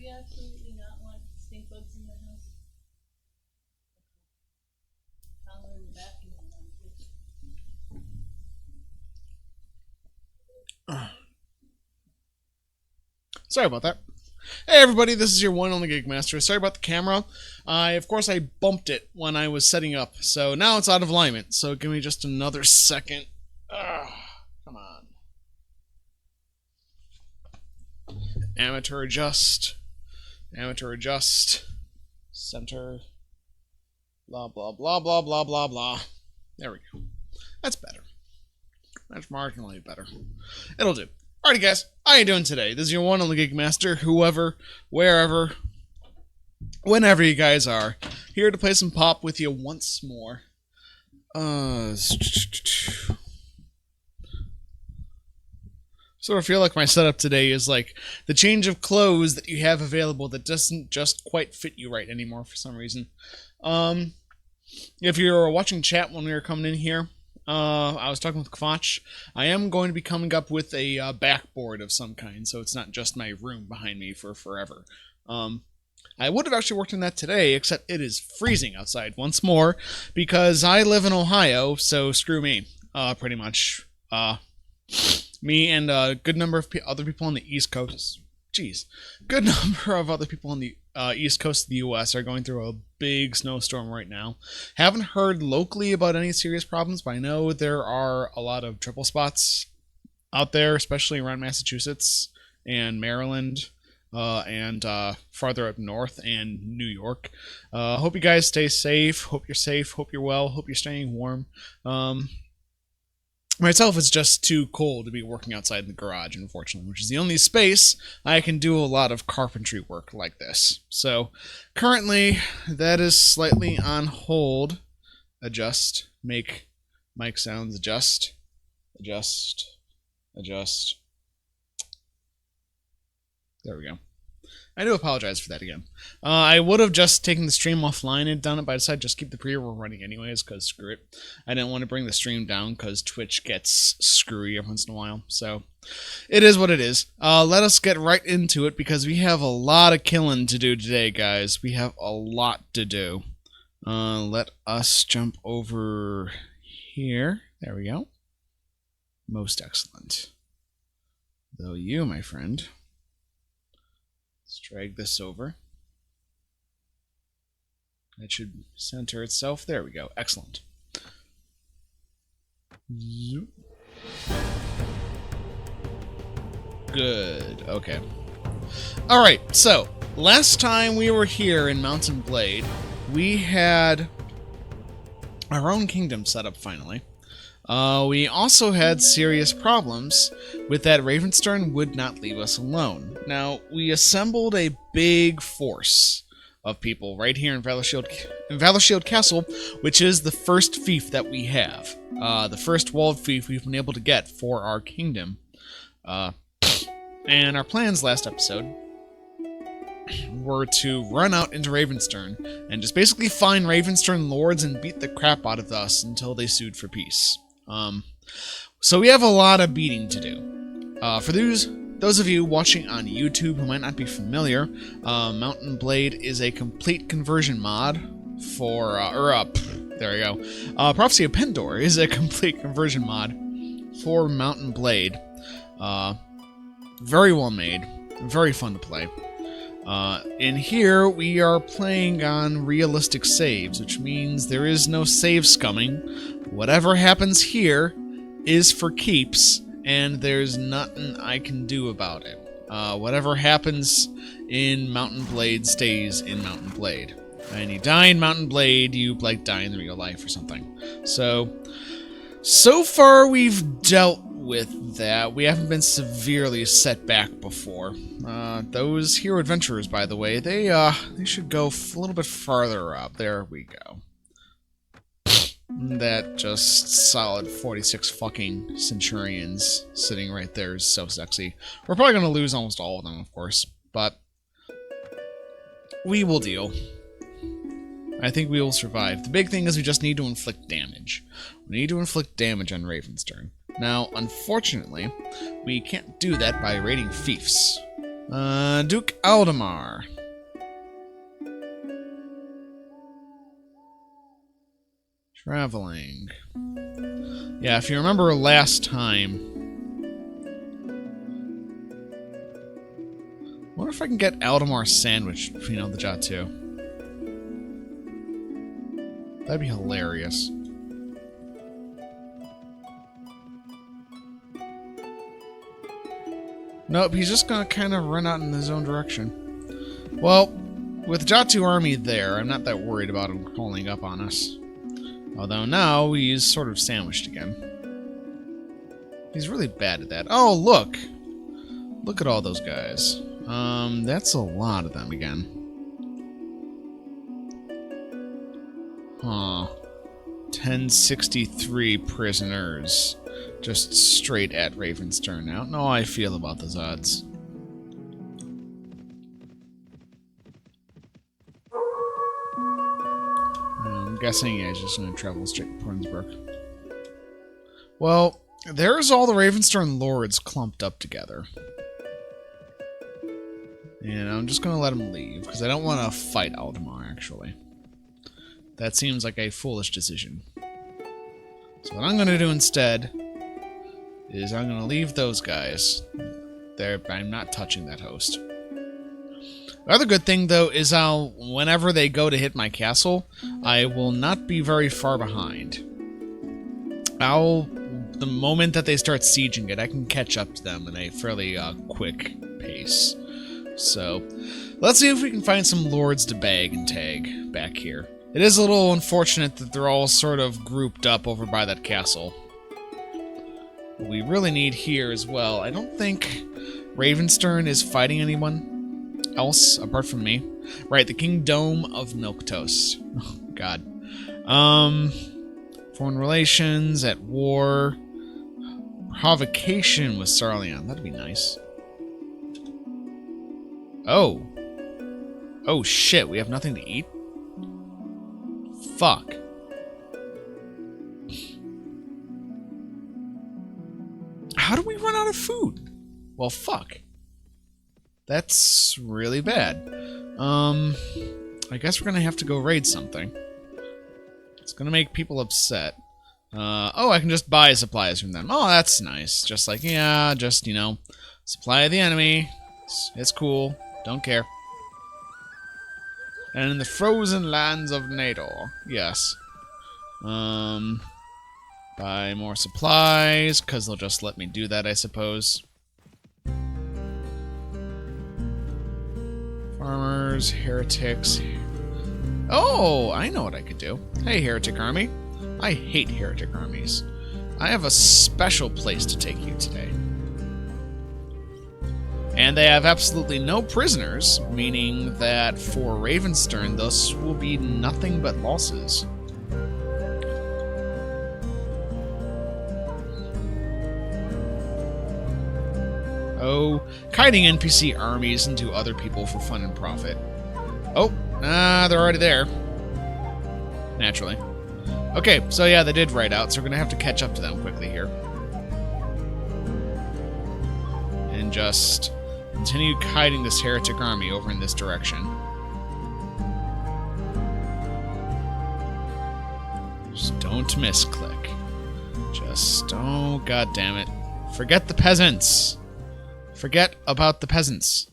we absolutely not want stink bugs in the house? I'll learn the vacuum around too. Sorry about that. Hey everybody, this is your one only Gigmaster. Sorry about the camera. Of course I bumped it when I was setting up, so now it's out of alignment. So give me just another second. Come on. Amateur adjust. Amateur adjust. Center. Blah blah blah blah blah blah blah. There we go. That's better. That's marginally better. It'll do. Alrighty guys, how you doing today? This is your one only Gigmaster, whoever, wherever, whenever you guys are. Here to play some pop with you once more. Sort of feel like my setup today is like the change of clothes that you have available that doesn't just quite fit you right anymore for some reason. If you're watching chat when we were coming in here, I was talking with Kvotch. I am going to be coming up with a backboard of some kind, so it's not just my room behind me for forever. I would have actually worked on that today, except it is freezing outside once more, because I live in Ohio, so screw me, pretty much. Me and a good number of other people on the East Coast, good number of other people on the East Coast of the U.S. are going through a big snowstorm right now. Haven't heard locally about any serious problems, but I know there are a lot of triple spots out there, especially around Massachusetts and Maryland, and farther up north and New York. Hope you guys stay safe. Hope you're safe. Hope you're well. Hope you're staying warm. Myself, it's just too cold to be working outside in the garage, unfortunately, which is the only space I can do a lot of carpentry work like this. So, currently, that is slightly on hold. Adjust. Make mic sounds. Adjust. Adjust. Adjust. There we go. I do apologize for that again. I would have just taken the stream offline and done it, but I decided to just keep the pre-roll running anyways, because screw it. I didn't want to bring the stream down, because Twitch gets screwy every once in a while. So, it is what it is. Let us get right into it, because we have a lot of killing to do today, guys. We have a lot to do. Let us jump over here. There we go. Most excellent. Though you, my friend... Let's drag this over. That should center itself. There we go. Excellent. Zoop. Good. Okay. Alright, so, last time we were here in Mountain Blade, we had our own kingdom set up finally. We also had serious problems with that Ravenstern would not leave us alone. Now, we assembled a big force of people right here in Valorshield Castle, which is the first fief that we have. The first walled fief we've been able to get for our kingdom. And our plans last episode were to run out into Ravenstern and just basically find Ravenstern lords and beat the crap out of us until they sued for peace. So we have a lot of beating to do. For those of you watching on YouTube who might not be familiar, Mountain Blade is a complete conversion mod for, there we go. Prophecy of Pendor is a complete conversion mod for Mountain Blade. Very well made, very fun to play. In here, we are playing on realistic saves, which means there is no save scumming. Whatever happens here is for keeps, and there's nothing I can do about it. Whatever happens in Mountain Blade stays in Mountain Blade. And you die in Mountain Blade, you, like, die in real life or something. So far we've dealt with that. We haven't been severely set back before. Those hero adventurers, by the way, they should go a little bit farther up. There we go. That just solid 46 fucking centurions sitting right there is so sexy. We're probably going to lose almost all of them, of course, but we will deal. I think we will survive. The big thing is we just need to inflict damage. We need to inflict damage on Ravenstern. Now, unfortunately, we can't do that by raiding fiefs. Duke Aldemar. Traveling. Yeah, if you remember last time... I wonder if I can get Aldemar sandwiched between all the Jatu. That'd be hilarious. Nope, he's just gonna kind of run out in his own direction. Well, with Jatu army there, I'm not that worried about him calling up on us. Although now he's sort of sandwiched again. He's really bad at that. Oh, look! Look at all those guys. That's a lot of them again. Huh. 1063 prisoners. Just straight at Ravenstern. I don't know how I feel about those odds. I'm guessing yeah, he's just going to travel straight to Pornsbrook. Well, there's all the Ravenstern lords clumped up together. And I'm just going to let him leave, because I don't want to fight Aldemar, actually. That seems like a foolish decision. So what I'm going to do instead is I'm going to leave those guys there. I'm not touching that host. The other good thing, though, is whenever they go to hit my castle, I will not be very far behind. The moment that they start sieging it, I can catch up to them in a fairly quick pace. So, let's see if we can find some lords to bag and tag back here. It is a little unfortunate that they're all sort of grouped up over by that castle. What we really need here as well, I don't think Ravenstern is fighting anyone else apart from me. Right, the Kingdom of Milk Toast. Oh, God. Foreign relations, at war. Provocation with Sarleon. That'd be nice. Oh. Oh, shit. We have nothing to eat? Fuck. How do we run out of food? Well, fuck. That's really bad. I guess we're gonna have to go raid something. It's gonna make people upset. Oh, I can just buy supplies from them. Oh, that's nice. Just like, yeah, just, you know, supply of the enemy. It's cool. Don't care. And in the frozen lands of Nador. Yes. Buy more supplies, because they'll just let me do that, I suppose. Farmers, heretics. Oh, I know what I could do. Hey, heretic army. I hate heretic armies. I have a special place to take you today. And they have absolutely no prisoners, meaning that for Ravenstern, this will be nothing but losses. Oh, kiting NPC armies into other people for fun and profit. Oh, they're already there. Naturally. Okay, so yeah, they did ride out, so we're gonna have to catch up to them quickly here. And just continue kiting this heretic army over in this direction. Just don't misclick. Just don't, goddammit. Forget the peasants! Forget about the peasants.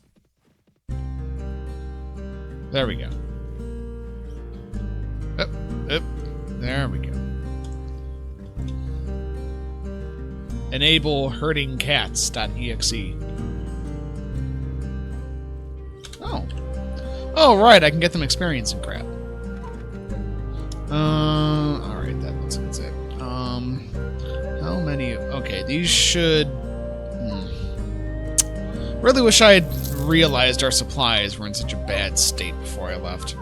There we go. Up, up. There we go. Enable herding cats.exe. Oh. Oh, right, I can get them experience and crap. Alright, that looks like that's it. How many? Okay, these should... Really wish I had realized our supplies were in such a bad state before I left.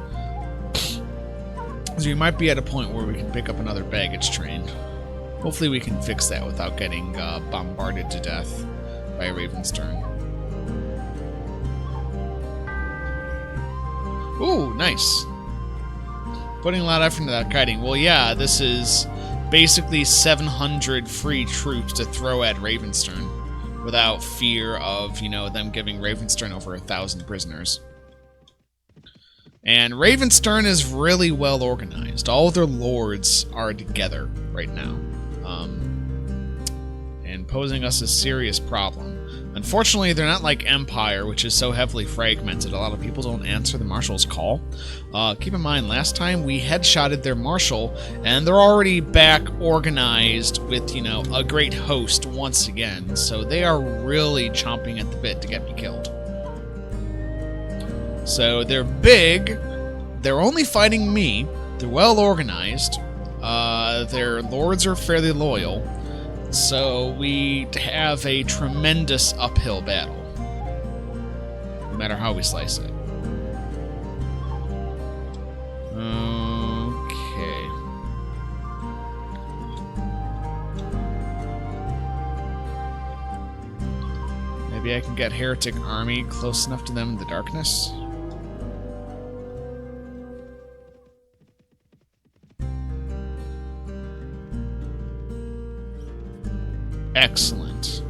So we might be at a point where we can pick up another baggage train. Hopefully we can fix that without getting bombarded to death by Ravenstern. Ooh, nice. Putting a lot of effort into that kiting. Well, yeah, this is basically 700 free troops to throw at Ravenstern without fear of, you know, them giving Ravenstern over 1,000 prisoners. And Ravenstern is really well organized. All of their lords are together right now, and posing us a serious problem. Unfortunately, they're not like Empire, which is so heavily fragmented. A lot of people don't answer the Marshal's call. Keep in mind, last time we headshotted their Marshal, and they're already back organized with, you know, a great host once again. So they are really chomping at the bit to get me killed. So they're big, they're only fighting me, they're well organized, their lords are fairly loyal, so we have a tremendous uphill battle, no matter how we slice it. Okay. Maybe I can get Heretic Army close enough to them in the darkness? Excellent.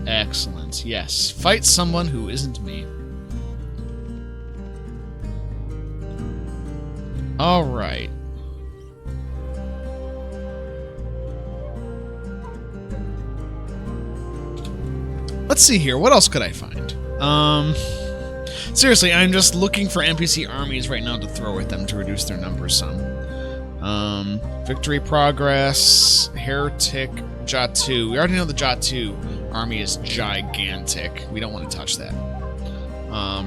Excellent. Yes. Fight someone who isn't me. Alright. Let's see here. What else could I find? Seriously, I'm just looking for NPC armies right now to throw at them to reduce their numbers some. Victory progress, Heretic, Jatu. We already know the Jatu army is gigantic. We don't want to touch that.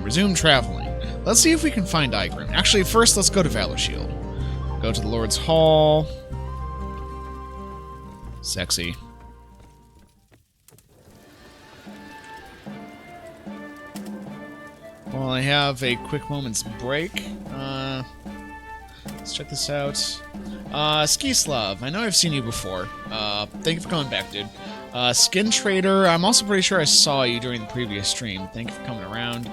Resume traveling. Let's see if we can find Igrim. Actually, first, let's go to Valorshield. Go to the Lord's Hall. Sexy. Well, I have a quick moment's break. Let's check this out. Skislav, I know I've seen you before. Thank you for coming back, dude. Skin Trader, I'm also pretty sure I saw you during the previous stream. Thank you for coming around.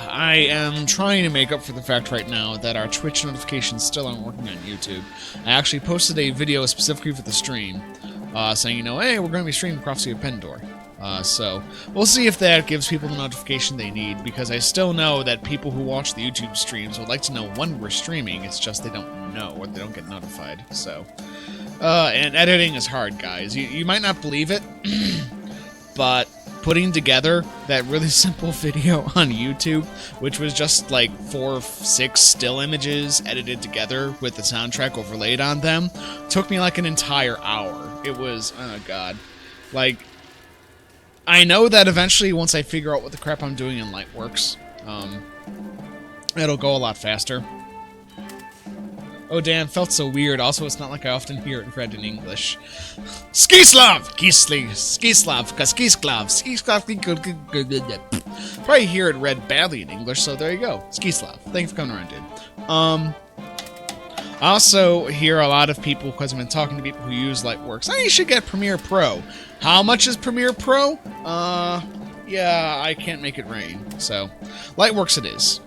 I am trying to make up for the fact right now that our Twitch notifications still aren't working on YouTube. I actually posted a video specifically for the stream, saying, you know, hey, we're going to be streaming Prophecy of Pendor. So, we'll see if that gives people the notification they need, because I still know that people who watch the YouTube streams would like to know when we're streaming, it's just they don't know, or they don't get notified, so. And editing is hard, guys. You might not believe it, but putting together that really simple video on YouTube, which was just like 4 or 6 still images edited together with the soundtrack overlaid on them, took me like an entire hour. It was, oh god. Like, I know that eventually, once I figure out what the crap I'm doing in Lightworks, it'll go a lot faster. Oh damn, felt so weird. Also, it's not like I often hear it read in English. Skislav! Skislav, probably hear it read badly in English, so there you go. Skislav. Thanks for coming around, dude. I also hear a lot of people, because I've been talking to people who use Lightworks, oh, you should get Premiere Pro. How much is Premiere Pro? Yeah, I can't make it rain. So, Lightworks it is.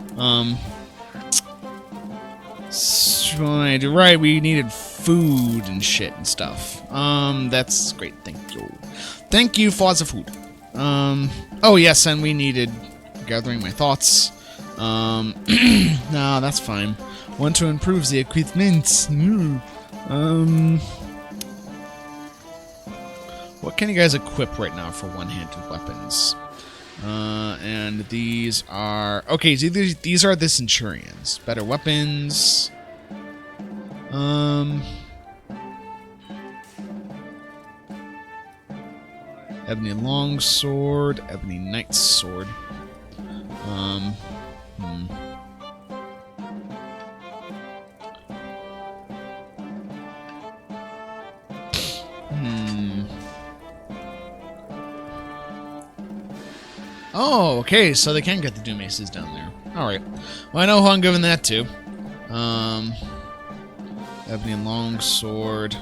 Right, we needed food and shit and stuff. That's great, thank you. Thank you for the food. Oh yes, and we needed gathering my thoughts. No, that's fine. Want to improve the equipment. What can you guys equip right now for one-handed weapons? And these are... Okay, so these are the Centurions. Better weapons. Ebony Longsword, Ebony Knight's Sword. Oh, okay, so they can get the Doom Aces down there. Alright. Well, I know who I'm giving that to. Ebony Longsword.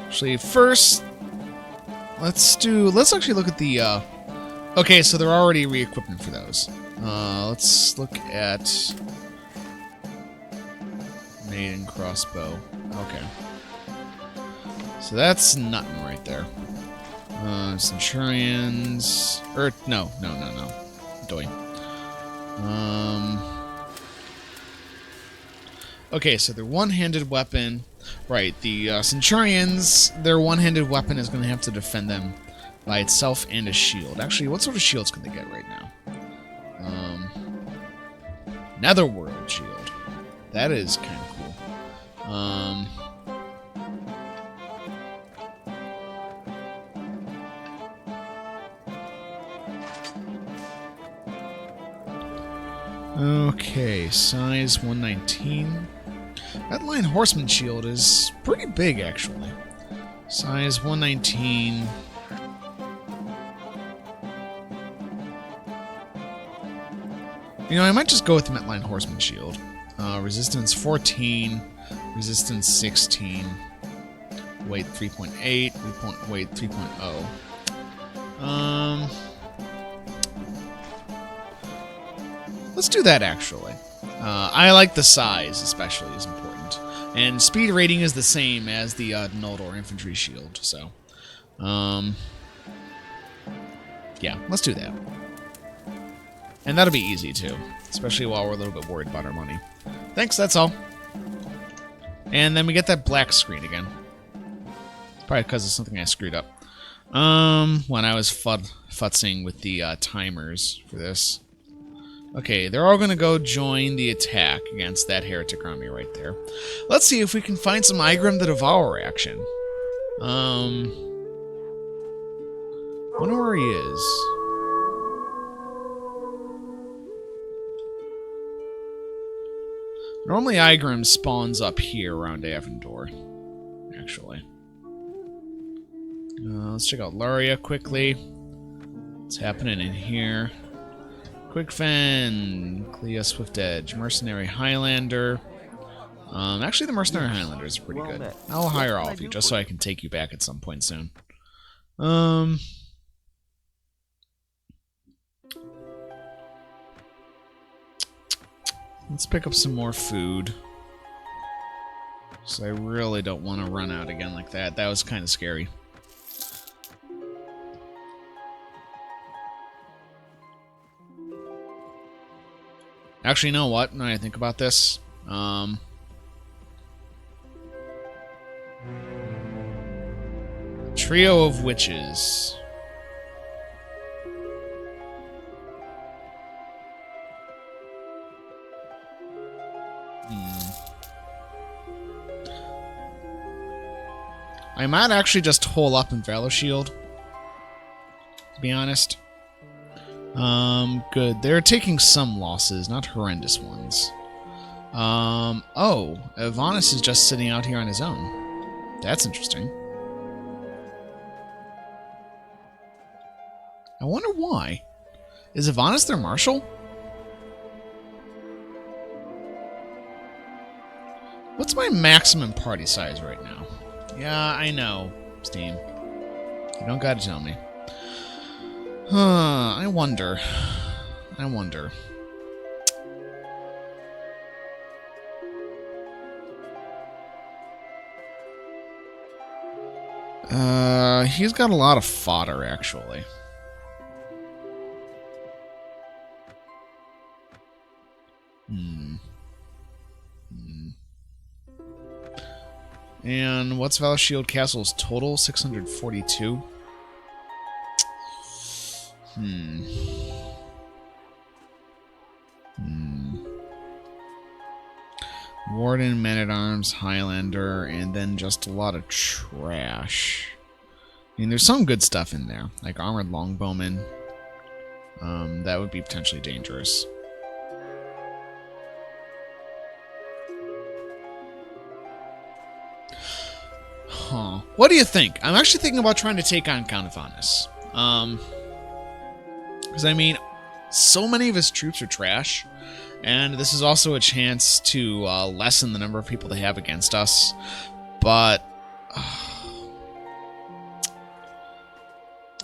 Actually, first, let's actually look at the, okay, so they're already re-equipping for those. Let's look at Maiden Crossbow. Okay. So that's nothing right there. Centurions. No. Doing. Okay, so their one-handed weapon. Right, the Centurions, their one-handed weapon is going to have to defend them by itself and a shield. Actually, what sort of shields can they get right now? Netherworld shield. That is kind of cool. Okay, size 119. That line horseman shield is pretty big, actually. Size 119. You know, I might just go with the Metline Horseman Shield. Resistance 14, resistance 16, weight 3.8, weight 3.0. Let's do that, actually. I like the size, especially, is important. And speed rating is the same as the Noldor Infantry Shield, so... yeah, let's do that. And that'll be easy, too. Especially while we're a little bit worried about our money. Thanks, that's all. And then we get that black screen again. Probably because of something I screwed up. When I was futzing with the timers for this. Okay, they're all going to go join the attack against that heretic army right there. Let's see if we can find some Igrim the Devourer action. Wonder where he is. Normally Igrim spawns up here around Avendor, actually. Let's check out Luria quickly. What's happening in here? Quickfen, Clea Swift Edge, Mercenary Highlander. Actually, the Mercenary Highlander is pretty good. I'll hire all of you just so I can take you back at some point soon. Let's pick up some more food. So I really don't want to run out again like that. That was kind of scary. Actually, you know what? Now I think about this. Trio of Witches. I might actually just hole up in Valorshield, to be honest. Good. They're taking some losses, not horrendous ones. Oh, Ivanis is just sitting out here on his own. That's interesting. I wonder why. Is Ivanis their marshal? What's my maximum party size right now? Yeah, I know, Steam. You don't gotta tell me. I wonder. He's got a lot of fodder, actually. And what's Valorshield Castle's total? 642? Warden, Man-at-Arms, Highlander, and then just a lot of trash. I mean, there's some good stuff in there, like Armored Longbowmen. That would be potentially dangerous. Huh. What do you think? I'm actually thinking about trying to take on Count Ivanis. Because, I mean, so many of his troops are trash, and this is also a chance to lessen the number of people they have against us. But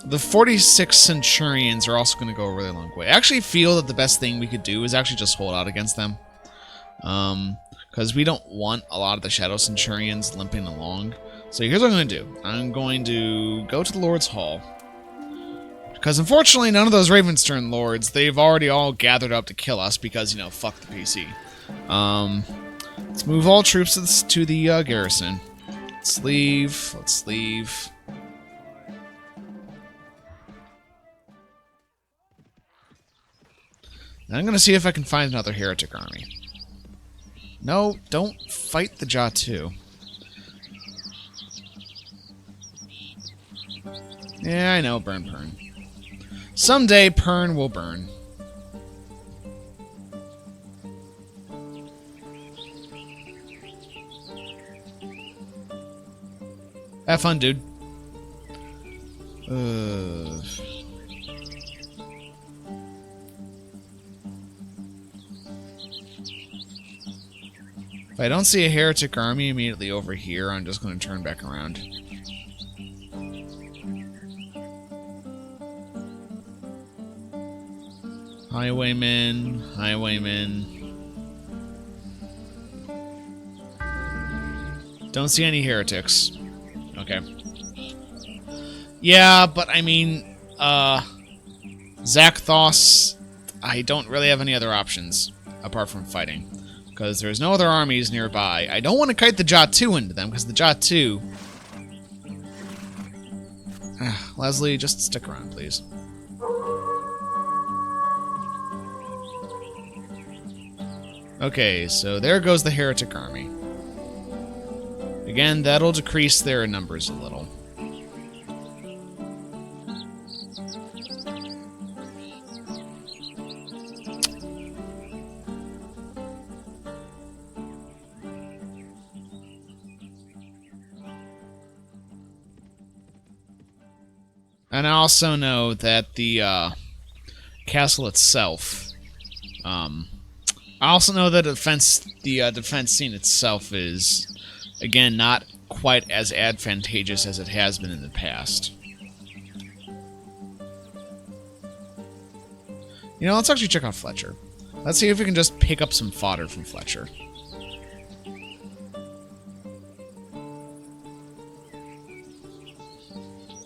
the 46 Centurions are also going to go a really long way. I actually feel that the best thing we could do is actually just hold out against them. Because we don't want a lot of the Shadow Centurions limping along. So here's what I'm going to do. I'm going to go to the Lord's Hall. Because unfortunately, none of those Ravenstern lords, they've already all gathered up to kill us because, you know, fuck the PC. Let's move all troops to the garrison. Let's leave. Let's leave. And I'm going to see if I can find another heretic army. No, don't fight the Jatu. Yeah, I know, burn Pern. Someday, Pern will burn. Have fun, dude. If I don't see a heretic army immediately over here, I'm just going to turn back around. Highwaymen, highwaymen. Don't see any heretics. Okay. Yeah, but I mean, Zakthos, I don't really have any other options apart from fighting. Because there's no other armies nearby. I don't want to kite the Jatu into them, because the Jatu... Leslie, just stick around, please. Okay, so there goes the heretic army. Again, that'll decrease their numbers a little. And I also know that the castle itself, I also know that the defense scene itself is, again, not quite as advantageous as it has been in the past. You know, let's actually check out Fletcher. Let's see if we can just pick up some fodder from Fletcher.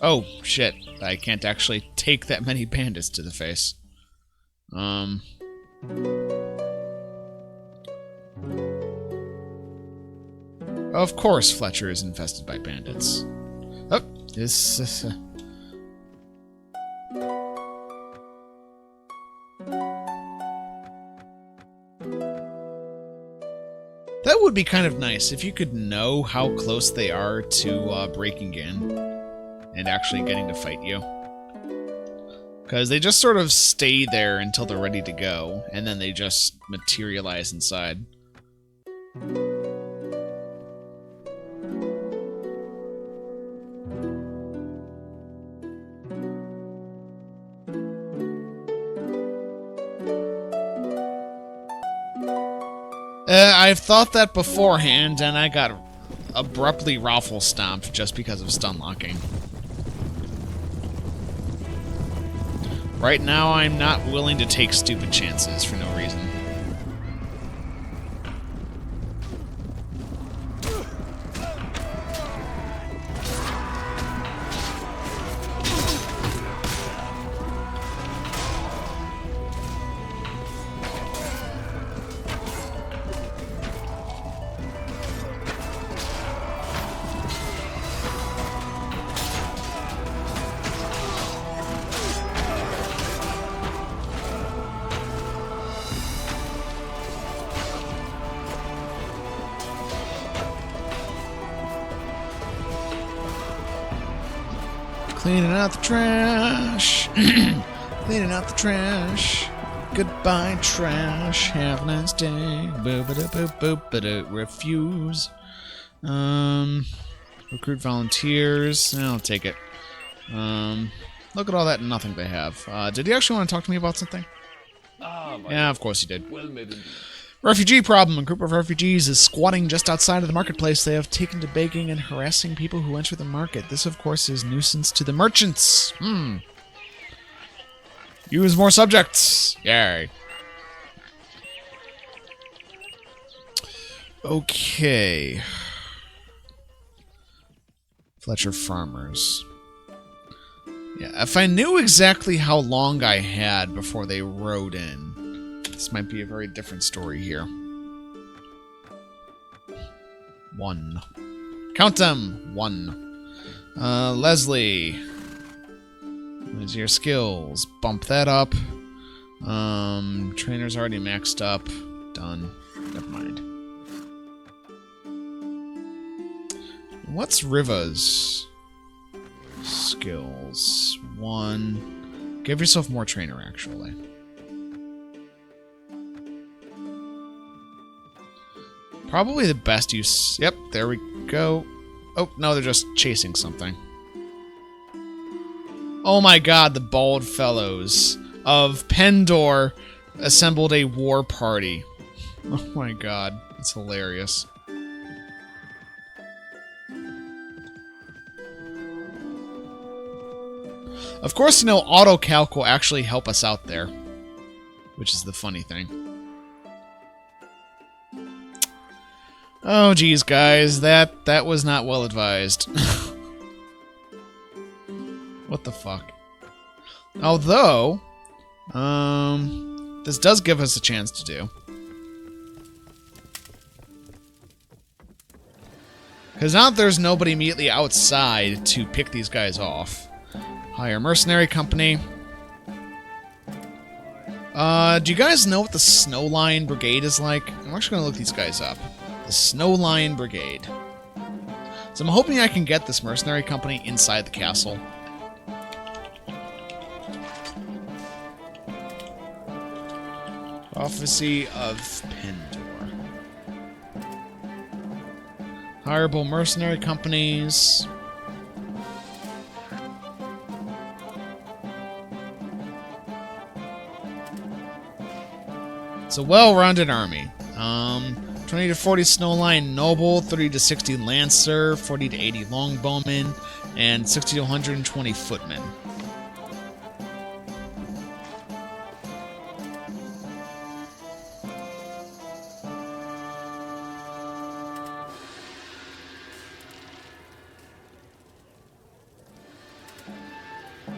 Oh, shit. I can't actually take that many bandits to the face. Of course Fletcher is infested by bandits. Oh, this... That would be kind of nice if you could know how close they are to breaking in and actually getting to fight you. Because they just sort of stay there until they're ready to go, and then they just materialize inside. I've thought that beforehand, and I got abruptly raffle stomped just because of stun locking. Right now, I'm not willing to take stupid chances for no reason. Cleaning out the trash. Cleaning out the trash. Goodbye, trash. Have a nice day. Refuse. Recruit volunteers. I'll take it. Look at all that nothing they have. Did he actually want to talk to me about something? Yeah, of course he did. Well made indeed. Refugee problem. A group of refugees is squatting just outside of the marketplace. They have taken to begging and harassing people who enter the market. This, of course, is nuisance to the merchants. Use more subjects. Yay. Okay. Fletcher Farmers. Yeah, if I knew exactly how long I had before they rode in, this might be a very different story here. 1. Count them! 1. Leslie. There's your skills. Bump that up. Trainer's already maxed up. Done. Never mind. What's Riva's skills? 1. Give yourself more trainer, actually. Probably the best use. Yep, there we go. Oh, no, they're just chasing something. Oh my god, the bald fellows of Pendor assembled a war party. Oh my god, it's hilarious. Of course, you know, AutoCalc will actually help us out there, which is the funny thing. Oh, geez, guys, that was not well advised. What the fuck? Although, this does give us a chance to do. Because now that there's nobody immediately outside to pick these guys off. Hire mercenary company. Do you guys know what the Snowline Brigade is like? I'm actually going to look these guys up. The Snowline Brigade. So I'm hoping I can get this mercenary company inside the castle. Prophecy of Pendor. Hireable mercenary companies. It's a well-rounded army. 20 to 40 Snowline Noble, 30 to 60 Lancer, 40 to 80 Longbowmen, and 60 to 120 Footmen.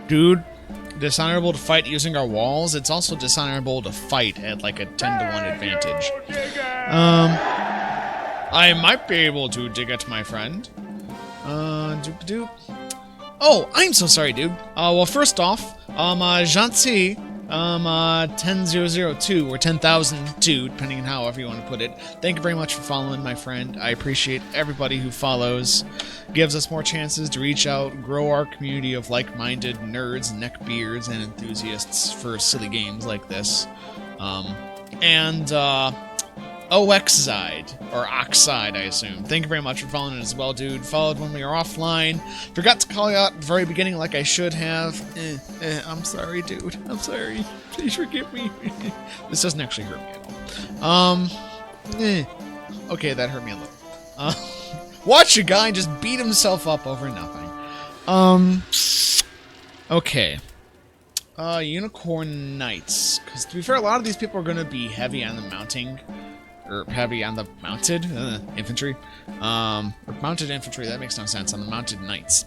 Dude, dishonorable to fight using our walls. It's also dishonorable to fight at like a 10 to 1 advantage. I might be able to dig it, my friend. Doop-doop. Oh, I'm so sorry, dude. Well, first off, Gentil, 10002 or 10,002, depending on however you want to put it. Thank you very much for following, my friend. I appreciate everybody who follows. Gives us more chances to reach out, grow our community of like-minded nerds, neckbeards, and enthusiasts for silly games like this. Oxide, or Oxide, I assume. Thank you very much for following it as well, dude. Followed when we were offline. Forgot to call you out at the very beginning like I should have. I'm sorry, dude. I'm sorry. Please forgive me. This doesn't actually hurt me at all. Okay, that hurt me a little. Watch a guy just beat himself up over nothing. Okay. Unicorn Knights. Because to be fair, a lot of these people are going to be heavy on the mounting. Or heavy on the mounted infantry. Or mounted infantry, that makes no sense. On the mounted knights.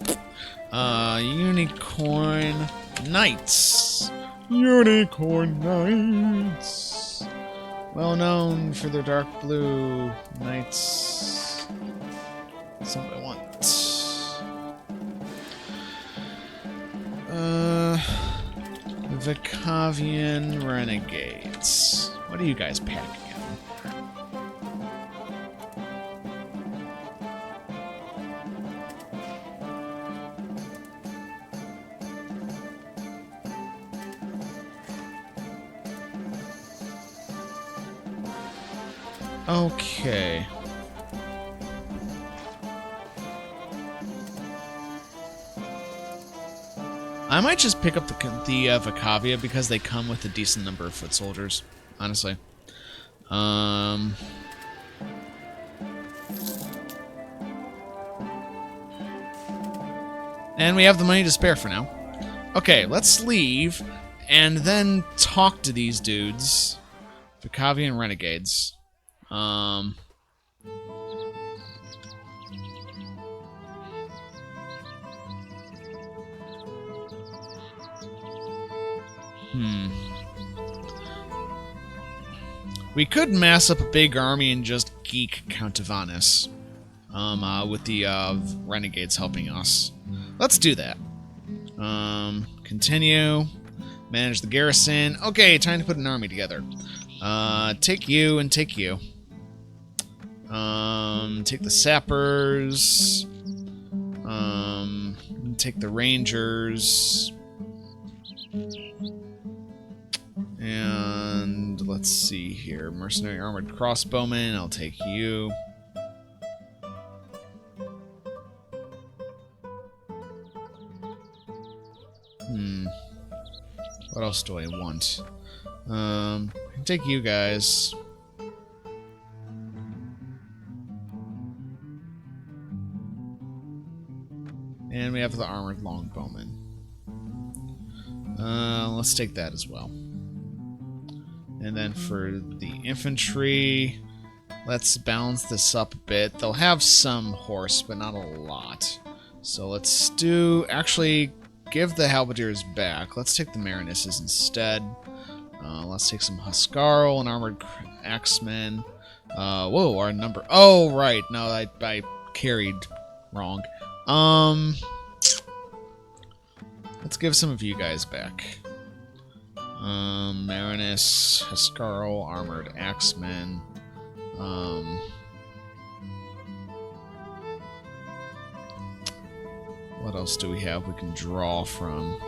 Unicorn Knights. Unicorn Knights. Well known for their dark blue knights. That's what I want. Vicavian Renegades. What are you guys packing in? Okay. I might just pick up the Vicavia because they come with a decent number of foot soldiers, honestly. And we have the money to spare for now. Okay, let's leave and then talk to these dudes. Vicavian Renegades. We could mass up a big army and just geek Count Ivanis, with the renegades helping us. Let's do that. Continue. Manage the garrison. Okay, time to put an army together. Take you and take you. Take the sappers. Take the rangers. And let's see here. Mercenary armored crossbowmen. I'll take you. What else do I want? I can take you guys. And we have the armored longbowmen. Let's take that as well. And then for the infantry, let's balance this up a bit. They'll have some horse, but not a lot. So let's do... Actually, give the halberdiers back. Let's take the marinesses instead. Let's take some Huscarl and armored axemen. Whoa, our number... Oh, right. No, I carried wrong. Let's give some of you guys back. Marinus, Huscarl, armored axemen. What else do we have we can draw from?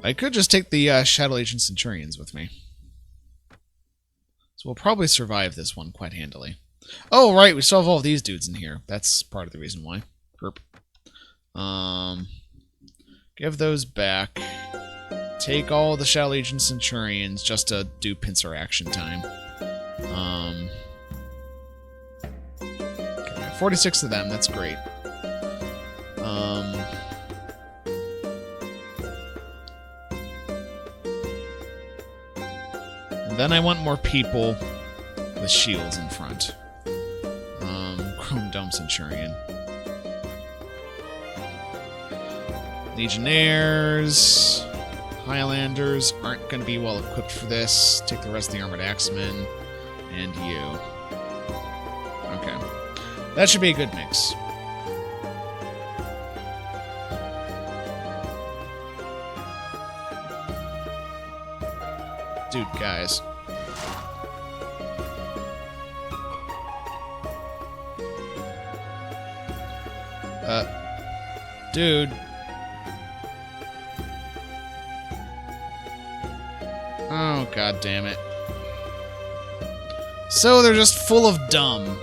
I could just take the Shadow Legion Centurions with me. So we'll probably survive this one quite handily. Oh, right, we still have all of these dudes in here. That's part of the reason why. Herp. Give those back. Take all the Shadow Legion Centurions just to do pincer action time. Okay, 46 of them, that's great. And then I want more people with shields in front. Chrome Dome Centurion. Legionnaires, Highlanders aren't going to be well equipped for this. Take the rest of the armored axemen, and you. Okay. That should be a good mix. Dude, guys. Dude. Oh, god damn it. So they're just full of dumb.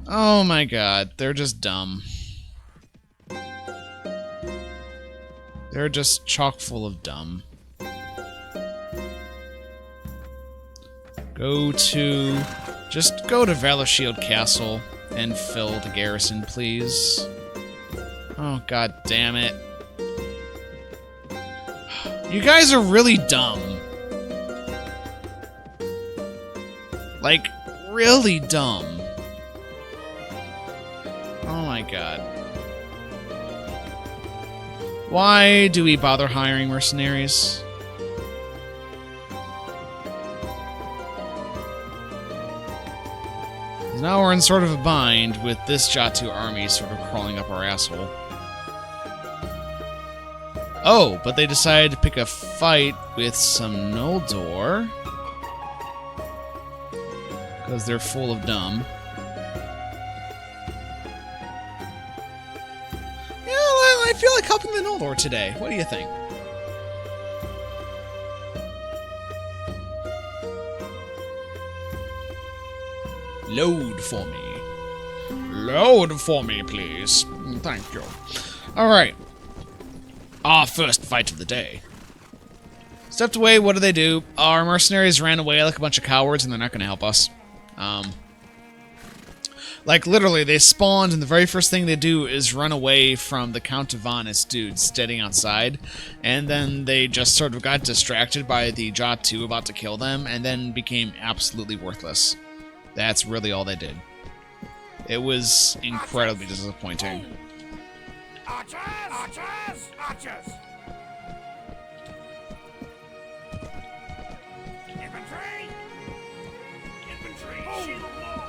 Oh my god, they're just dumb. They're just chock full of dumb. Just go to Valorshield Castle and fill the garrison, please. Oh, god damn it. You guys are really dumb. Like, really dumb. Oh my god. Why do we bother hiring mercenaries? Now we're in sort of a bind with this Jatu army sort of crawling up our asshole. Oh, but they decided to pick a fight with some Noldor. Because they're full of dumb. Yeah, I feel like helping the Noldor today. What do you think? Load for me. Load for me, please. Thank you. Alright. Our first fight of the day. Stepped away, what do? Our mercenaries ran away like a bunch of cowards, and they're not going to help us. Like, literally, they spawned, and the very first thing they do is run away from the Count Ivanis dude standing outside, and then they just sort of got distracted by the Jatu about to kill them, and then became absolutely worthless. That's really all they did. It was incredibly disappointing. Archers! Archers! Archers! Infantry! Infantry! Shield wall!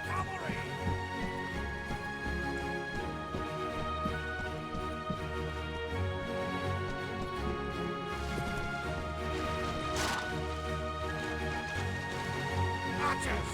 Cavalry! Archers!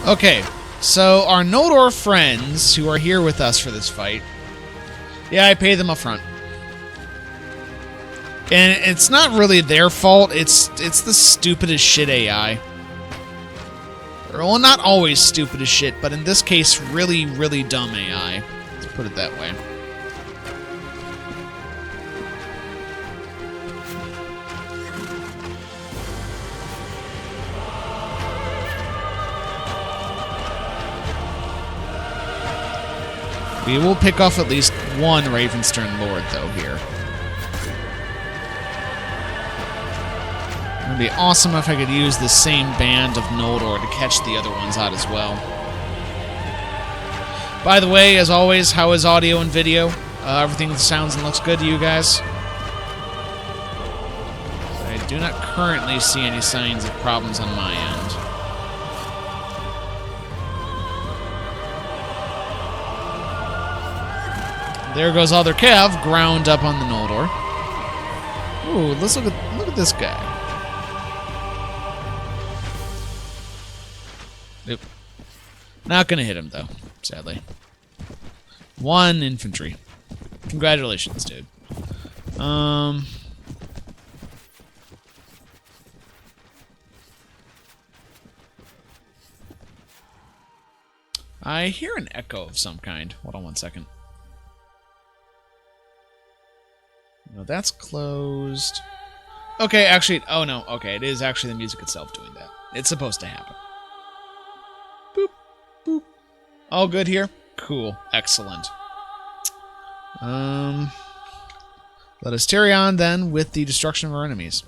Okay, so our Noldor friends who are here with us for this fight, yeah, I pay them up front. And it's not really their fault, it's the stupidest shit AI. Well, not always stupid as shit, but in this case, really, really dumb AI. Let's put it that way. We will pick off at least one Ravenstern Lord, though, here. It would be awesome if I could use the same band of Noldor to catch the other ones out as well. By the way, as always, how is audio and video? Everything sounds and looks good to you guys? I do not currently see any signs of problems on my end. There goes all their cav, ground up on the Noldor. Ooh, let's look at this guy. Nope. Not gonna hit him though, sadly. One infantry. Congratulations, dude. I hear an echo of some kind. Hold on one second. No, that's closed. Okay, actually, oh no, okay, it is actually the music itself doing that. It's supposed to happen. Boop, boop. All good here? Cool, excellent. Let us carry on then with the destruction of our enemies.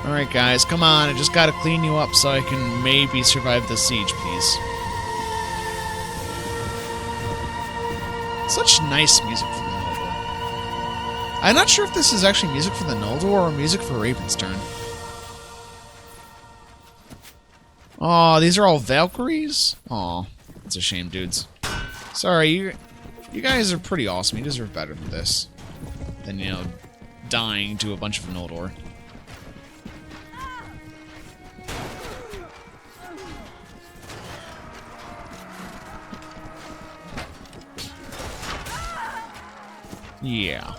Alright guys, come on, I just gotta clean you up so I can maybe survive the siege, please. Such nice music for the Noldor. I'm not sure if this is actually music for the Noldor or music for Ravenstern. Aw, these are all Valkyries? Aw, that's a shame, dudes. Sorry, you guys are pretty awesome. You deserve better than this. Than, you know, dying to a bunch of Noldor. Yeah.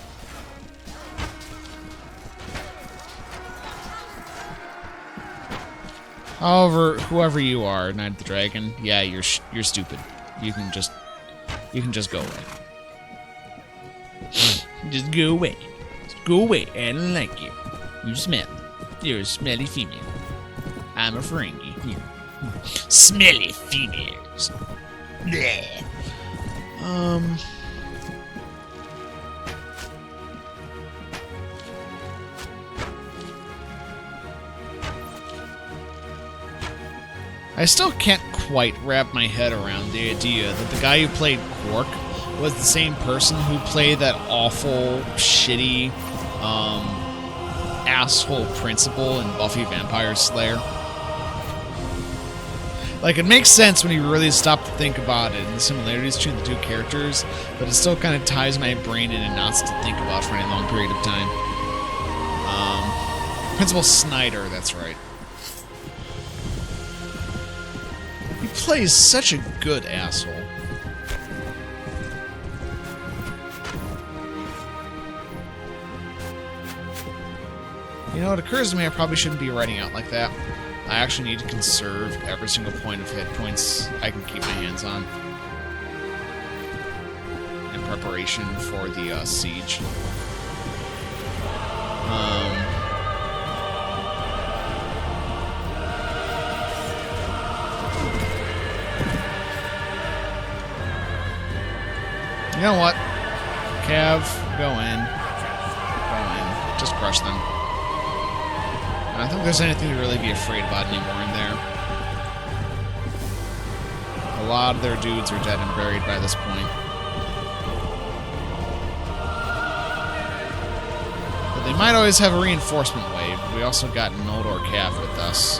However, whoever you are, Knight of the Dragon, yeah, you're stupid. You can just go away. Just go away. Just go away. I don't like you. You smell. You're a smelly female. I'm a Ferengi. Here. Smelly females. Bleh. I still can't quite wrap my head around the idea that the guy who played Quark was the same person who played that awful, shitty, asshole principal in Buffy Vampire Slayer. Like, it makes sense when you really stop to think about it and the similarities between the two characters, but it still kind of ties my brain into knots to think about for any long period of time. Principal Snyder, that's right. plays such a good asshole. You know, it occurs to me I probably shouldn't be writing out like that. I actually need to conserve every single point of hit points I can keep my hands on. In preparation for the siege. You know what? Cav, go in. Go in. Just crush them. I don't think there's anything to really be afraid about anymore in there. A lot of their dudes are dead and buried by this point. But they might always have a reinforcement wave. We also got an old orc Cav with us.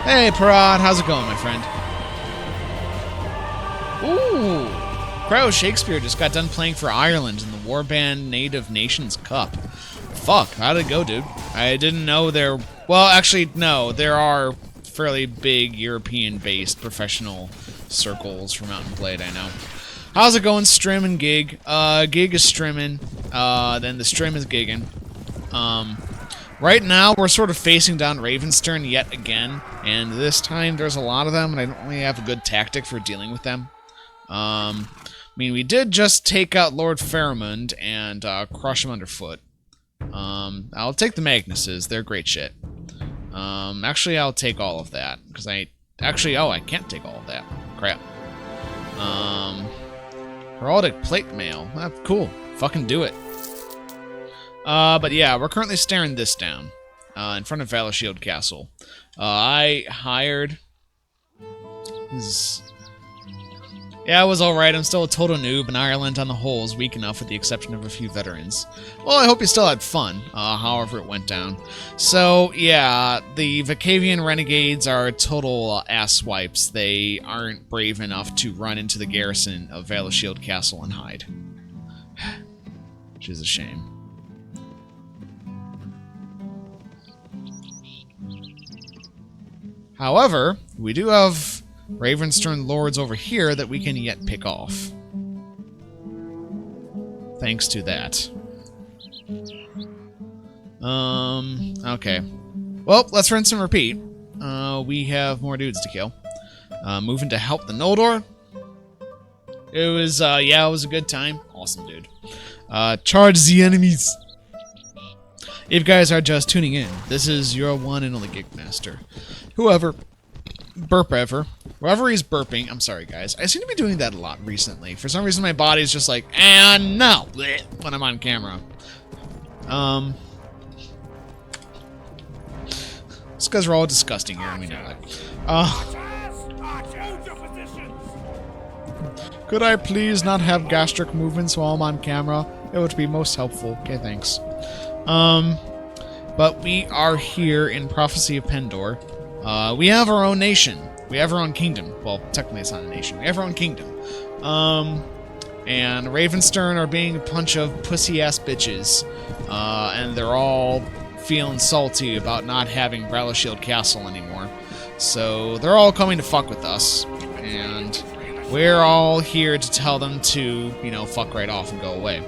Hey, Parad, how's it going, my friend? Ooh! Crow Shakespeare just got done playing for Ireland in the Warband Native Nations Cup. Fuck, how'd it go, dude? I didn't know there... Well, actually, no. There are fairly big European-based professional circles for Mountain Blade, I know. How's it going, Strim and Gig? Gig is Strimming, then the Strim is Gigging. Right now, we're sort of facing down Ravenstern yet again, and this time there's a lot of them, and I don't really have a good tactic for dealing with them. I mean, we did just take out Lord Faramund and crush him underfoot. I'll take the Magnuses. They're great shit. Actually, I'll take all of that. Because Actually, oh, I can't take all of that. Crap. Heraldic Plate Mail. Cool. Fucking do it. But yeah, we're currently staring this down. In front of Valorshield Castle. I hired... Yeah, it was alright. I'm still a total noob, and Ireland on the whole is weak enough with the exception of a few veterans. Well, I hope you still had fun, however it went down. So, yeah, the Vacavian Renegades are total ass-wipes. They aren't brave enough to run into the garrison of Valorshield Castle and hide. Which is a shame. However, we do have Ravenstern lords over here that we can yet pick off. Thanks to that. Okay. Well, let's rinse and repeat. We have more dudes to kill. Moving to help the Noldor. It was, yeah, it was a good time. Awesome, dude. Charge the enemies! If you guys are just tuning in, this is your one and only Gigmaster. Whoever he's burping, I'm sorry guys, I seem to be doing that a lot recently. For some reason my body's just like, and no, when I'm on camera. It's because we're all disgusting here and we know it. Could I please not have gastric movements while I'm on camera? It would be most helpful. Okay, thanks. But we are here in Prophecy of Pendor. We have our own nation. We have our own kingdom. Well, technically it's not a nation. We have our own kingdom. And Ravenstern are being a bunch of pussy-ass bitches. And they're all feeling salty about not having Valorshield Castle anymore. So they're all coming to fuck with us. And we're all here to tell them to, you know, fuck right off and go away.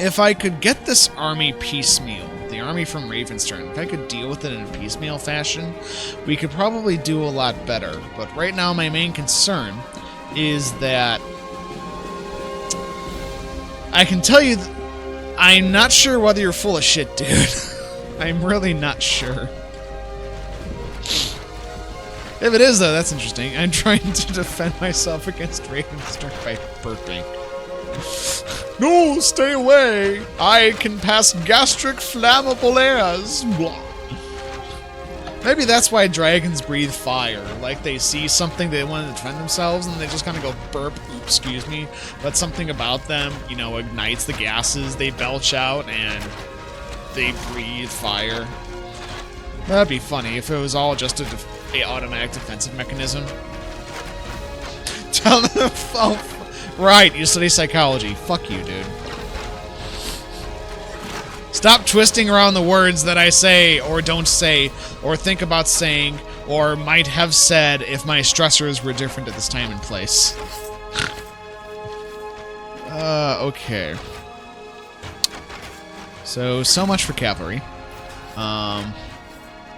If I could get this army piecemeal, the army from Ravenstern, if I could deal with it in a piecemeal fashion, we could probably do a lot better. But right now my main concern is that I can tell you I'm not sure whether you're full of shit, dude. I'm really not sure. If it is, though, that's interesting. I'm trying to defend myself against Ravenstern by burping. No, stay away! I can pass gastric flammable airs! Blah. Maybe that's why dragons breathe fire. Like, they see something they want to defend themselves, and they just kind of go burp, excuse me. But something about them, you know, ignites the gases they belch out, and they breathe fire. That'd be funny if it was all just a automatic defensive mechanism. Tell them, oh, right, you study psychology. Fuck you, dude. Stop twisting around the words that I say, or don't say, or think about saying, or might have said if my stressors were different at this time and place. Okay. So much for cavalry.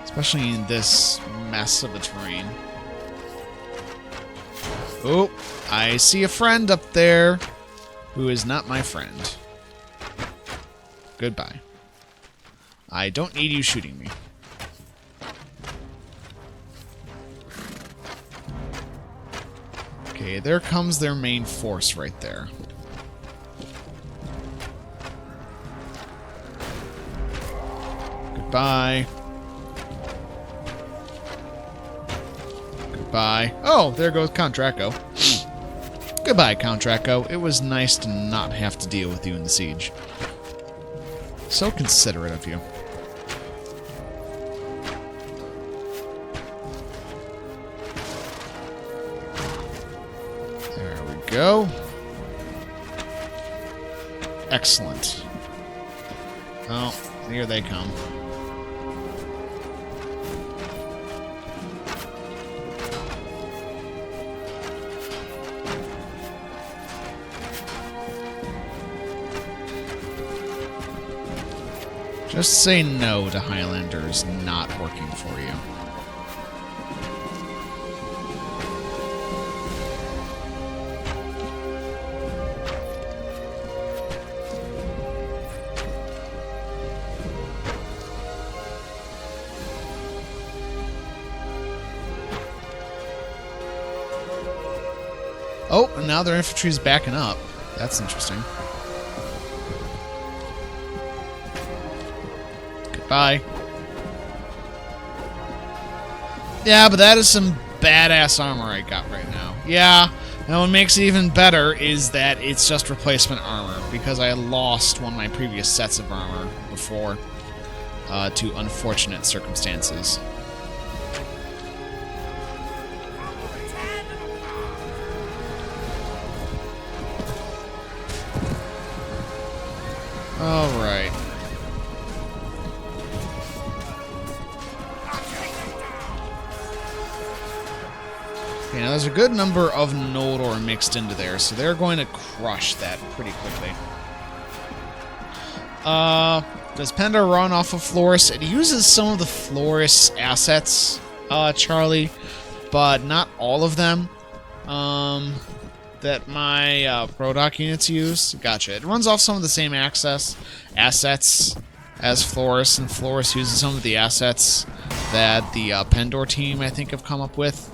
Especially in this mess of a terrain. Oh, I see a friend up there who is not my friend. Goodbye. I don't need you shooting me. Okay, there comes their main force right there. Goodbye. Goodbye. Oh, there goes Count Draco. Goodbye, Count Draco. It was nice to not have to deal with you in the siege. So considerate of you. There we go. Excellent. Oh, here they come. Just say no to Highlanders not working for you. Oh, and now their infantry's backing up. That's interesting. Bye. Yeah, but that is some badass armor I got right now. Yeah, and what makes it even better is that it's just replacement armor, because I lost one of my previous sets of armor before to unfortunate circumstances. Alright. Okay, now there's a good number of Noldor mixed into there, so they're going to crush that pretty quickly. Does Pendor run off of Florist? It uses some of the Florist assets, Charlie, but not all of them. That my Brodock units use. Gotcha. It runs off some of the same assets as Florist, and Florist uses some of the assets that the Pendor team, I think, have come up with.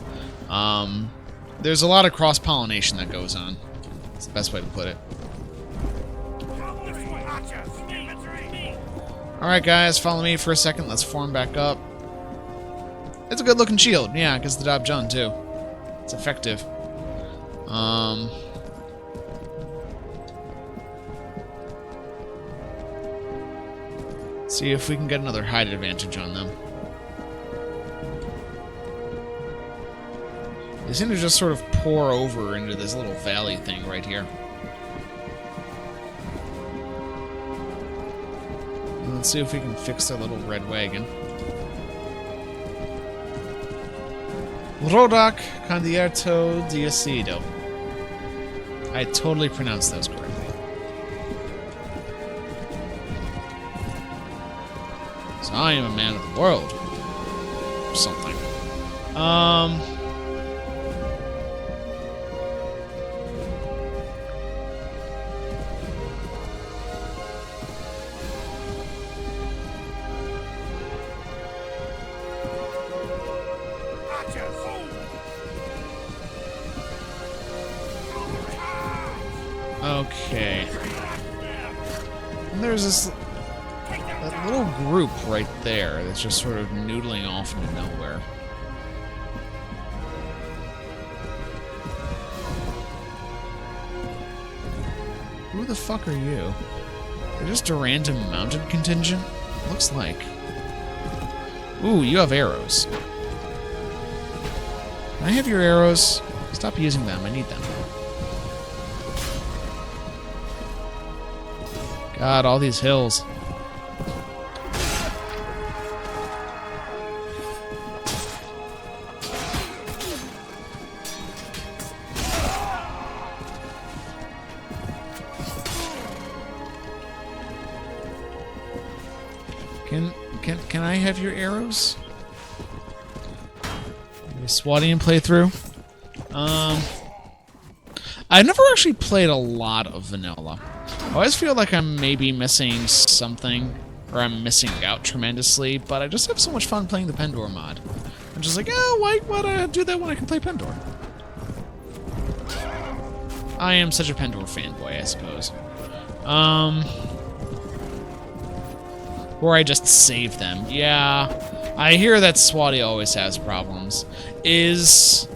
There's a lot of cross-pollination that goes on. That's the best way to put it. Alright guys, follow me for a second. Let's form back up. It's a good-looking shield. Yeah, it gets the job done, too. It's effective. See if we can get another height advantage on them. They seem to just sort of pour over into this little valley thing right here. Let's see if we can fix their little red wagon. Rodak Candierto Diacido. I totally pronounced those correctly. So I am a man of the world. Or something. Okay. And there's this that little group right there that's just sort of noodling off into nowhere. Who the fuck are you? They're just a random mounted contingent? Looks like. Ooh, you have arrows. Can I have your arrows? Stop using them, I need them. God, all these hills. Can I have your arrows? Swatian playthrough. I've never actually played a lot of vanilla. I always feel like I'm maybe missing something, or I'm missing out tremendously, but I just have so much fun playing the Pendor mod. I'm just like, oh, why would I do that when I can play Pendor? I am such a Pendor fanboy, I suppose. Or I just save them. Yeah, I hear that Swati always has problems. Is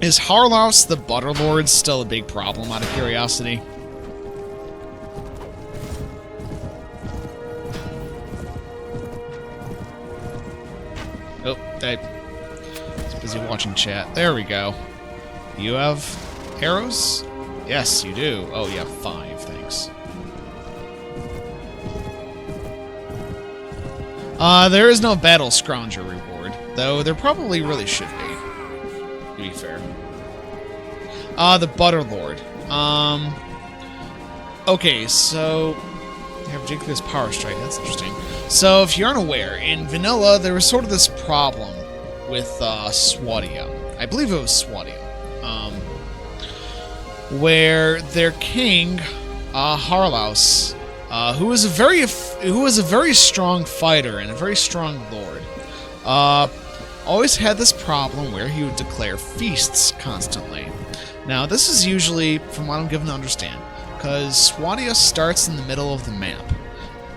Harlaus the Butterlord still a big problem, out of curiosity? Oh, I was busy watching chat. There we go. You have arrows? Yes, you do. Oh, you have 5, thanks. There is no Battle Scrounger reward, though there probably really should be, to be fair. The Butterlord. Okay, so they have ridiculous power strike. That's interesting. So, if you're unaware, in Vanilla, there was sort of this problem with Swatia. I believe it was Swatia. Where their king, Harlaus, who was a very strong fighter and a very strong lord, always had this problem where he would declare feasts constantly. Now, this is usually, from what I'm given to understand, because Swatia starts in the middle of the map.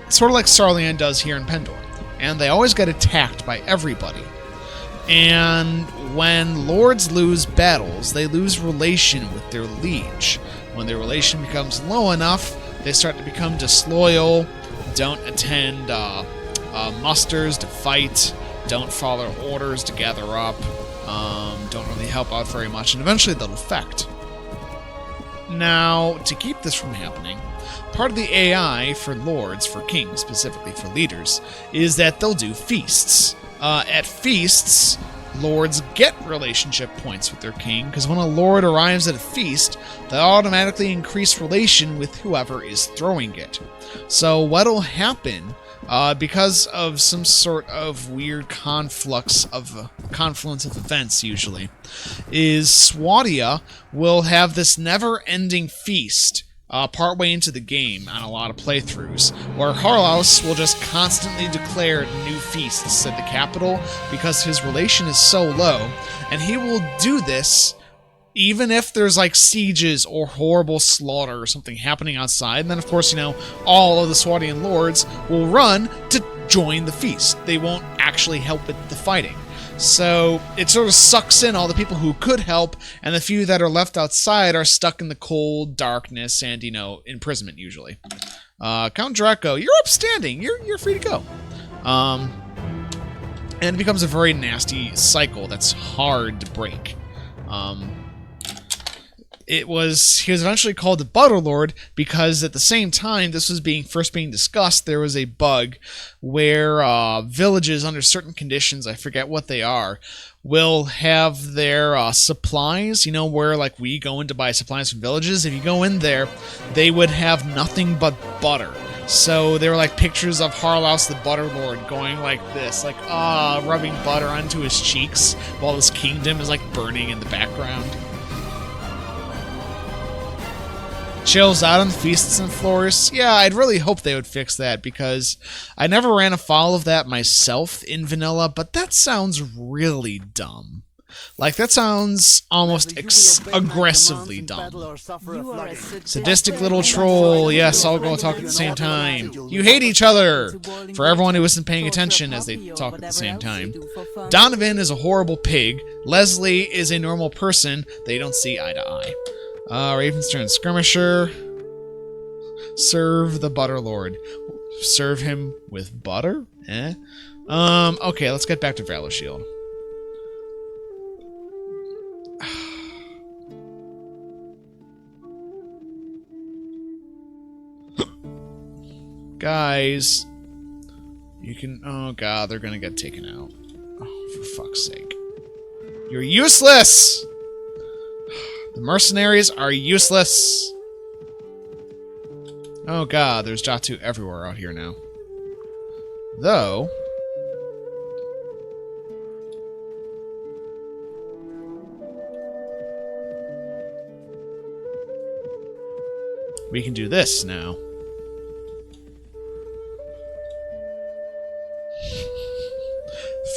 Sort of like Sarlian does here in Pendor. And they always get attacked by everybody. And when lords lose battles, they lose relation with their liege. When their relation becomes low enough, they start to become disloyal, don't attend musters to fight, don't follow orders to gather up, don't really help out very much, and eventually they'll defect. Now, to keep this from happening, part of the AI for lords, for kings, specifically for leaders, is that they'll do feasts. At feasts, lords get relationship points with their king, because when a lord arrives at a feast, they automatically increase relation with whoever is throwing it. So what'll happen, because of some sort of weird confluence of events, usually, is Swatia will have this never-ending feast partway into the game on a lot of playthroughs, where Harlaus will just constantly declare new feasts at the capital because his relation is so low, and he will do this even if there's like sieges or horrible slaughter or something happening outside. And then, of course, you know, all of the Swatian lords will run to join the feast. They won't actually help with the fighting. So it sort of sucks in all the people who could help, and the few that are left outside are stuck in the cold, darkness, and, you know, imprisonment, usually. Count Draco, you're upstanding. You're free to go. And it becomes a very nasty cycle that's hard to break. He was eventually called the Butterlord because at the same time this was first being discussed, there was a bug where villages under certain conditions, I forget what they are, will have their supplies, you know, where like we go in to buy supplies from villages. If you go in there, they would have nothing but butter. So they were like pictures of Harlaus the Butterlord going like this, like rubbing butter onto his cheeks while his kingdom is like burning in the background. Chills out on the feasts and floors. Yeah, I'd really hope they would fix that, because I never ran afoul of that myself in vanilla, but that sounds really dumb. Like, that sounds almost aggressively dumb. Sadistic little troll. Yes, I'll go talk at the same time. You hate each other! For everyone who isn't paying attention as they talk at the same time. Donovan is a horrible pig. Leslie is a normal person. They don't see eye to eye. Ravenstern Skirmisher. Serve the Butterlord. Serve him with butter? Eh? Okay, let's get back to Valorshield. Guys. You can... Oh god, they're gonna get taken out. Oh, for fuck's sake. You're useless! The mercenaries are useless! Oh god, there's Jatu everywhere out here now. Though... we can do this now.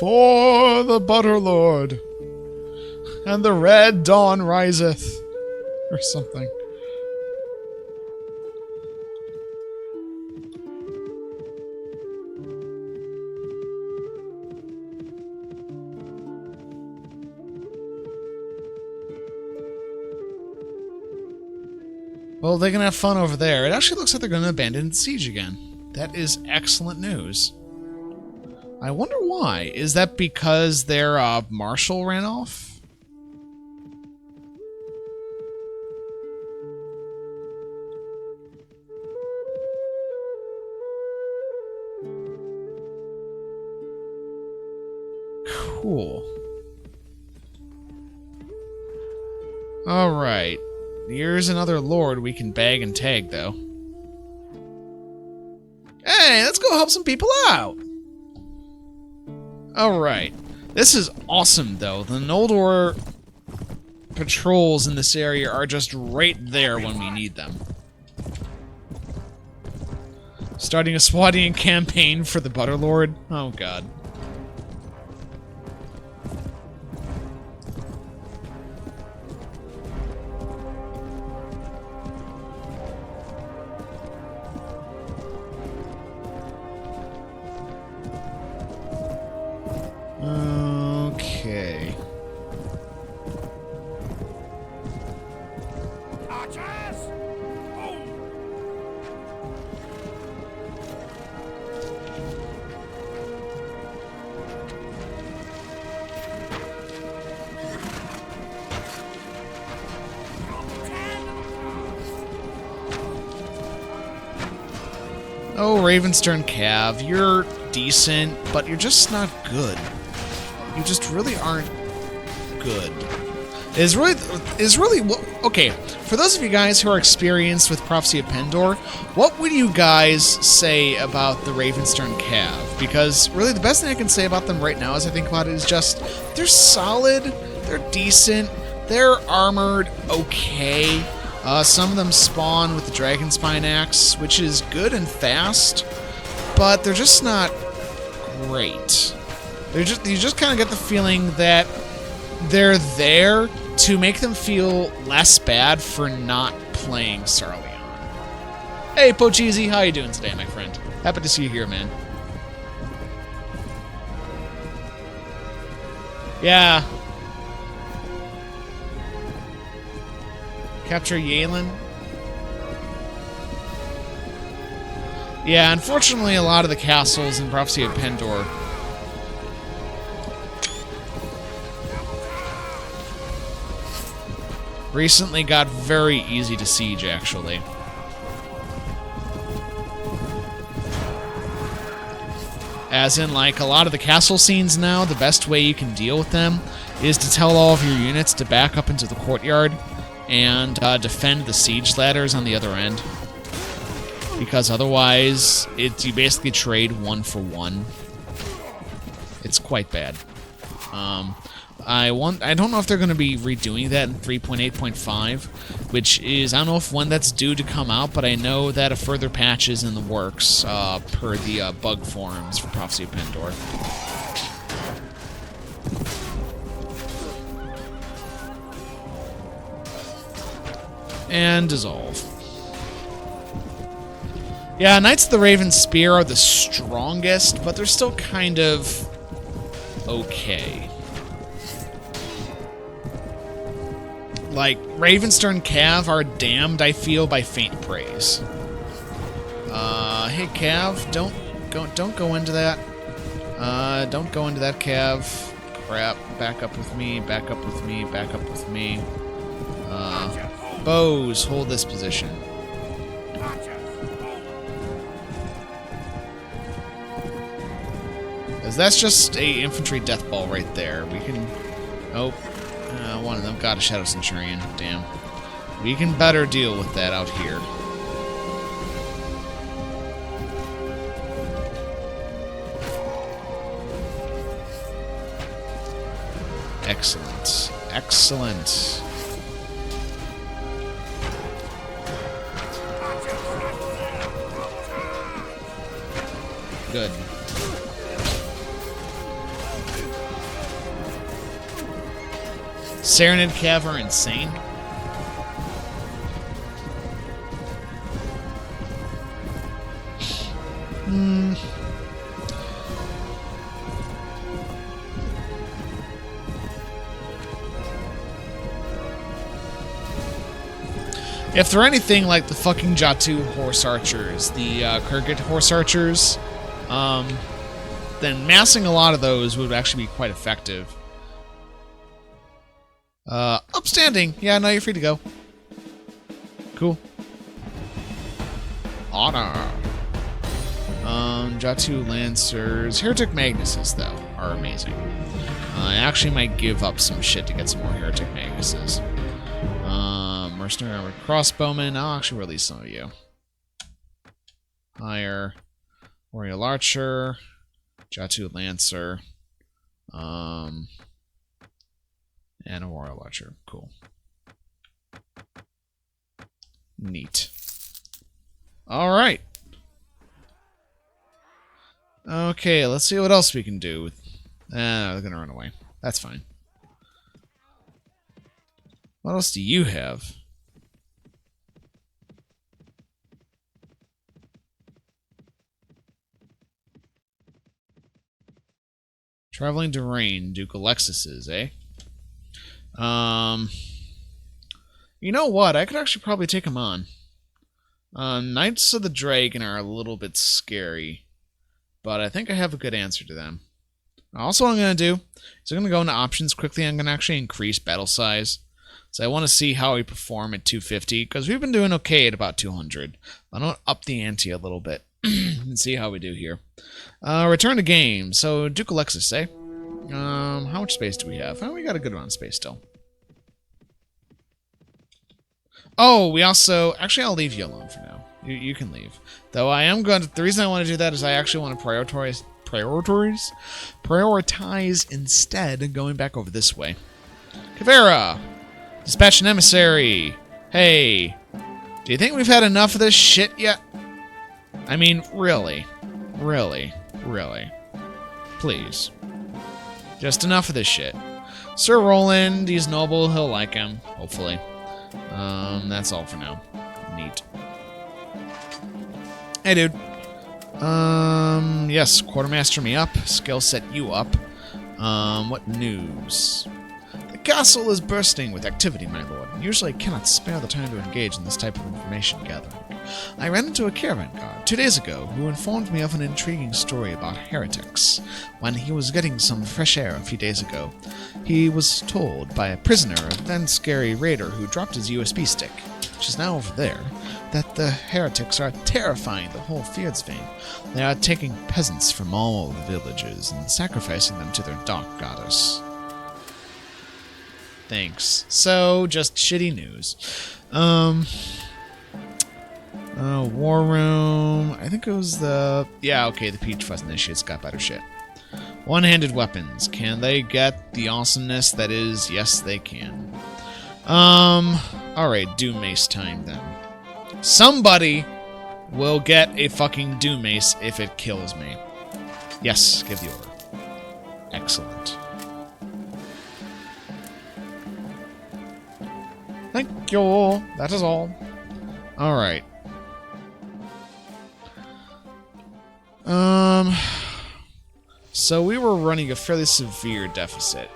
For the Butterlord, and the red dawn riseth, or something. Well, they can have fun over there. It actually looks like they're going to abandon the siege again. That is excellent news. I wonder why. Is that because their marshal ran off? Cool. Alright. Here's another lord we can bag and tag, though. Hey, let's go help some people out! Alright. This is awesome, though. The Noldor patrols in this area are just right there when we need them. Starting a Swadian campaign for the Butterlord? Oh, God. Okay. Archers! Oh! Oh, Ravenstern Cav, you're decent, but you're just not good. You just really aren't good. Is really okay. For those of you guys who are experienced with Prophecy of Pendor, what would you guys say about the Ravenstern Cav? Because really, the best thing I can say about them right now, as I think about it, is just they're solid, they're decent, they're armored okay. Some of them spawn with the Dragon Spine Axe, which is good and fast, but they're just not great. You just kind of get the feeling that they're there to make them feel less bad for not playing Sarleon. Hey, Pocheesy, how you doing today, my friend? Happy to see you here, man. Yeah. Capture Yalen. Yeah, unfortunately, a lot of the castles in Prophecy of Pendor recently got very easy to siege, actually. As in, like, a lot of the castle scenes now, the best way you can deal with them is to tell all of your units to back up into the courtyard and defend the siege ladders on the other end. Because otherwise, you basically trade 1 for 1. It's quite bad. I don't know if they're going to be redoing that in 3.8.5, which is, I don't know when that's due to come out, but I know that a further patch is in the works per the bug forums for Prophecy of Pendor. And dissolve. Yeah, Knights of the Raven Spear are the strongest, but they're still kind of okay. Like, Ravenstern Cav are damned, I feel, by faint praise. Hey Cav, don't go into that. Don't go into that, Cav. Crap. Back up with me, back up with me, back up with me. Bows, hold this position. Because that's just a infantry death ball right there. We can... Oh. One of them got a Shadow Centurion. Damn. We can better deal with that out here. Excellent. Excellent. Good. Serenade Cav are insane. If they're anything like the fucking Jatu horse archers, the Kurgit horse archers, then massing a lot of those would actually be quite effective. Upstanding. Yeah, no, you're free to go. Cool. Honor. Jatu Lancers. Heretic Magnuses, though, are amazing. I actually might give up some shit to get some more Heretic Magnuses. Mercenary Armored Crossbowmen. I'll actually release some of you. Hire. Oriole Archer. Jatu Lancer. And a Royal Archer. Cool. Neat. Alright. Okay, let's see what else we can do. They're gonna run away. That's fine. What else do you have? Traveling to Rain, Duke Alexis's, eh? You know what? I could actually probably take him on. Knights of the Dragon are a little bit scary, but I think I have a good answer to them. Also, what I'm going to do is I'm going to go into options quickly. I'm going to actually increase battle size. So I want to see how we perform at 250, because we've been doing okay at about 200. I want to up the ante a little bit and see how we do here. Return to game. So, Duke Alexis, eh? How much space do we have? Oh, we got a good amount of space still. Oh, we also... Actually, I'll leave you alone for now. You can leave. Though I am going to... The reason I want to do that is I actually want to prioritize instead going back over this way. Kavera! Dispatch an emissary! Hey! Do you think we've had enough of this shit yet? I mean, really? Really? Really? Please. Just enough of this shit. Sir Roland, he's noble, he'll like him, hopefully. That's all for now. Neat. Hey, dude. Yes, quartermaster me up, skill set you up. What news? The castle is bursting with activity, my lord, and usually I cannot spare the time to engage in this type of information gathering. I ran into a caravan guard 2 days ago who informed me of an intriguing story about heretics. When he was getting some fresh air a few days ago, he was told by a prisoner, a then scary raider who dropped his USB stick, which is now over there, that the heretics are terrifying the whole Fjordsvane. They are taking peasants from all the villages and sacrificing them to their dark goddess. Thanks. So, just shitty news. War Room. I think it was the... Yeah, okay, the Peach Fuzz Initiates got better shit. One-handed weapons. Can they get the awesomeness that is? Yes, they can. Alright, Doom Mace time then. Somebody will get a fucking Doom Mace if it kills me. Yes, give the order. Excellent. Thank you. That is all. Alright. So we were running a fairly severe deficit.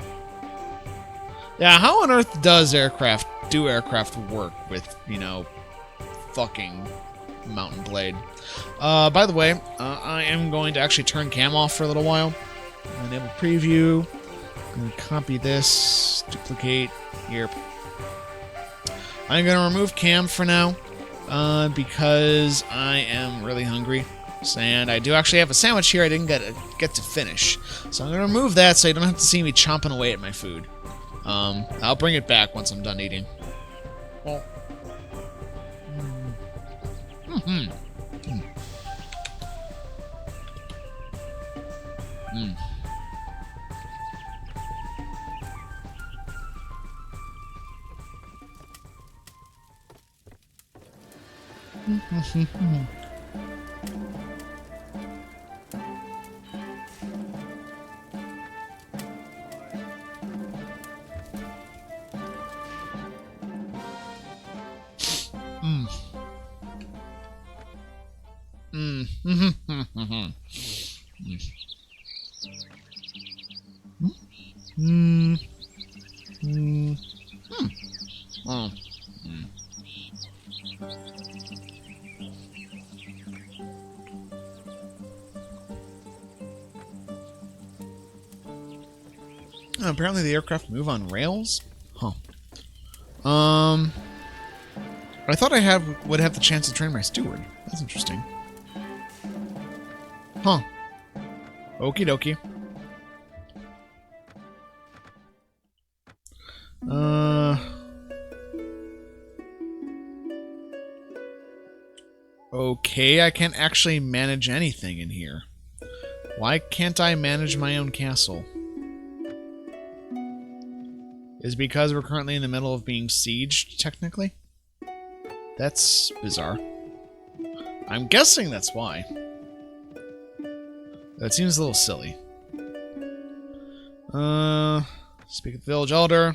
Yeah, how on earth does aircraft work with, you know, fucking Mountain Blade? By the way, I am going to actually turn cam off for a little while. Enable preview. I'm going to copy this, duplicate, here. I'm going to remove cam for now, because I am really hungry. And I do actually have a sandwich here I didn't get to finish. So I'm going to remove that so you don't have to see me chomping away at my food. I'll bring it back once I'm done eating. Well. Apparently the aircraft move on rails? Huh. I thought I would have the chance to train my steward. That's interesting. Huh. Okie dokie. Okay, I can't actually manage anything in here. Why can't I manage my own castle? Is it because we're currently in the middle of being sieged, technically? That's bizarre. I'm guessing that's why. That seems a little silly. Speak of the village elder.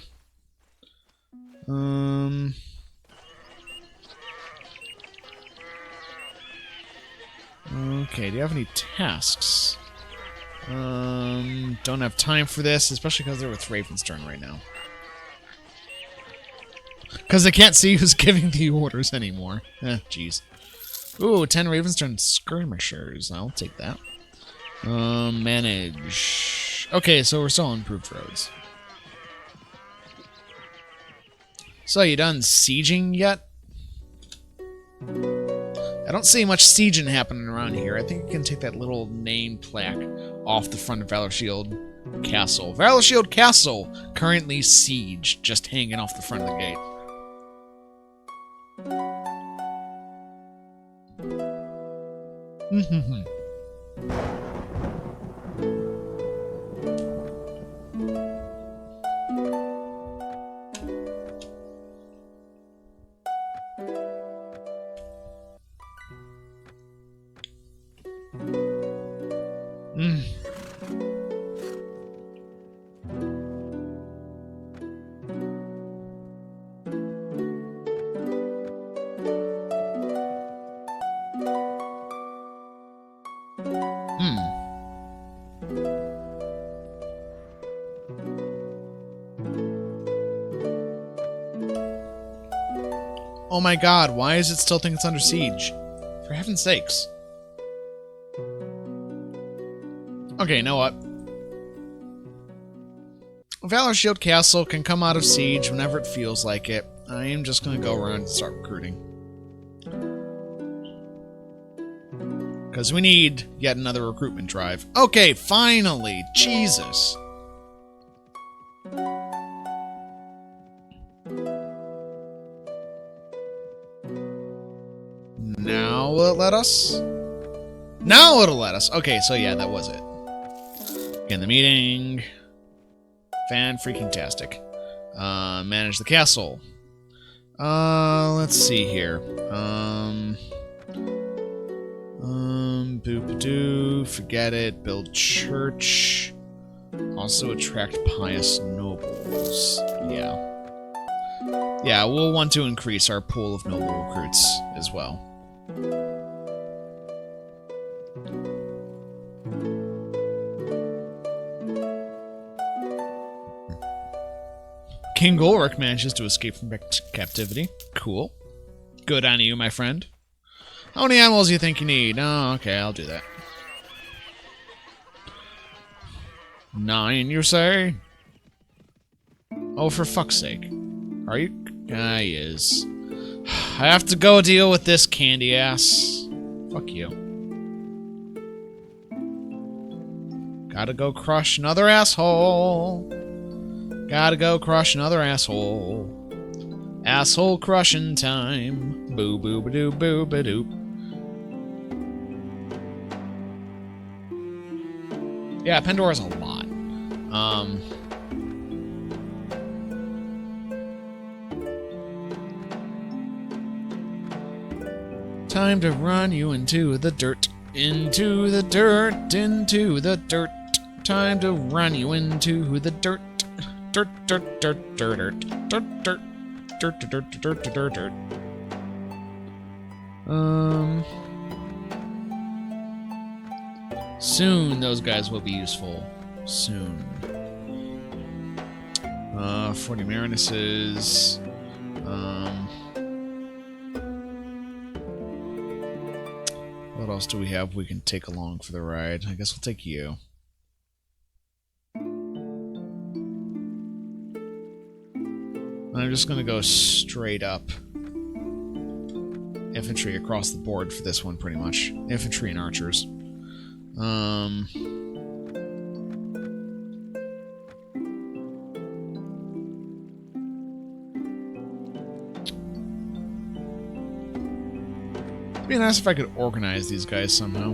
Okay, do you have any tasks? Don't have time for this, especially because they're with Ravenstern right now. Because they can't see who's giving the orders anymore. Jeez. Ooh, 10 Ravenstern skirmishers. I'll take that. Manage. Okay, so we're still on improved roads. So, you done sieging yet? I don't see much sieging happening around here. I think you can take that little name plaque off the front of Valorshield Castle. Valorshield Castle, currently sieged, just hanging off the front of the gate. Oh my god, why does it still think it's under siege? For heaven's sakes. Okay, you know what? Valorshield Castle can come out of siege whenever it feels like it. I am just going to go around and start recruiting. Because we need yet another recruitment drive. Okay, finally! Jesus! Now will it let us? Now it'll let us! Okay, so yeah, that was it. In the meeting. Fan-freaking-tastic. Manage the castle. Let's see here. Boop-a-doo, forget it. Build church. Also attract pious nobles. Yeah. Yeah, we'll want to increase our pool of noble recruits as well. King Ulrich manages to escape from captivity. Cool. Good on you, my friend. How many animals do you think you need? Oh, okay, I'll do that. 9, you say? Oh, for fuck's sake. Are you? Ah, he is. I have to go deal with this candy ass. Fuck you. Gotta go crush another asshole. Gotta go crush another asshole. Asshole crushing time. Boo boo ba doo boo ba doop. Yeah, Pendor is a lot. Time to run you into the dirt. Into the dirt, into the dirt. Time to run you into the dirt. Dirt, dirt, dirt, dirt, dirt, dirt, dirt, dirt, dirt, dirt, dirt, dirt. Soon those guys will be useful. Soon. 40 Marinuses. What else do we have we can take along for the ride? I guess we'll take you. I'm just gonna go straight up. Infantry across the board for this one, pretty much. Infantry and archers. It'd be nice if I could organize these guys somehow.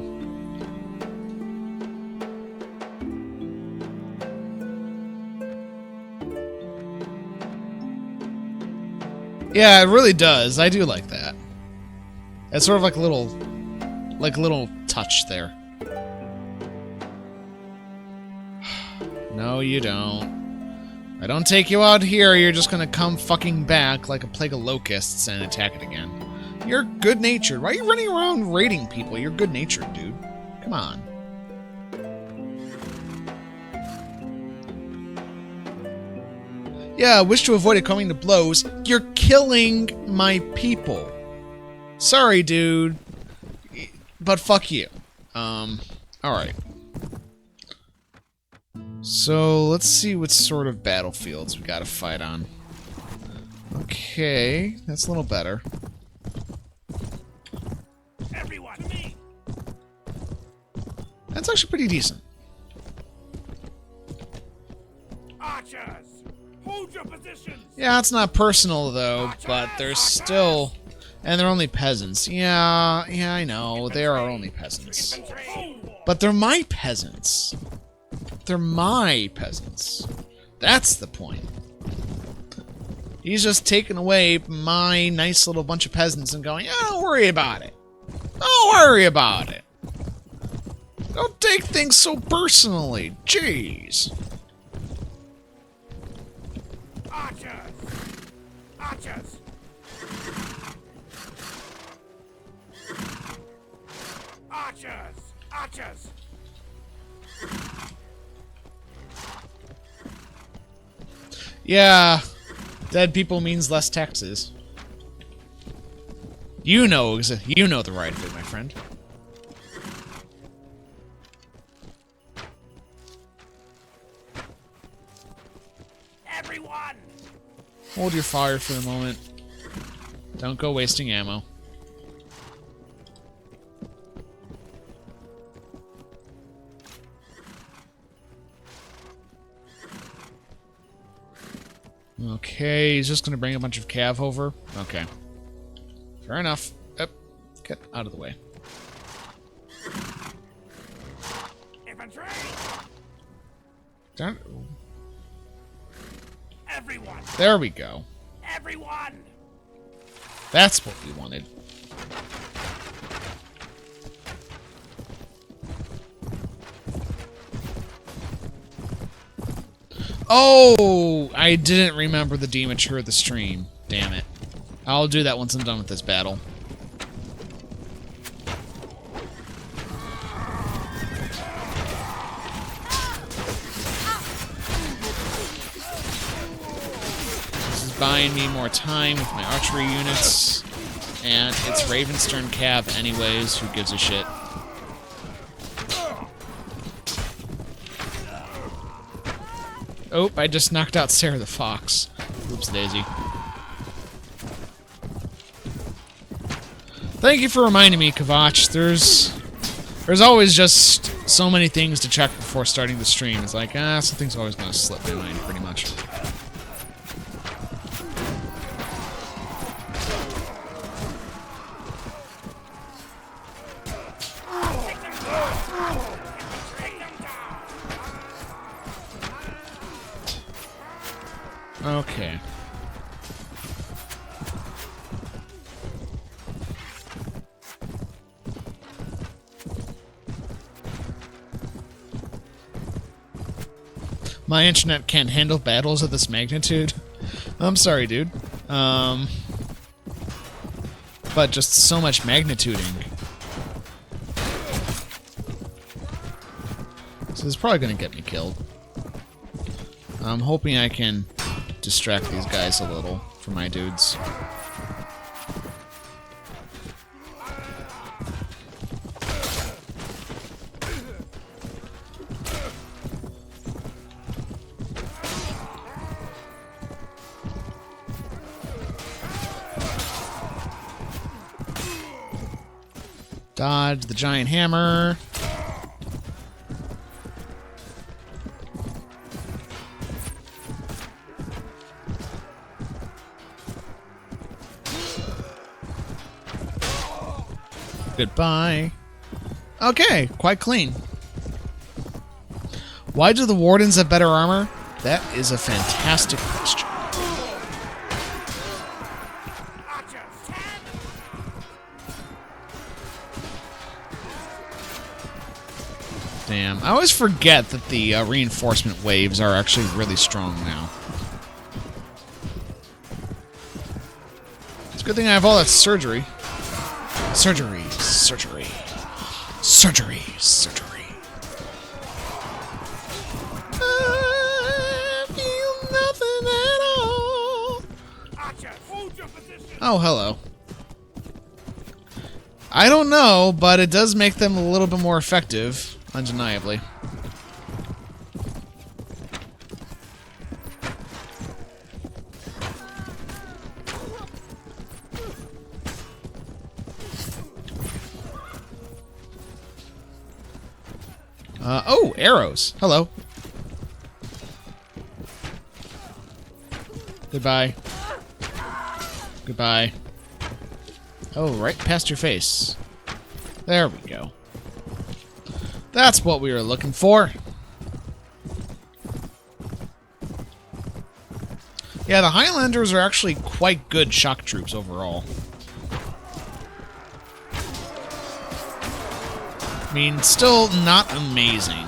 Yeah, it really does. I do like that. It's sort of like a little touch there. No, you don't. I don't take you out here, you're just gonna come fucking back like a plague of locusts and attack it again. You're good-natured. Why are you running around raiding people? You're good-natured, dude. Come on. Yeah, I wish to avoid it coming to blows. You're killing my people. Sorry, dude. But fuck you. Alright. So, let's see what sort of battlefields we gotta fight on. Okay, that's a little better. Everyone, to me. That's actually pretty decent. Archers, hold your positions. Yeah, it's not personal, though, but they're still... And they're only peasants. Yeah, I know. They are only peasants. Infantry. But they're my peasants. They're my peasants. That's the point. He's just taking away my nice little bunch of peasants and going, oh, don't worry about it. Don't worry about it. Don't take things so personally. Jeez. Archers. Archers. Archers. Archers. Yeah, dead people means less taxes. You know the right of it, my friend. Everyone. Hold your fire for the moment. Don't go wasting ammo. Okay, he's just gonna bring a bunch of cav over. Okay. Fair enough. Yep. Get out of the way. Infantry. Don't... Everyone. There we go. Everyone. That's what we wanted. Oh! I didn't remember the demature of the stream. Damn it. I'll do that once I'm done with this battle. This is buying me more time with my archery units. And it's Ravenstern Cav anyways, who gives a shit. Oh, I just knocked out Sarah the Fox. Oops, daisy. Thank you for reminding me, Kavach. There's always just so many things to check before starting the stream. It's like, something's always gonna slip my mind, pretty much. Okay. My internet can't handle battles of this magnitude. I'm sorry, dude. But just so much magnituding. So this is probably going to get me killed. I'm hoping I can distract these guys a little for my dudes. Dodge the giant hammer. Goodbye. Okay, quite clean. Why do the wardens have better armor? That is a fantastic question. Damn, I always forget that the reinforcement waves are actually really strong now. It's a good thing I have all that surgery. Surgery, surgery, surgery, surgery. I feel nothing at all. Archers, hold your position. Oh, hello. I don't know, but it does make them a little bit more effective, undeniably. Oh, arrows. Hello. Goodbye. Goodbye. Oh, right past your face. There we go. That's what we were looking for. Yeah, the Highlanders are actually quite good shock troops overall. I mean, still not amazing.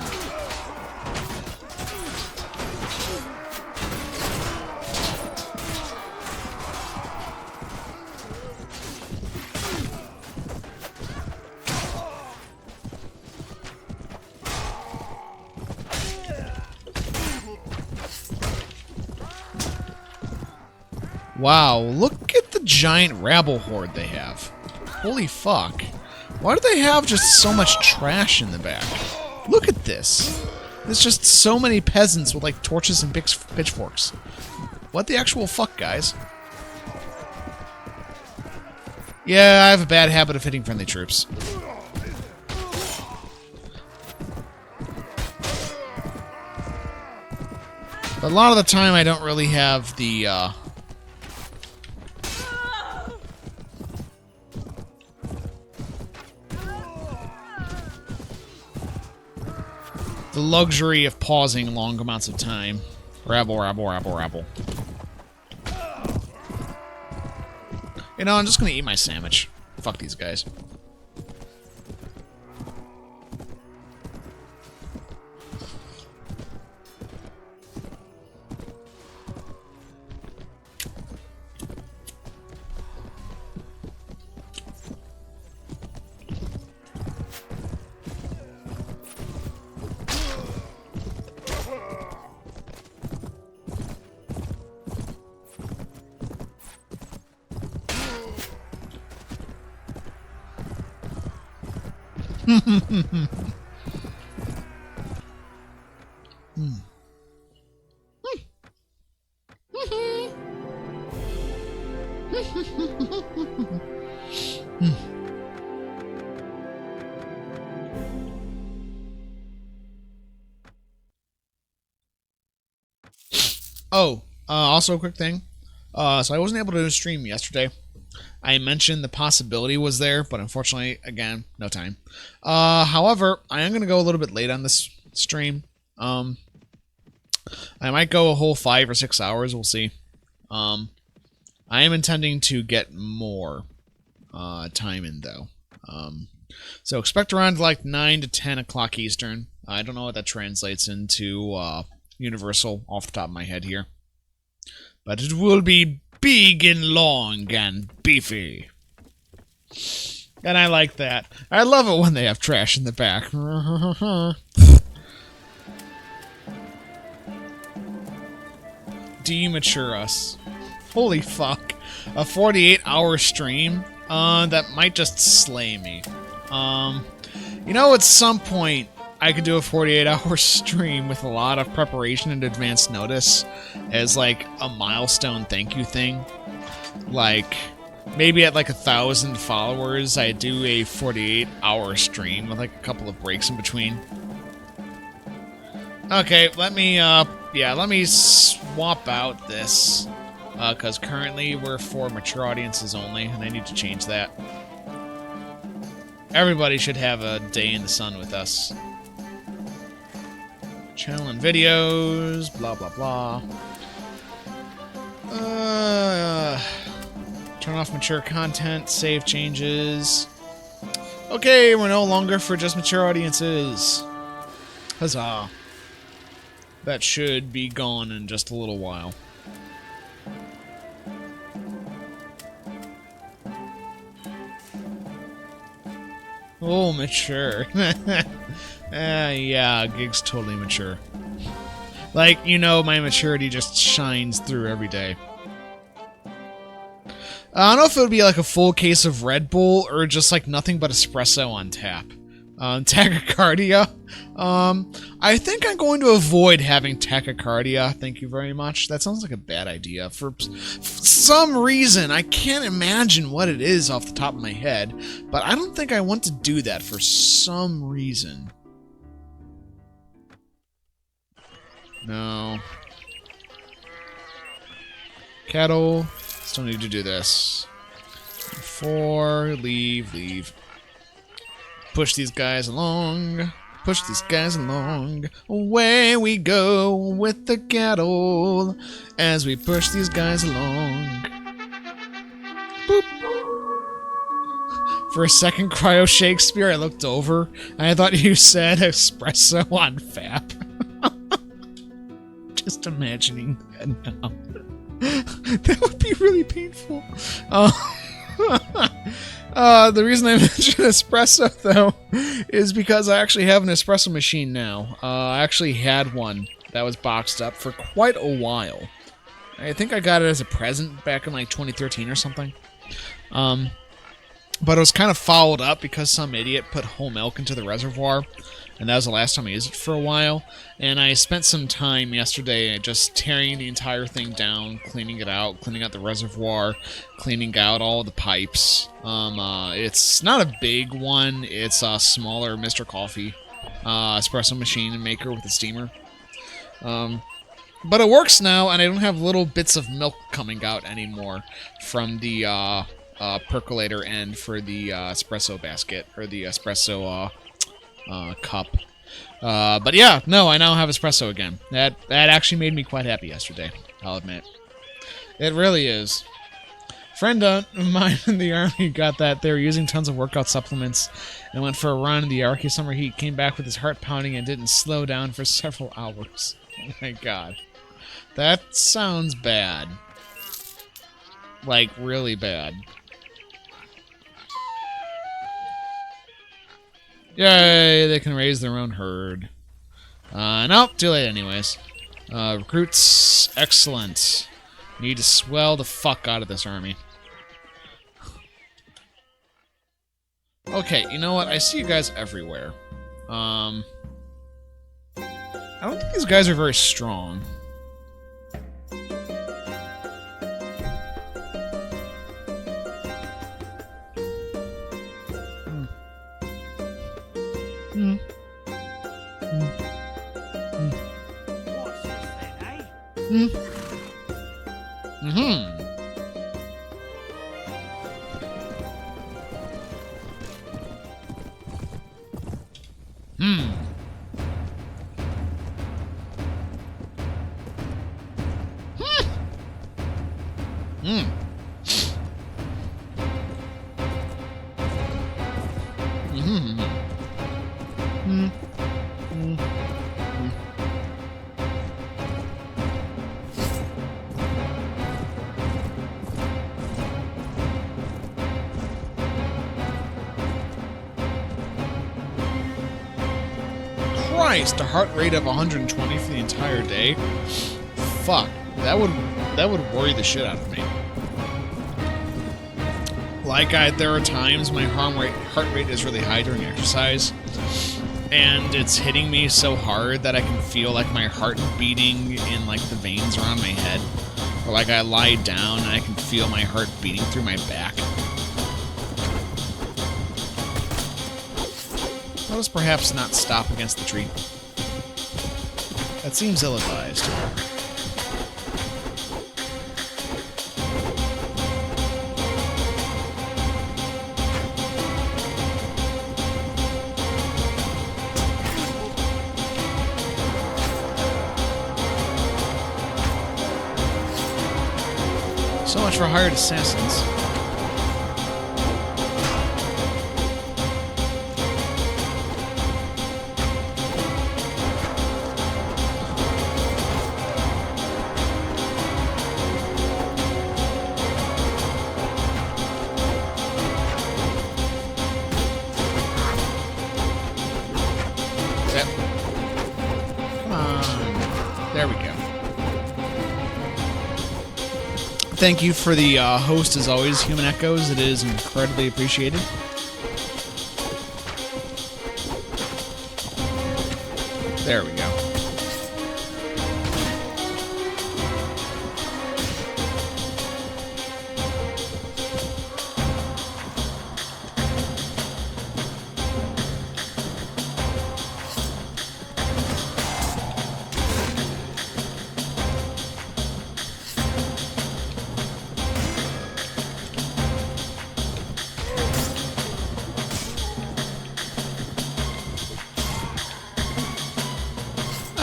Wow, look at the giant rabble horde they have. Holy fuck. Why do they have just so much trash in the back? Look at this. There's just so many peasants with, like, torches and pitchforks. What the actual fuck, guys? Yeah, I have a bad habit of hitting friendly troops. But a lot of the time I don't really have the luxury of pausing long amounts of time. Rabble, rabble, rabble, rabble. You know, I'm just gonna eat my sandwich. Fuck these guys. Also a quick thing. So I wasn't able to do a stream yesterday. I mentioned the possibility was there, but unfortunately, again, no time. However, I am going to go a little bit late on this stream. I might go a whole 5 or 6 hours. We'll see. I am intending to get more time in, though. So expect around like 9 to 10 o'clock Eastern. I don't know what that translates into universal off the top of my head here. But it will be big and long and beefy. And I like that. I love it when they have trash in the back. Demature us. Holy fuck. A 48-hour stream? That might just slay me. You know, at some point, I could do a 48-hour stream with a lot of preparation and advance notice as, like, a milestone thank you thing. Like, maybe at, like, 1,000 followers, I do a 48-hour stream with, like, a couple of breaks in between. Okay, let me swap out this. Because currently we're for mature audiences only, and I need to change that. Everybody should have a day in the sun with us. Channel and videos, blah blah blah. Turn off mature content, save changes. Okay, we're no longer for just mature audiences. Huzzah. That should be gone in just a little while. Oh, mature. Yeah, Gig's totally mature. Like, you know, my maturity just shines through every day. I don't know if it would be like a full case of Red Bull or just like nothing but espresso on tap. Tachycardia. I think I'm going to avoid having tachycardia. Thank you very much. That sounds like a bad idea. For some reason, I can't imagine what it is off the top of my head, but I don't think I want to do that for some reason. No. Cattle. Still need to do this. 4, leave. Push these guys along. Push these guys along. Away we go with the cattle as we push these guys along. Boop. For a second, Cryo Shakespeare, I looked over and I thought you said espresso on FAP. Just imagining that now. That would be really painful. The reason I mentioned espresso, though, is because I actually have an espresso machine now. I actually had one that was boxed up for quite a while. I think I got it as a present back in, like, 2013 or something. But it was kind of followed up because some idiot put whole milk into the reservoir, and that was the last time I used it for a while. And I spent some time yesterday just tearing the entire thing down, cleaning it out, cleaning out the reservoir, cleaning out all the pipes. It's not a big one. It's a smaller Mr. Coffee espresso machine and maker with a steamer. But it works now, and I don't have little bits of milk coming out anymore from the percolator end for the espresso basket, or the espresso cup. But yeah, no, I now have espresso again. That actually made me quite happy yesterday, I'll admit. It really is. Friend of mine in the army got that. They were using tons of workout supplements and went for a run in the Arctic summer heat, came back with his heart pounding and didn't slow down for several hours. Oh my god. That sounds bad. Like, really bad. Yay, they can raise their own herd. Nope, too late anyways. Recruits, excellent. Need to swell the fuck out of this army. Okay, you know what? I see you guys everywhere. I don't think these guys are very strong. What's this then, eh? Christ, a heart rate of 120 for the entire day? Fuck, that would worry the shit out of me. Like, there are times my heart rate is really high during exercise, and it's hitting me so hard that I can feel like my heart beating in like the veins around my head. Or like I lie down and I can feel my heart beating through my back. Let us perhaps not stop against the tree. That seems ill-advised. So much for hired assassins. Yep. Come on. There we go. Thank you for the host, as always, Human Echoes. It is incredibly appreciated. There we go.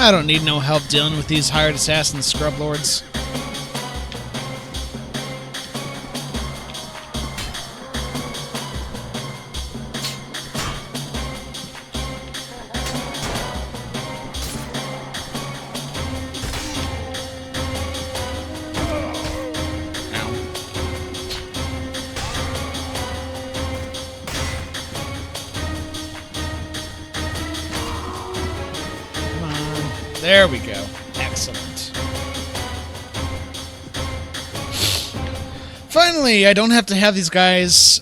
I don't need no help dealing with these hired assassins, scrub lords. There we go. Excellent. Finally, I don't have to have these guys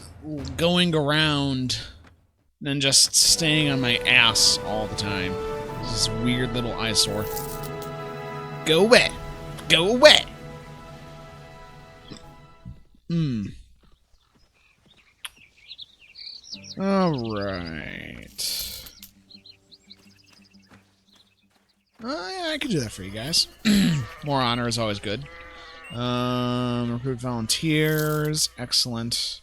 going around and just staying on my ass all the time. This weird little eyesore. Go away. Go away. All right. Yeah, I could do that for you guys. More honor is always good. Recruit volunteers. Excellent.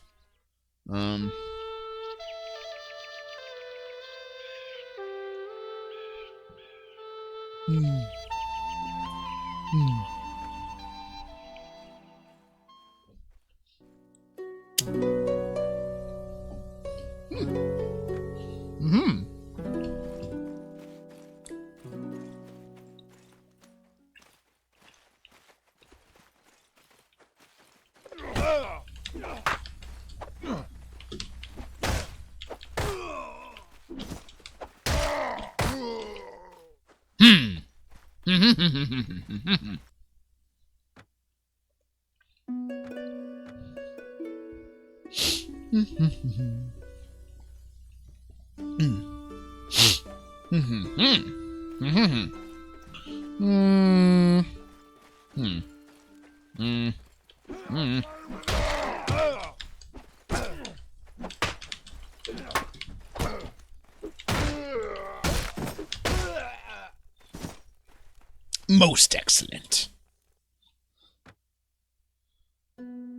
Most excellent.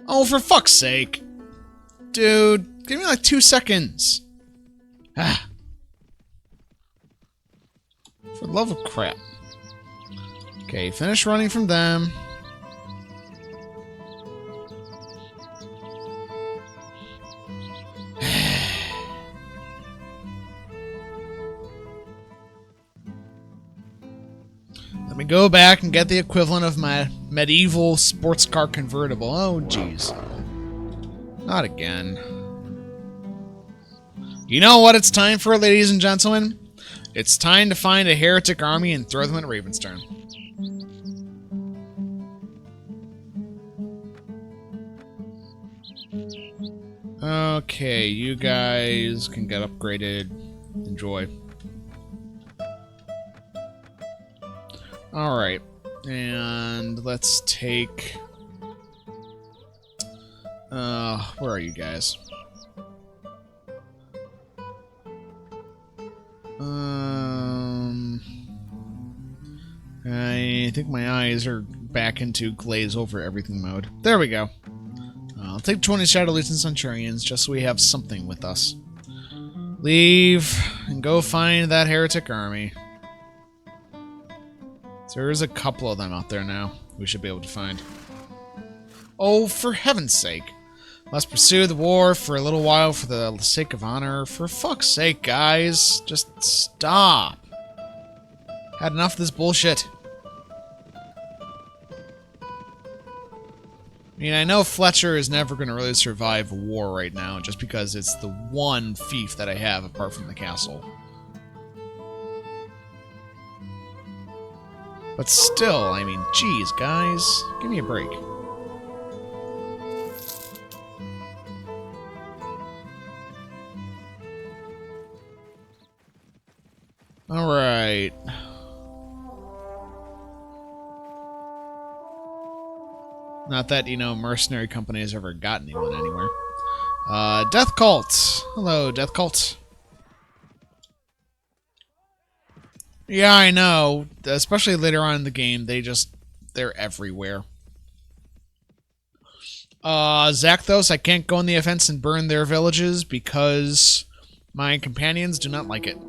Oh, for fuck's sake. Dude, give me like 2 seconds. Ah. For the love of crap. Okay, finish running from them. Let me go back and get the equivalent of my medieval sports car convertible. Oh, jeez. Not again. You know what it's time for, ladies and gentlemen? It's time to find a heretic army and throw them at Ravenstern. Okay, you guys can get upgraded. Enjoy. Alright, and let's take... where are you guys? I think my eyes are back into glaze over everything mode. There we go. I'll take 20 Shadow Legion Centurions just so we have something with us. Leave and go find that heretic army. So there is a couple of them out there now we should be able to find. Oh, for heaven's sake. Let's pursue the war for a little while for the sake of honor. For fuck's sake, guys. Just stop. Had enough of this bullshit. I mean, I know Fletcher is never going to really survive a war right now, just because it's the one fief that I have apart from the castle. But still, I mean, geez, guys. Give me a break. Alright. Not that, you know, mercenary company has ever gotten anyone anywhere. Death Cult! Hello, Death Cult. Yeah, I know. Especially later on in the game, they're everywhere. Zakthos, I can't go on the offense and burn their villages because my companions do not like it.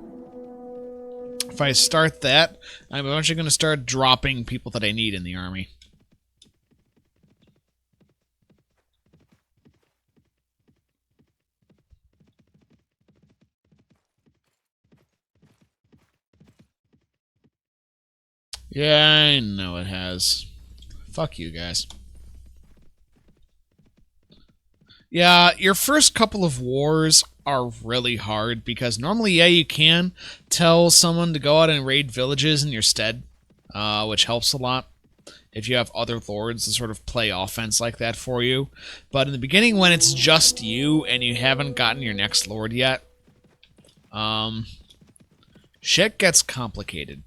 If I start that, I'm eventually going to start dropping people that I need in the army. Yeah, I know it has. Fuck you guys. Yeah, your first couple of wars are really hard because normally, yeah, you can tell someone to go out and raid villages in your stead, which helps a lot if you have other lords to sort of play offense like that for you. But in the beginning, when it's just you and you haven't gotten your next lord yet, shit gets complicated.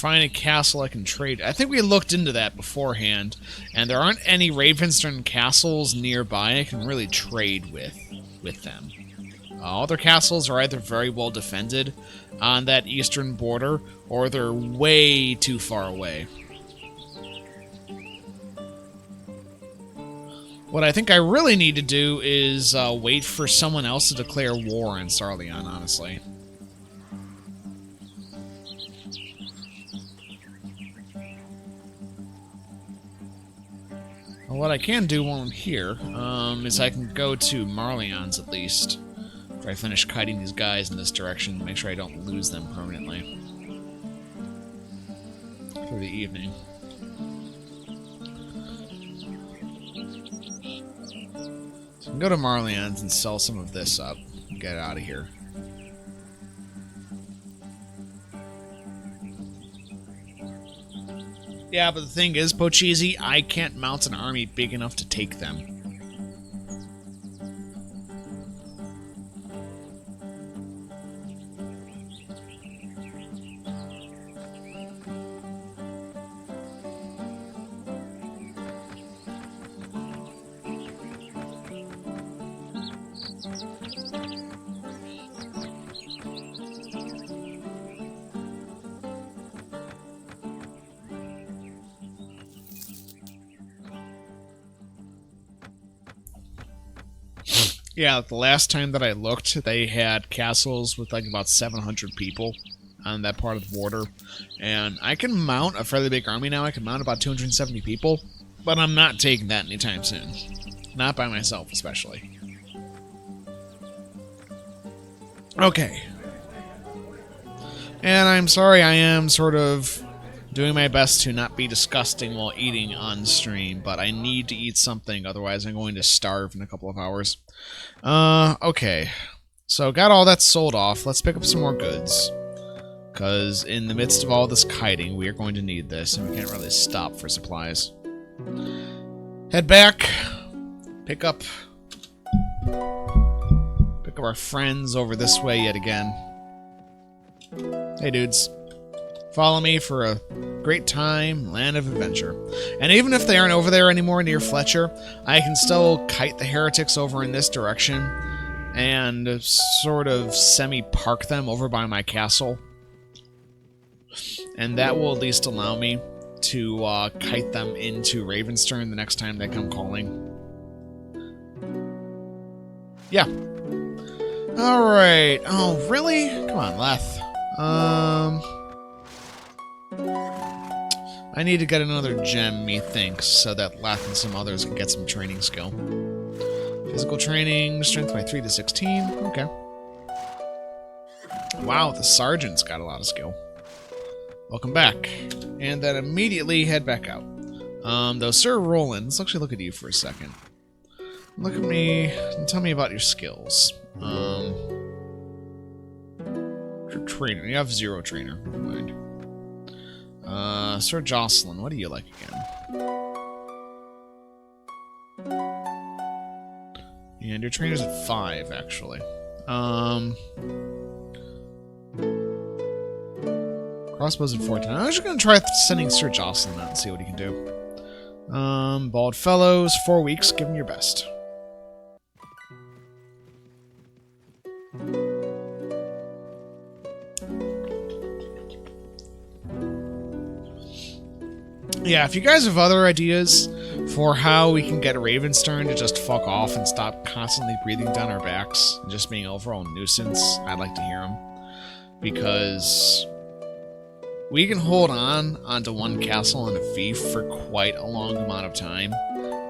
Find a castle I can trade. I think we looked into that beforehand, and there aren't any Ravenstern castles nearby I can really trade with them. All their castles are either very well defended on that eastern border, or they're way too far away. What I think I really need to do is wait for someone else to declare war on Sarleon, honestly. Well, what I can do while I'm here is I can go to Marleon's at least, after I finish kiting these guys in this direction to make sure I don't lose them permanently for the evening. So I can go to Marleon's and sell some of this up and get out of here. Yeah, but the thing is, Pocheesy, I can't mount an army big enough to take them. Yeah, the last time that I looked, they had castles with like about 700 people on that part of the border. And I can mount a fairly big army now. I can mount about 270 people. But I'm not taking that anytime soon. Not by myself, especially. Okay. And I'm sorry I am sort of Doing my best to not be disgusting while eating on stream, but I need to eat something, otherwise I'm going to starve in a couple of hours. Okay. So got all that sold off. Let's pick up some more goods. Because in the midst of all this kiting, we are going to need this, and we can't really stop for supplies. Head back. Pick up our friends over this way yet again. Hey dudes. Follow me for a great time, land of adventure. And even if they aren't over there anymore near Fletcher, I can still kite the heretics over in this direction and sort of semi-park them over by my castle. And that will at least allow me to kite them into Ravenstern the next time they come calling. Yeah. Alright. Oh, really? Come on, Leth. I need to get another gem, methinks, so that Leth and some others can get some training skill. Physical training, strength by 3 to 16. Okay. Wow, the sergeant's got a lot of skill. Welcome back. And then immediately head back out. Though, Sir Roland, let's actually look at you for a second. Look at me and tell me about your skills. Your trainer. You have 0 trainer. Never mind. Sir Jocelyn, what do you like again? And your trainer's at 5, actually. Crossbow's at 14. I'm just gonna try sending Sir Jocelyn out and see what he can do. Bald Fellows, 4 weeks, give him your best. Yeah, if you guys have other ideas for how we can get Ravenstern to just fuck off and stop constantly breathing down our backs and just being an overall nuisance, I'd like to hear them. Because we can hold on onto one castle and a fief for quite a long amount of time,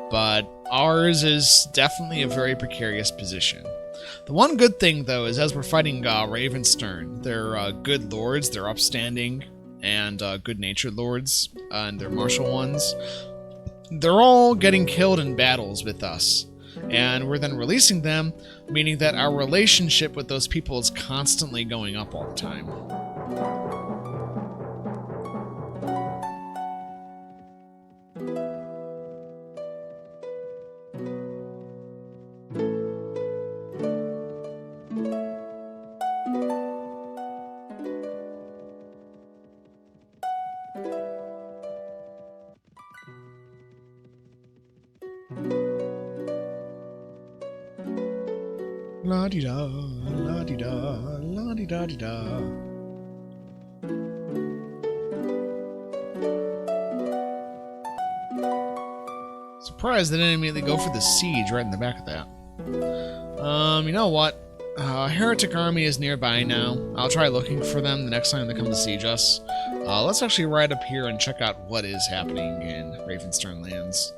but ours is definitely a very precarious position. The one good thing, though, is as we're fighting Ravenstern, they're good lords, they're upstanding, and good-natured lords, and they're martial ones. They're all getting killed in battles with us, and we're then releasing them, meaning that our relationship with those people is constantly going up all the time. La-di-da, la-di-da, la-di-da-di-da. Surprised they didn't immediately go for the siege right in the back of that. You know what? Heretic army is nearby now. I'll try looking for them the next time they come to siege us. Let's actually ride up here and check out what is happening in Ravenstern lands.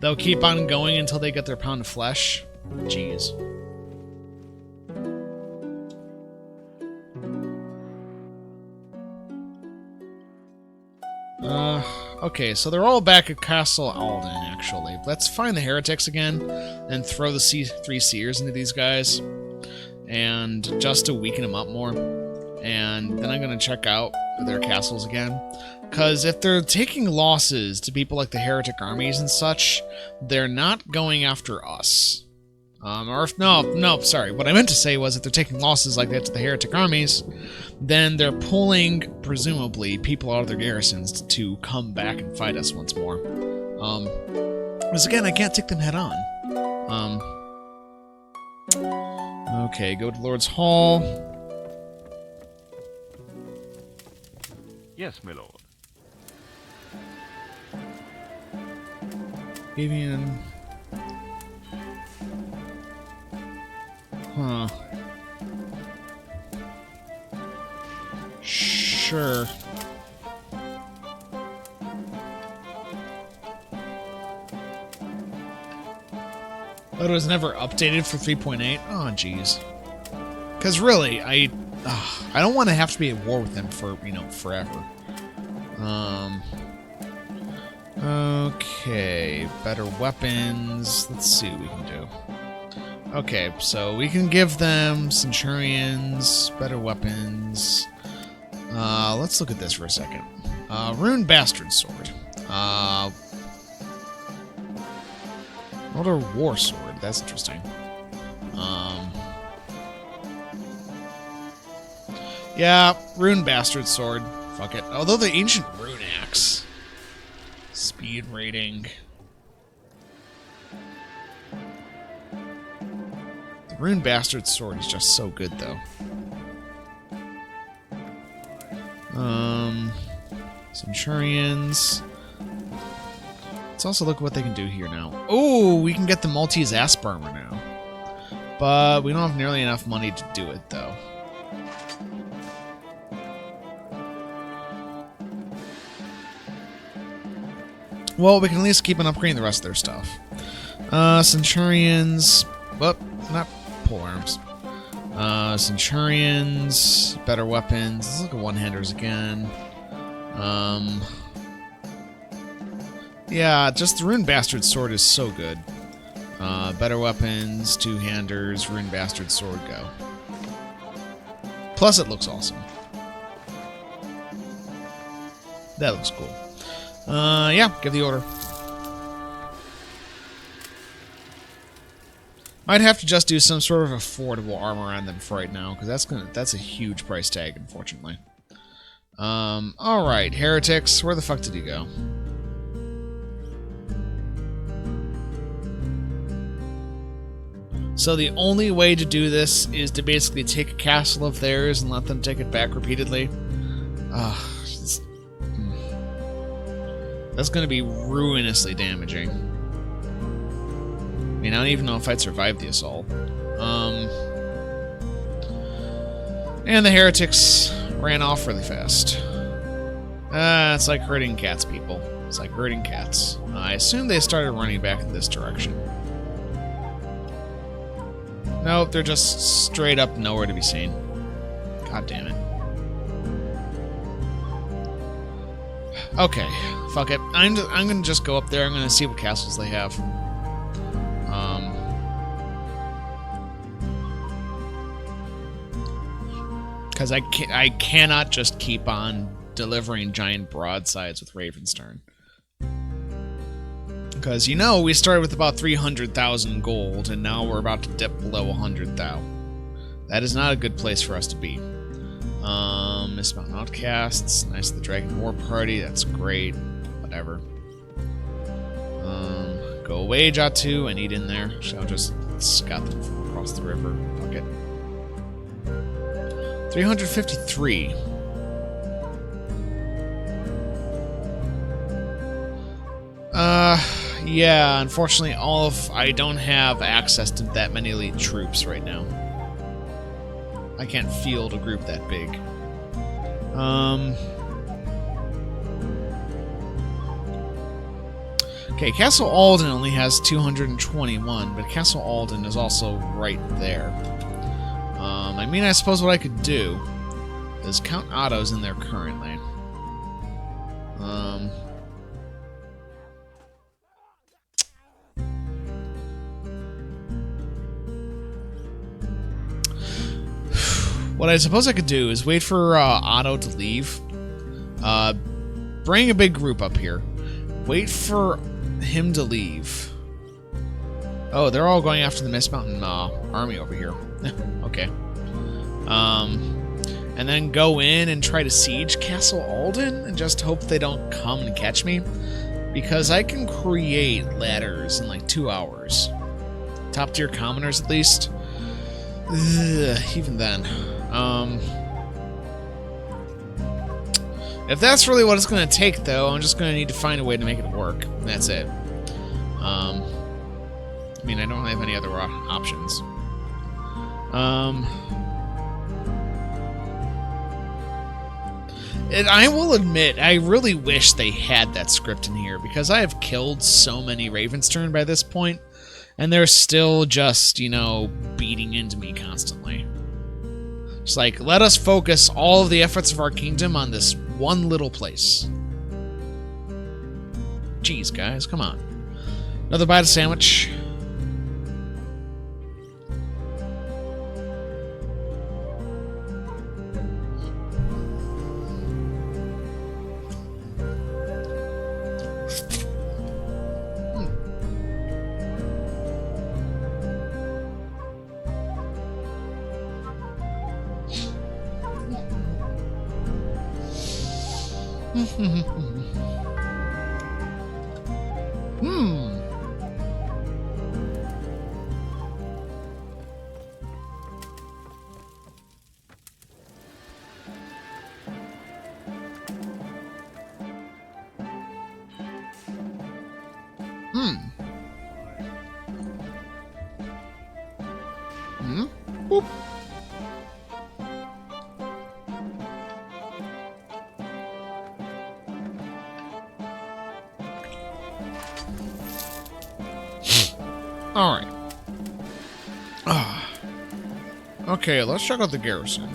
They'll keep on going until they get their pound of flesh. Jeez. Okay, so they're all back at Castle Alden, actually. Let's find the heretics again, and throw the 3 seers into these guys, and just to weaken them up more. And then I'm gonna check out their castles again. Because if they're taking losses to people like the heretic armies and such, they're not going after us. Or if, no, sorry. What I meant to say was if they're taking losses like that to the heretic armies, then they're pulling, presumably, people out of their garrisons to come back and fight us once more. Because again, I can't take them head on. Okay, go to Lord's Hall. Yes, my lord. Avian. Huh. Sure. But it was never updated for 3.8. Oh, jeez. Because really, I don't want to have to be at war with them for, you know, forever. Okay, better weapons. Let's see what we can do. Okay, so we can give them Centurions, better weapons. Let's look at this for a second. Rune Bastard Sword. Older War Sword. That's interesting. Yeah, Rune Bastard Sword. Fuck it. Although the Ancient Rune Axe. Speed rating. The Rune Bastard Sword is just so good, though. Centurions. Let's also look at what they can do here now. Oh, we can get the Maltese Asp Armor now. But we don't have nearly enough money to do it, though. Well, we can at least keep on upgrading the rest of their stuff. Centurions. Well, not polearms. Centurions. Better weapons. Let's look at one-handers again. Yeah, just the Rune Bastard Sword is so good. Better weapons, two-handers, Rune Bastard Sword, go. Plus, it looks awesome. That looks cool. Yeah, give the order. Might have to just do some sort of affordable armor on them for right now, because that's a huge price tag, unfortunately. Alright, heretics, where the fuck did he go? So the only way to do this is to basically take a castle of theirs and let them take it back repeatedly. That's going to be ruinously damaging. I mean, I don't even know if I'd survive the assault. And the heretics ran off really fast. It's like herding cats, people. It's like herding cats. I assume they started running back in this direction. Nope, they're just straight up nowhere to be seen. God damn it. Okay, fuck it. I'm gonna just go up there. I'm gonna see what castles they have. Because I cannot just keep on delivering giant broadsides with Ravenstern. Because, you know, we started with about 300,000 gold, and now we're about to dip below 100,000. That is not a good place for us to be. Miss Mountain Outcasts, nice the Dragon War Party, that's great. Whatever. Go away, Jatu, and eat in there. I'll just scout them from across the river. Fuck it. 353. Yeah, unfortunately, I don't have access to that many elite troops right now. I can't field a group that big. Okay, Castle Alden only has 221, but Castle Alden is also right there. I mean, I suppose what I could do is Count Otto's in there currently. What I suppose I could do is wait for Otto to leave. Bring a big group up here. Wait for him to leave. Oh, they're all going after the Mist Mountain army over here. Okay. And then go in and try to siege Castle Alden and just hope they don't come and catch me. Because I can create ladders in like 2 hours. Top tier commoners at least. Ugh, even then. If that's really what it's going to take, though, I'm just going to need to find a way to make it work. That's it. I mean, I don't have any other options. And I will admit, I really wish they had that script in here, because I have killed so many Ravenstern by this point, And they're still just, you know, beating into me constantly. It's like, let us focus all of the efforts of our kingdom on this one little place. Jeez, guys, come on. Another bite of sandwich. Boop. All right. Okay, let's check out the garrison.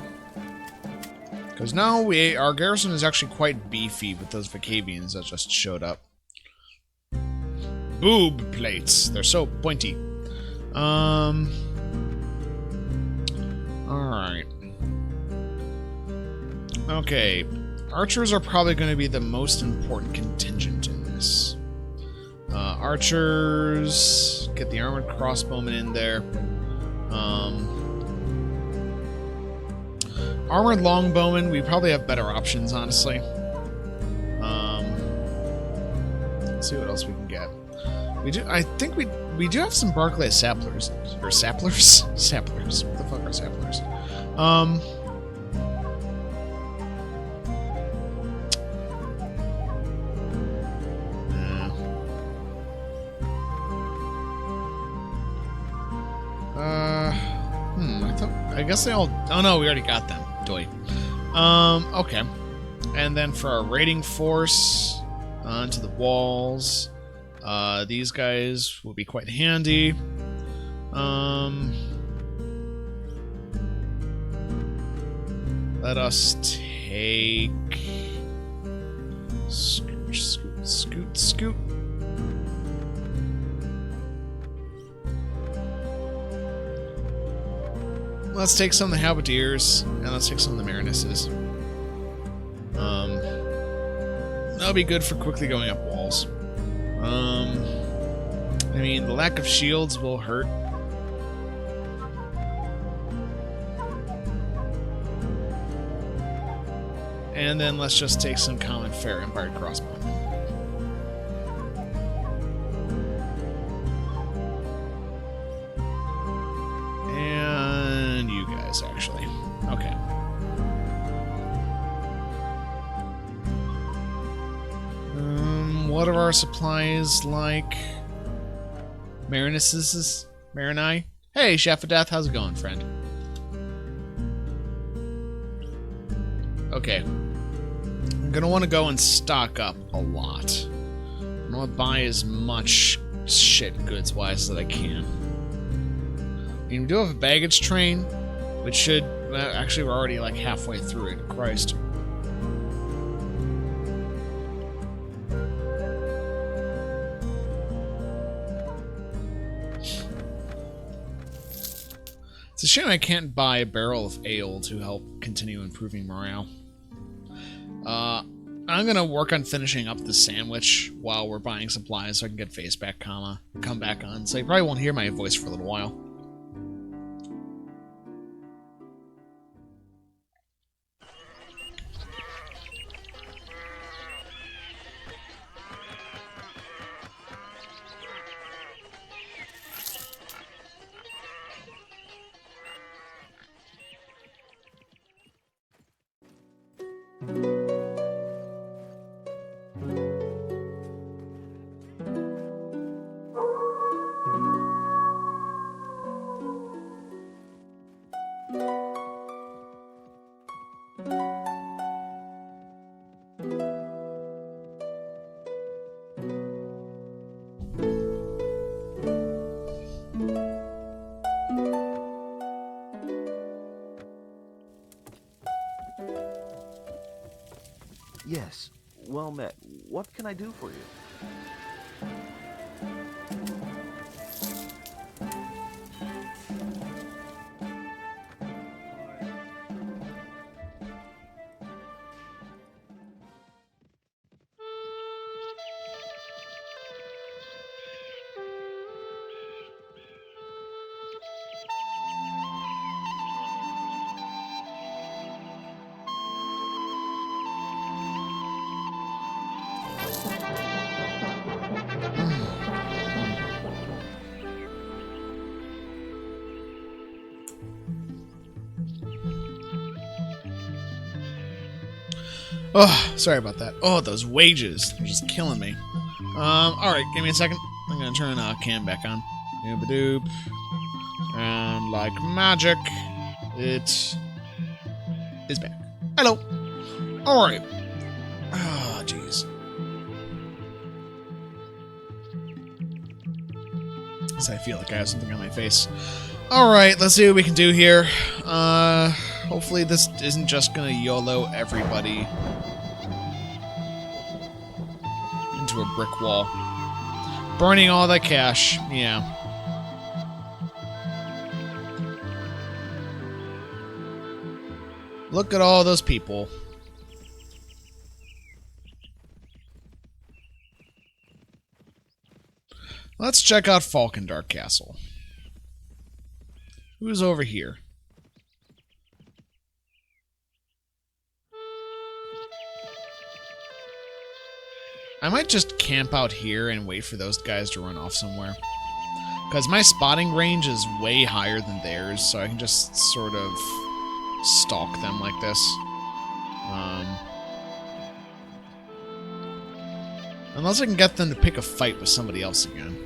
Because now our garrison is actually quite beefy with those Vacavians that just showed up. Boob plates. They're so pointy. Alright. Okay. Archers are probably going to be the most important contingent in this. Archers. Get the armored crossbowmen in there. Armored longbowmen, we probably have better options, honestly. Let's see what else we can get. We do. I think we do have some Barclay Sapplers. Or Sapplers? Sapplers. What the fuck are Sapplers? I guess they all... Oh no, we already got them. Doy. Okay. And then for our raiding force, onto the walls. These guys will be quite handy. Let us take... Scoot, scoot, scoot, scoot. Let's take some of the halberdiers, and let's take some of the marinesses. That'll be good for quickly going up walls. I mean, the lack of shields will hurt. And then let's just take some common fare and barred crossbow. And you guys, actually. Okay. What are our supplies like? Marinesses? Marini? Hey, Chef of Death, how's it going, friend? Okay. I'm gonna want to go and stock up a lot. I'm gonna buy as much shit goods-wise that I can. I mean, we do have a baggage train, which should... Actually, we're already like halfway through it. Christ. It's a shame I can't buy a barrel of ale to help continue improving morale. I'm gonna work on finishing up the sandwich while we're buying supplies so I can get face back, come back on. So you probably won't hear my voice for a little while. Well met. What can I do for you? Oh, sorry about that. Oh, those wages. They're just killing me. Alright, give me a second. I'm gonna turn cam back on. Doop-a-doop. And like magic, it is back. Hello. Alright. Ah, jeez. So I feel like I have something on my face. Alright, let's see what we can do here. Hopefully this isn't just gonna YOLO everybody into a brick wall. Burning all that cash, yeah. Look at all those people. Let's check out Falkendark Castle. Who's over here? I might just camp out here and wait for those guys to run off somewhere. Because my spotting range is way higher than theirs, so I can just sort of stalk them like this. Unless I can get them to pick a fight with somebody else again.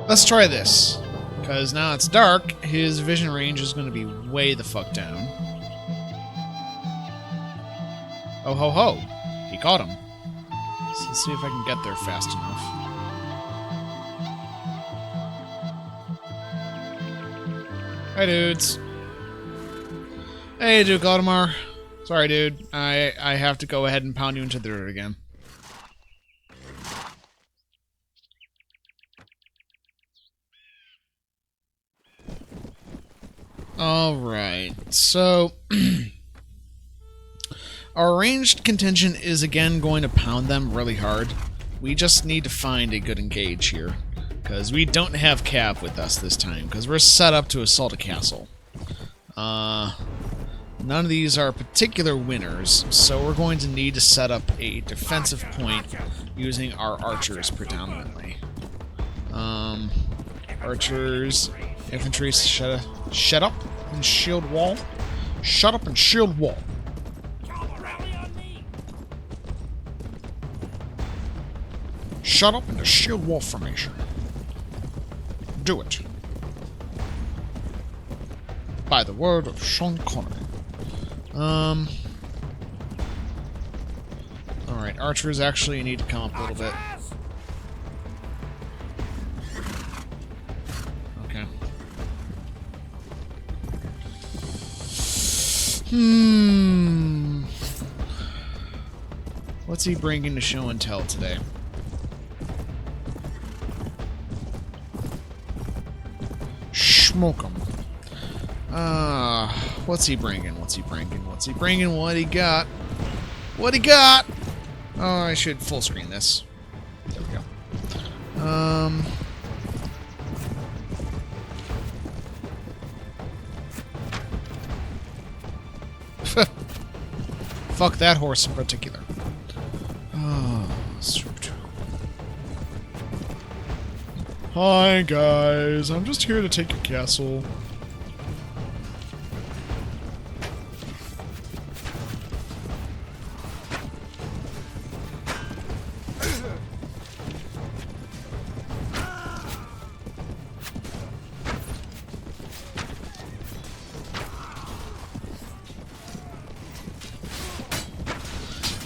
Let's try this. Because now it's dark, his vision range is going to be way the fuck down. Oh ho ho! He caught him. So let's see if I can get there fast enough. Hi dudes. Hey Duke Audemars. Sorry dude, I have to go ahead and pound you into the dirt again. Alright, so our ranged contingent is again going to pound them really hard. We just need to find a good engage here, because we don't have Cav with us this time, because we're set up to assault a castle. None of these are particular winners, so we're going to need to set up a defensive point using our archers predominantly. Archers, infantry, shut up and shield wall. Shut up and shield wall. Shut up in the shield wall formation. Do it. By the word of Sean Connery. Alright, archers actually need to come up a little bit. Okay. What's he bringing to show and tell today? Smoke him. What's he bringing? What's he bringing? What's he bringing? What he got? What he got? Oh, I should full screen this. There we go. Fuck that horse in particular. Oh, shoot. Hi, guys. I'm just here to take your castle.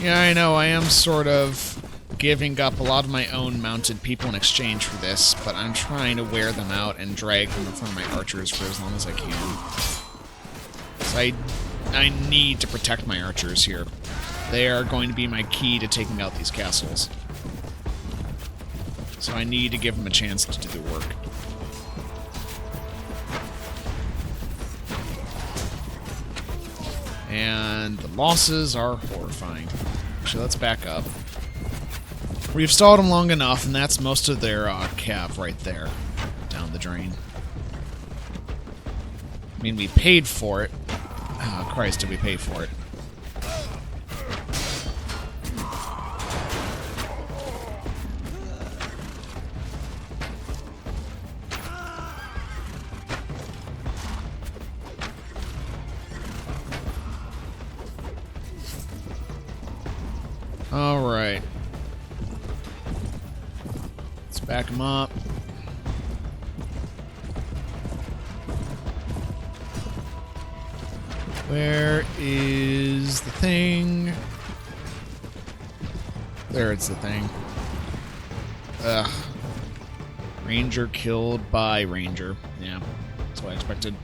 Yeah, I know, I am sort of giving up a lot of my own mounted people in exchange for this, but I'm trying to wear them out and drag them in front of my archers for as long as I can. So I need to protect my archers here. They are going to be my key to taking out these castles. So I need to give them a chance to do the work. And the losses are horrifying. Actually, let's back up. We've stalled them long enough, and that's most of their cav right there. Down the drain. I mean, we paid for it. Oh, Christ, did we pay for it? Alright. Let's back him up. Where is the thing? There, it's the thing. Ugh. Ranger killed by Ranger. Yeah, that's what I expected.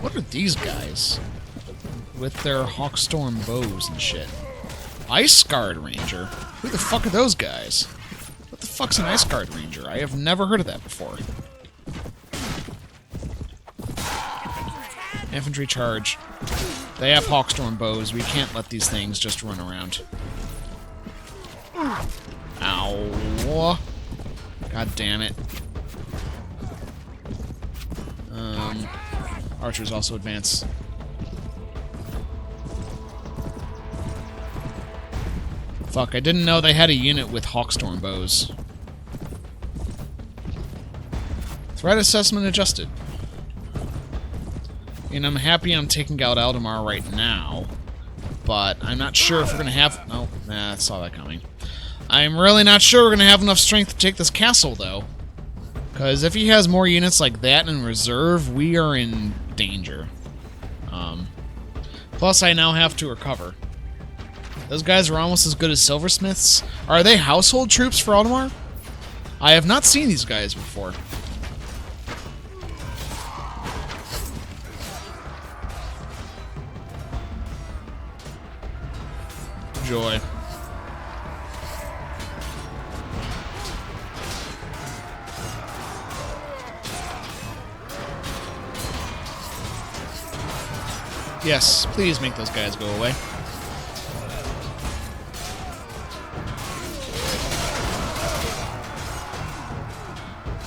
What are these guys? With their Hawkstorm bows and shit. Ice Guard Ranger? Who the fuck are those guys? What the fuck's an Ice Guard Ranger? I have never heard of that before. Infantry charge. They have Hawkstorm bows. We can't let these things just run around. Ow. God damn it. Archers also advance. Fuck, I didn't know they had a unit with Hawkstorm bows. Threat assessment adjusted. And I'm happy I'm taking out Aldemar right now, but I'm not sure if we're gonna have... Oh, nah, I saw that coming. I'm really not sure we're gonna have enough strength to take this castle, though. Because if he has more units like that in reserve, we are in danger. Plus, I now have to recover. Those guys are almost as good as silversmiths. Are they household troops for Aldemar? I have not seen these guys before. Joy. Yes, please make those guys go away.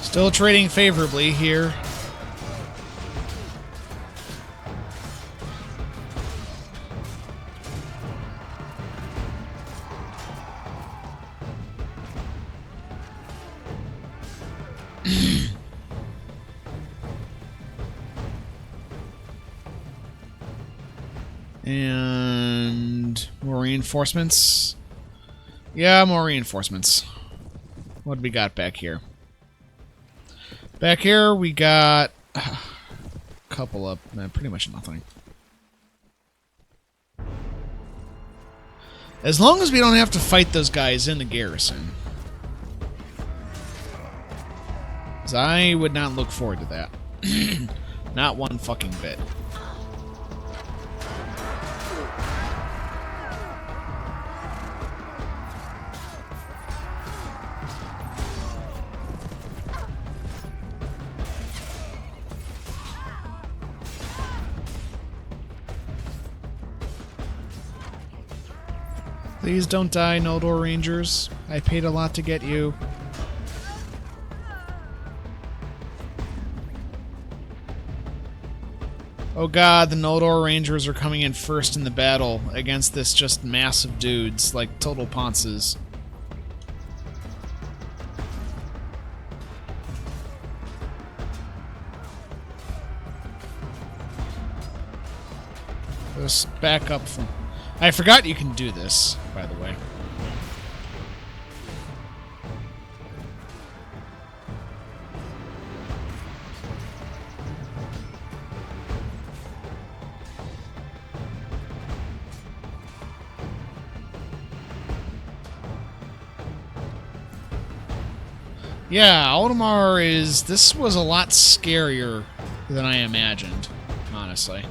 Still trading favorably here. And more reinforcements. Yeah, more reinforcements. What do we got back here? Back here we got a couple of pretty much nothing. As long as we don't have to fight those guys in the garrison. 'Cause I would not look forward to that. Not one fucking bit. Please don't die, Noldor Rangers. I paid a lot to get you. Oh god, the Noldor Rangers are coming in first in the battle against this just mass of dudes, like total ponces. us back up from... I forgot you can do this, by the way. Yeah, Aldemar is... This was a lot scarier than I imagined, honestly.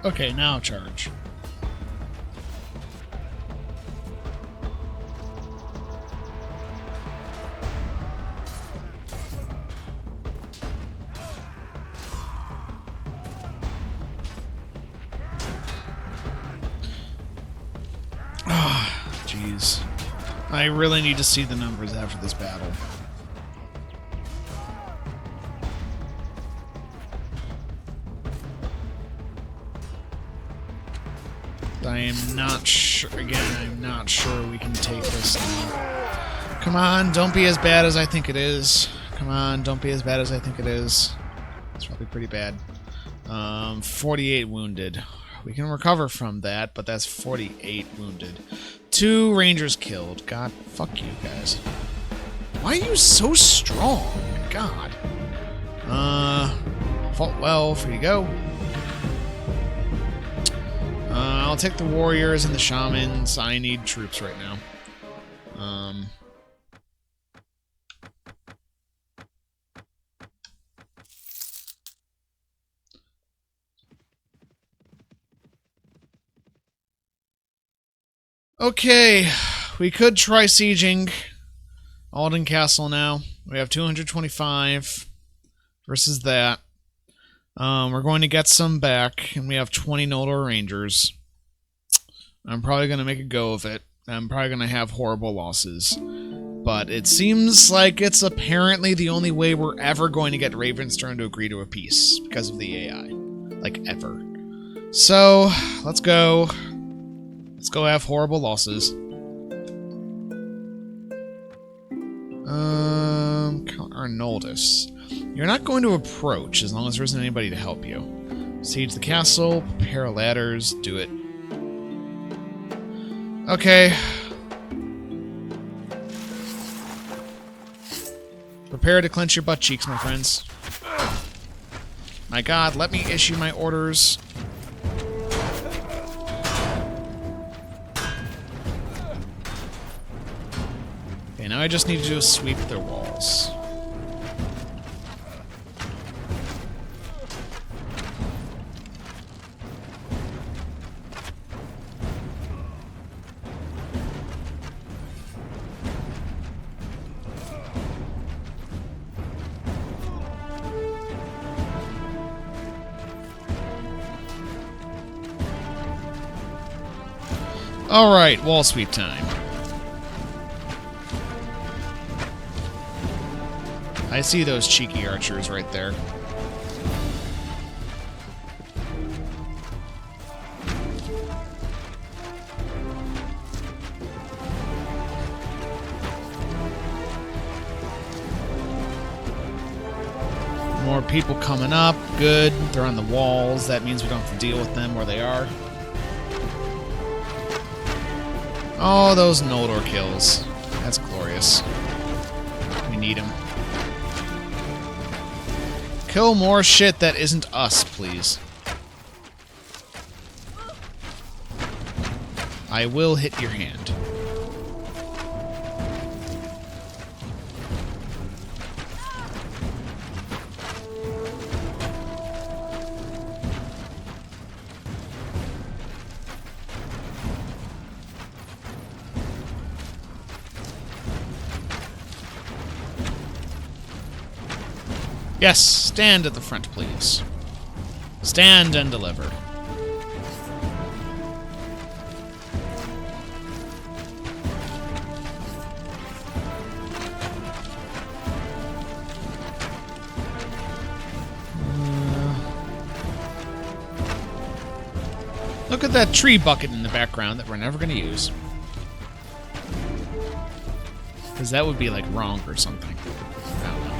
Okay, now charge. Ah, jeez. I really need to see the numbers after this battle. I am not sure. Again, I'm not sure we can take this now. Come on, don't be as bad as I think it is. Come on, don't be as bad as I think it is. It's probably pretty bad. 48 wounded. We can recover from that, but that's 48 wounded. 2 rangers killed. God, fuck you guys. Why are you so strong? God. Fault well, free to go. I'll take the warriors and the shamans. I need troops right now. Okay, we could try sieging Alden Castle now. We have 225 versus that. We're going to get some back, and we have 20 Noldor Rangers. I'm probably going to make a go of it. I'm probably going to have horrible losses. But it seems like it's apparently the only way we're ever going to get Ravenstern to agree to a peace because of the AI. Like, ever. So, let's go. Let's go have horrible losses. Arnoldus. You're not going to approach as long as there isn't anybody to help you. Siege the castle, prepare ladders, do it. Okay. Prepare to clench your butt cheeks, my friends. My god, let me issue my orders. Okay, now I just need to do a sweep their walls. Alright, wall sweep time. I see those cheeky archers right there. More people coming up. Good. They're on the walls. That means we don't have to deal with them where they are. Oh, those Noldor kills. That's glorious. We need them. Kill more shit that isn't us, please. I will hit your hand. Yes, stand at the front, please. Stand and deliver. Look at that tree bucket in the background that we're never going to use. Because that would be, like, wrong or something. I don't know.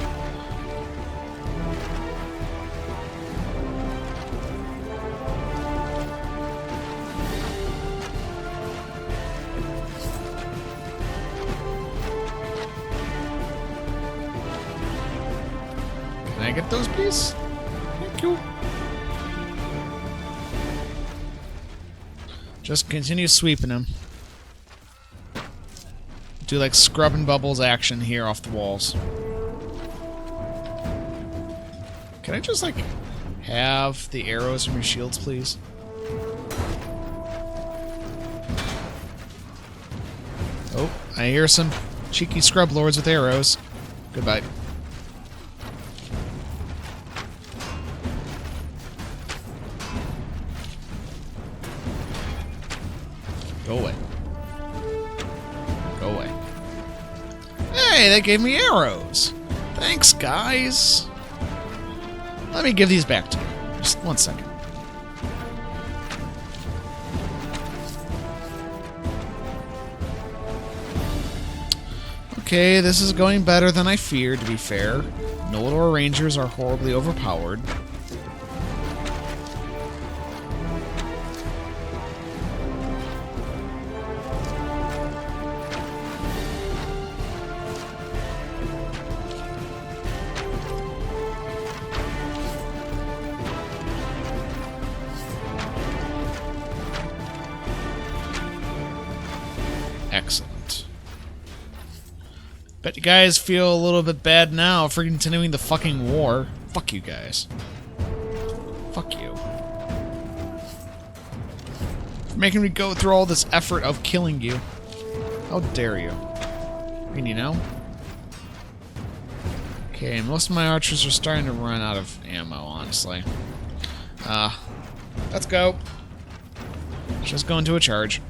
Can I get those, please? Thank you. Just continue sweeping them. Do like scrub and bubbles action here off the walls. Can I just like have the arrows from your shields, please? Oh, I hear some cheeky scrub lords with arrows. Goodbye. Go away. Go away. Hey, they gave me arrows. Thanks, guys. Let me give these back to you. Just 1 second. Okay, this is going better than I feared, to be fair. Noldor Rangers are horribly overpowered. Excellent. Bet you guys feel a little bit bad now for continuing the fucking war. Fuck you guys. Fuck you. For making me go through all this effort of killing you. How dare you? And you know? Okay, most of my archers are starting to run out of ammo, honestly. Let's go. Just go into a charge.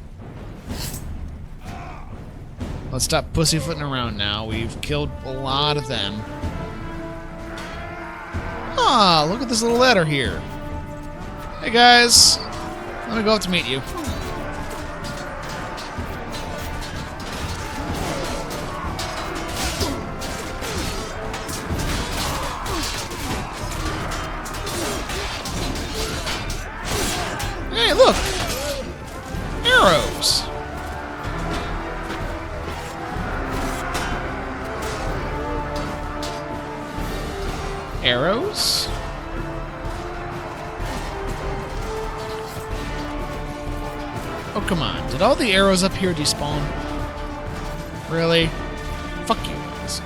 Let's stop pussyfooting around now. We've killed a lot of them. Ah, look at this little ladder here. Hey guys, let me go up to meet you. Hey, look! Arrows! Arrows? Oh, come on. Did all the arrows up here despawn? Really? Fuck you guys.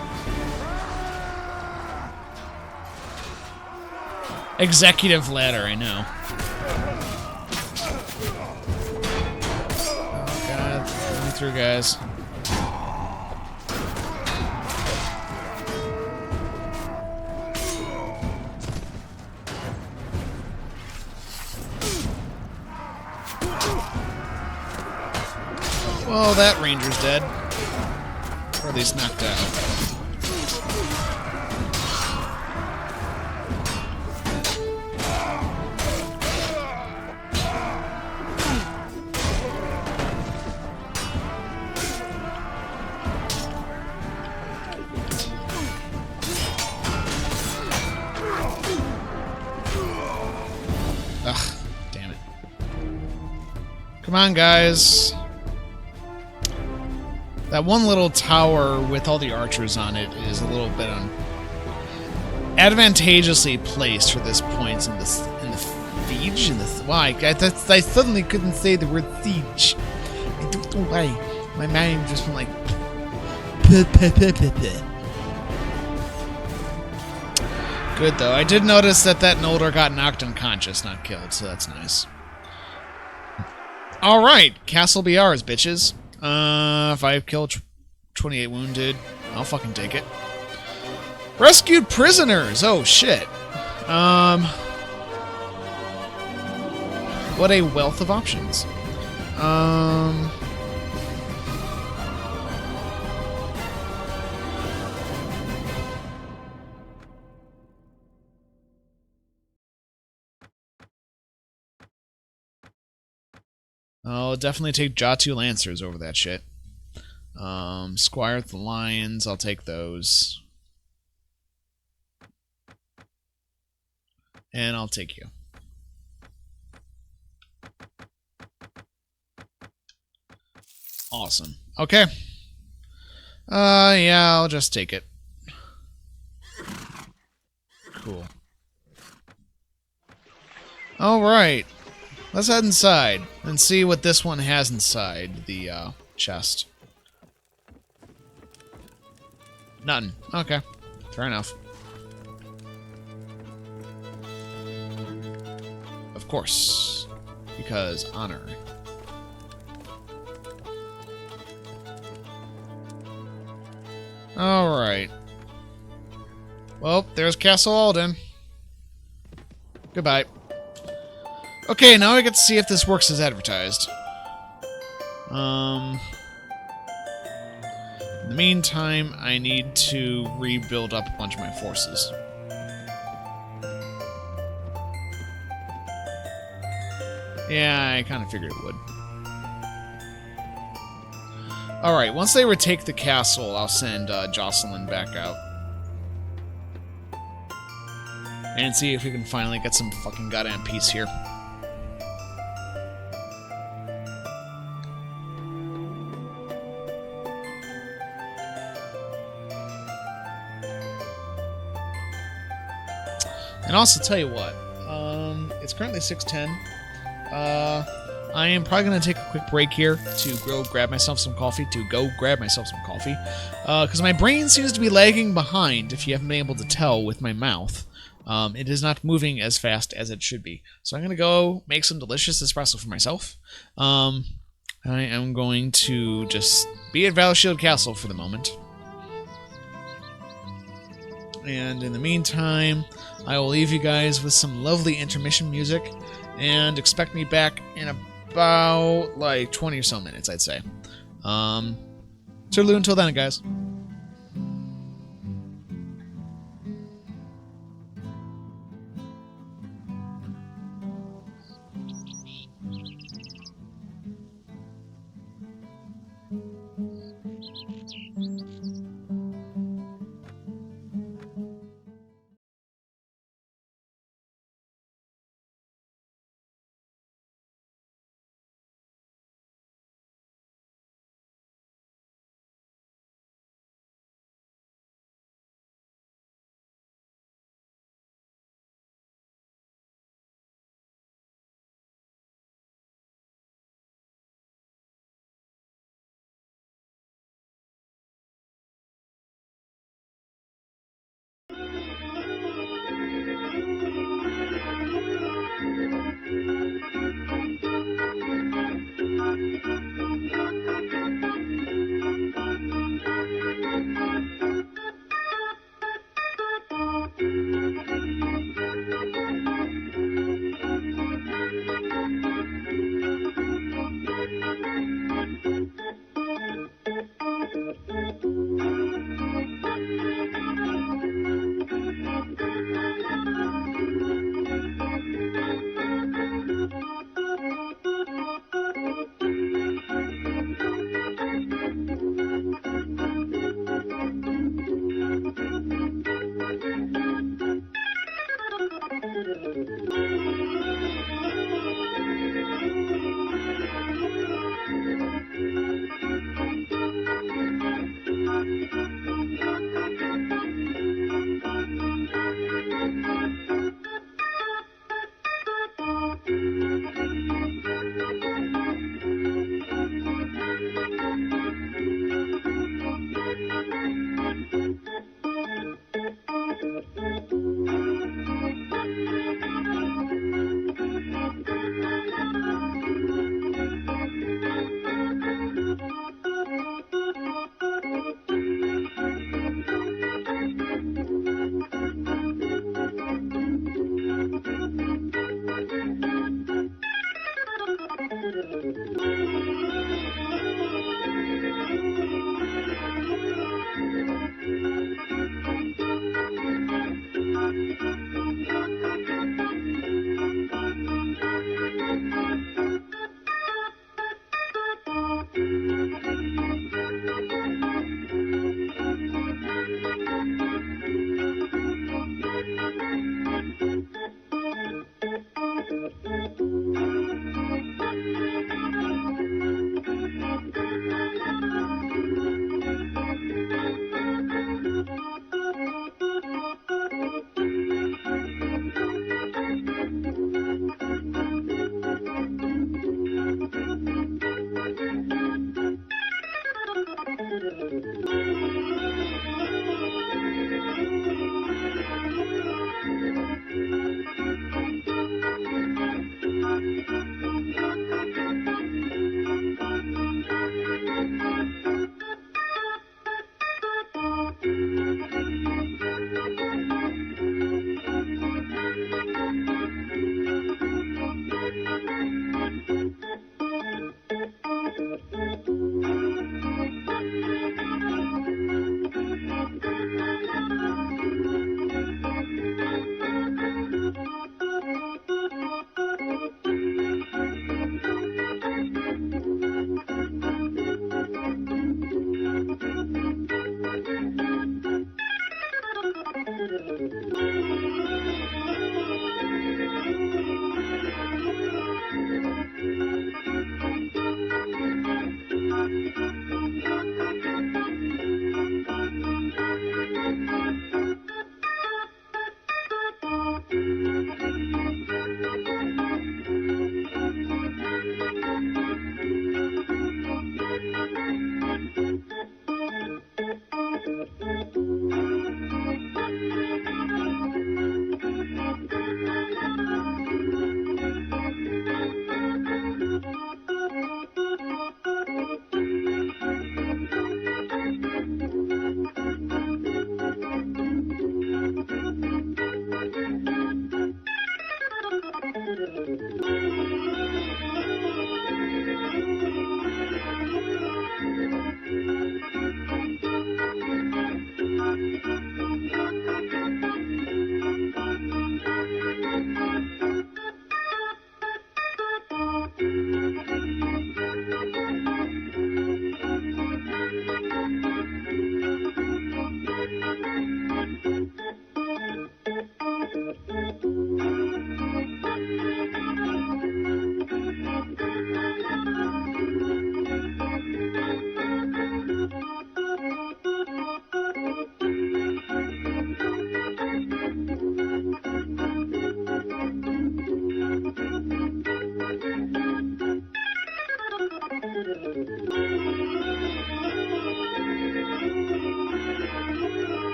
Executive ladder, I know. Oh, God. Let me through, guys. Well, that ranger's dead. Or at least knocked out. Ugh, damn it. Come on, guys. That one little tower with all the archers on it is a little bit advantageously placed for this point in the siege. Why? I suddenly couldn't say the word siege. I don't know why. My mind just went like. Good though. I did notice that Noldor got knocked unconscious, not killed, so that's nice. All right, Castle be ours, bitches. 5 killed, 28 wounded. I'll fucking take it. Rescued prisoners! Oh, shit. What a wealth of options. I'll definitely take Jatu Lancers over that shit. Squire with the Lions, I'll take those. And I'll take you. Awesome. Okay. Yeah, I'll just take it. Cool. Alright. Let's head inside and see what this one has inside the chest. Nothing. Okay. Fair enough. Of course. Because honor. Alright. Well, there's Castle Alden. Goodbye. Okay, now I get to see if this works as advertised. In the meantime, I need to rebuild up a bunch of my forces. Yeah, I kind of figured it would. Alright, once they retake the castle, I'll send Jocelyn back out. And see if we can finally get some fucking goddamn peace here. And also, tell you what, it's currently 6:10. I am probably going to take a quick break here to go grab myself some coffee. Because my brain seems to be lagging behind, if you haven't been able to tell with my mouth. It is not moving as fast as it should be. So I'm going to go make some delicious espresso for myself. I am going to just be at Valorshield Castle for the moment. And in the meantime, I will leave you guys with some lovely intermission music, and expect me back in about, like, 20 or so minutes, I'd say. Toodaloo until then, guys.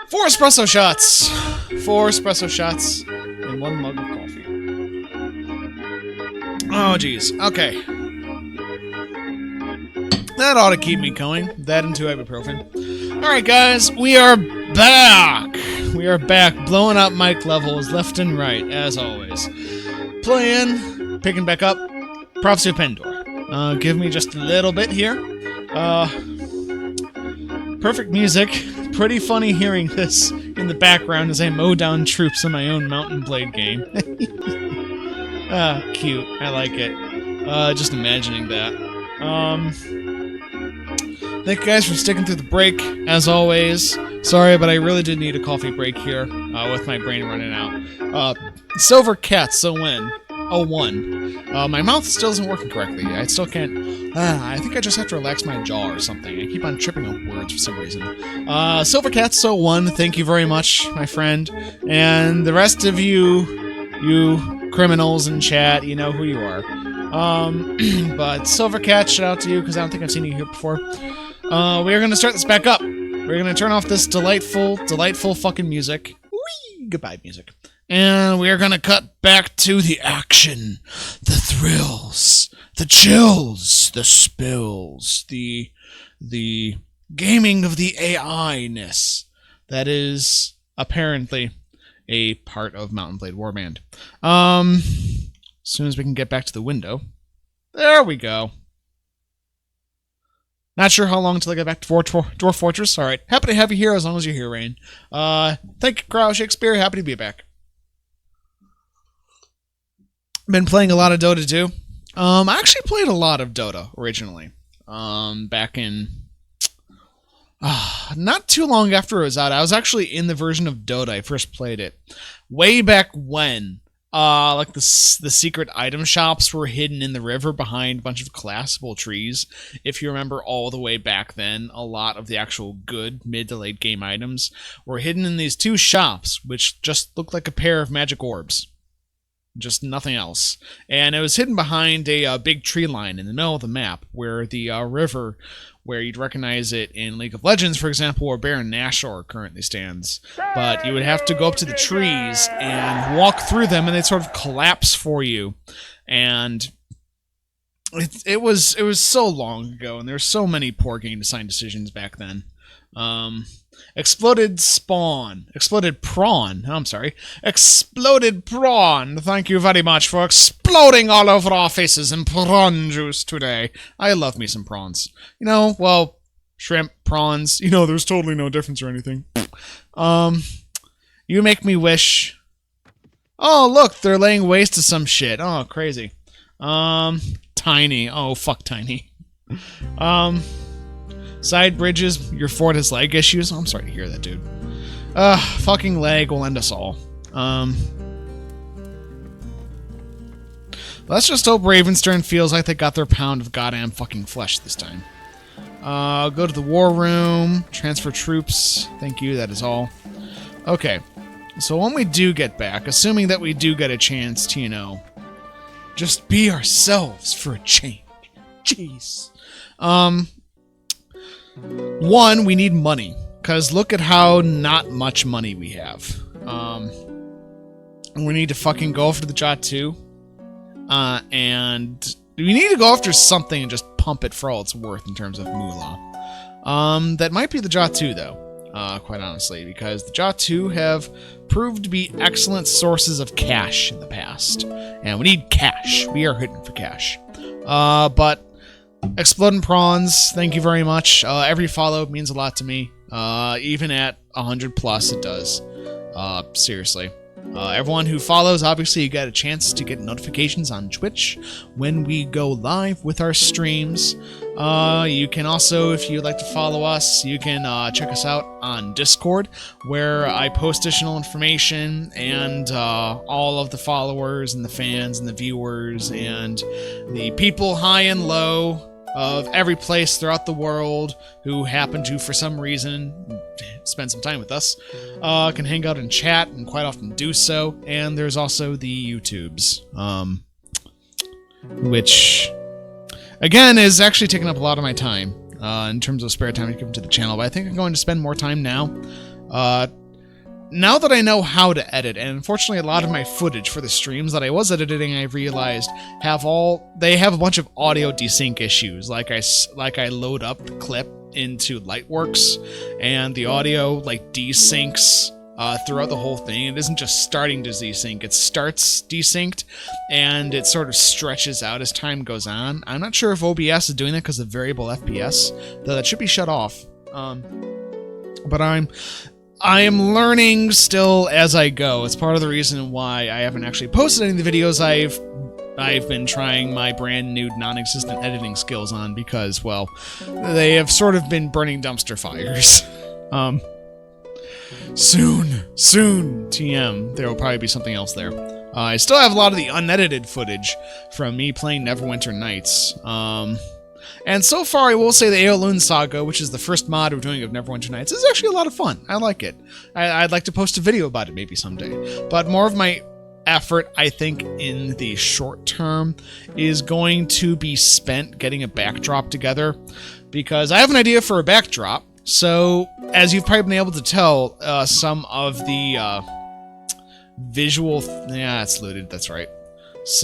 Four espresso shots. 4 espresso shots and 1 mug of coffee. Oh, geez. Okay. That ought to keep me going. That and 2 ibuprofen. Alright, guys. We are back. We are back. Blowing up mic levels left and right, as always. Playing. Picking back up. Prophesy of Pendor. Give me just a little bit here. Perfect music. Pretty funny hearing this in the background as I mow down troops in my own Mountain Blade game. Cute. I like it. Just imagining that. Thank you guys for sticking through the break, as always. Sorry, but I really did need a coffee break here, with my brain running out. Silver Cat, so when? 01. My mouth still isn't working correctly. I still can't... I think I just have to relax my jaw or something. I keep on tripping up words for some reason. Silver Cat, so 1, thank you very much, my friend. And the rest of you criminals in chat, you know who you are. But Silver Cat, shout out to you, because I don't think I've seen you here before. We are going to start this back up. We're going to turn off this delightful fucking music. Whee! Goodbye, music. And we are going to cut back to the action, the thrills, the chills, the spills, the gaming of the AI-ness that is apparently a part of Mountain Blade Warband. As soon as we can get back to the window. There we go. Not sure how long until I get back to Dwarf Fortress. Alright, happy to have you here as long as you're here, Rain. Thank you, Crow Shakespeare. Happy to be back. Been playing a lot of Dota 2. I actually played a lot of Dota originally. back in not too long after it was out. I was actually in the version of Dota. I first played it way back when. Like the secret item shops were hidden in the river behind a bunch of collapsible trees. If you remember all the way back then, a lot of the actual good mid to late game items were hidden in these two shops, which just looked like a pair of magic orbs. Just nothing else. And it was hidden behind a big tree line in the middle of the map, where the river, where you'd recognize it in League of Legends, for example, where Baron Nashor currently stands. But you would have to go up to the trees and walk through them, and they'd sort of collapse for you. And it was so long ago, and there were so many poor game design decisions back then. Exploded prawn. Exploded prawn. Thank you very much for exploding all over our faces in prawn juice today. I love me some prawns. You know, well, shrimp, prawns. You know, there's totally no difference or anything. You make me wish. Oh, look, they're laying waste to some shit. Oh, crazy. Tiny. Oh, fuck Tiny. Side bridges, your fort has lag issues. Oh, I'm sorry to hear that, dude. Fucking lag will end us all. Let's just hope Ravenstern feels like they got their pound of goddamn fucking flesh this time. Go to the war room, transfer troops. Thank you, that is all. Okay, so when we do get back, assuming that we do get a chance to, you know, just be ourselves for a change. Jeez. One, we need money, because look at how not much money we have. We need to fucking go after the Jot 2. And we need to go after something and just pump it for all it's worth in terms of moolah. That might be the Jot 2, though, quite honestly, because the Jot 2 have proved to be excellent sources of cash in the past. And we need cash. We are hitting for cash. But exploding prawns, thank you very much. Every follow means a lot to me. Even at 100 plus, it does. Seriously. Everyone who follows, obviously, you get a chance to get notifications on Twitch when we go live with our streams. You can also, if you'd like to follow us, you can check us out on Discord, where I post additional information, and all of the followers and the fans and the viewers and the people high and low of every place throughout the world who happen to, for some reason, spend some time with us, can hang out and chat, and quite often do so. And there's also the YouTubes, which, again, is actually taking up a lot of my time in terms of spare time to give to the channel. But I think I'm going to spend more time now. Now that I know how to edit, and unfortunately a lot of my footage for the streams that I was editing, I realized they have a bunch of audio desync issues. Like I load up the clip into Lightworks, and the audio like desyncs throughout the whole thing. It isn't just starting to desync; it starts desynced, and it sort of stretches out as time goes on. I'm not sure if OBS is doing that because of variable FPS, though that should be shut off. But I am learning still as I go. It's part of the reason why I haven't actually posted any of the videos I've been trying my brand new non-existent editing skills on, because, well, they have sort of been burning dumpster fires. Soon, TM, there will probably be something else there. I still have a lot of the unedited footage from me playing Neverwinter Nights. And so far, I will say the Eowyn Saga, which is the first mod we're doing of Neverwinter Nights, is actually a lot of fun. I like it. I'd like to post a video about it maybe someday. But more of my effort, I think, in the short term is going to be spent getting a backdrop together, because I have an idea for a backdrop. So, as you've probably been able to tell, some of the visual... yeah, it's looted, that's right.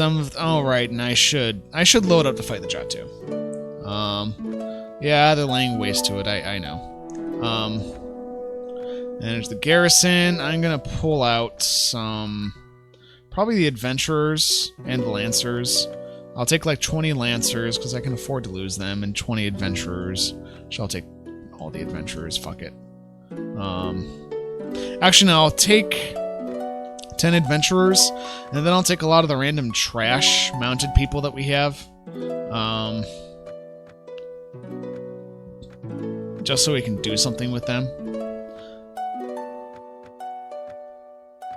Oh, right, and I should load up to fight the Jot 2. Yeah, they're laying waste to it, I know. And there's the garrison. I'm gonna pull out some... probably the adventurers and the lancers. I'll take like 20 lancers, because I can afford to lose them, and 20 adventurers. So I'll take all the adventurers, fuck it. Actually, no, I'll take 10 adventurers, and then I'll take a lot of the random trash mounted people that we have. just so we can do something with them.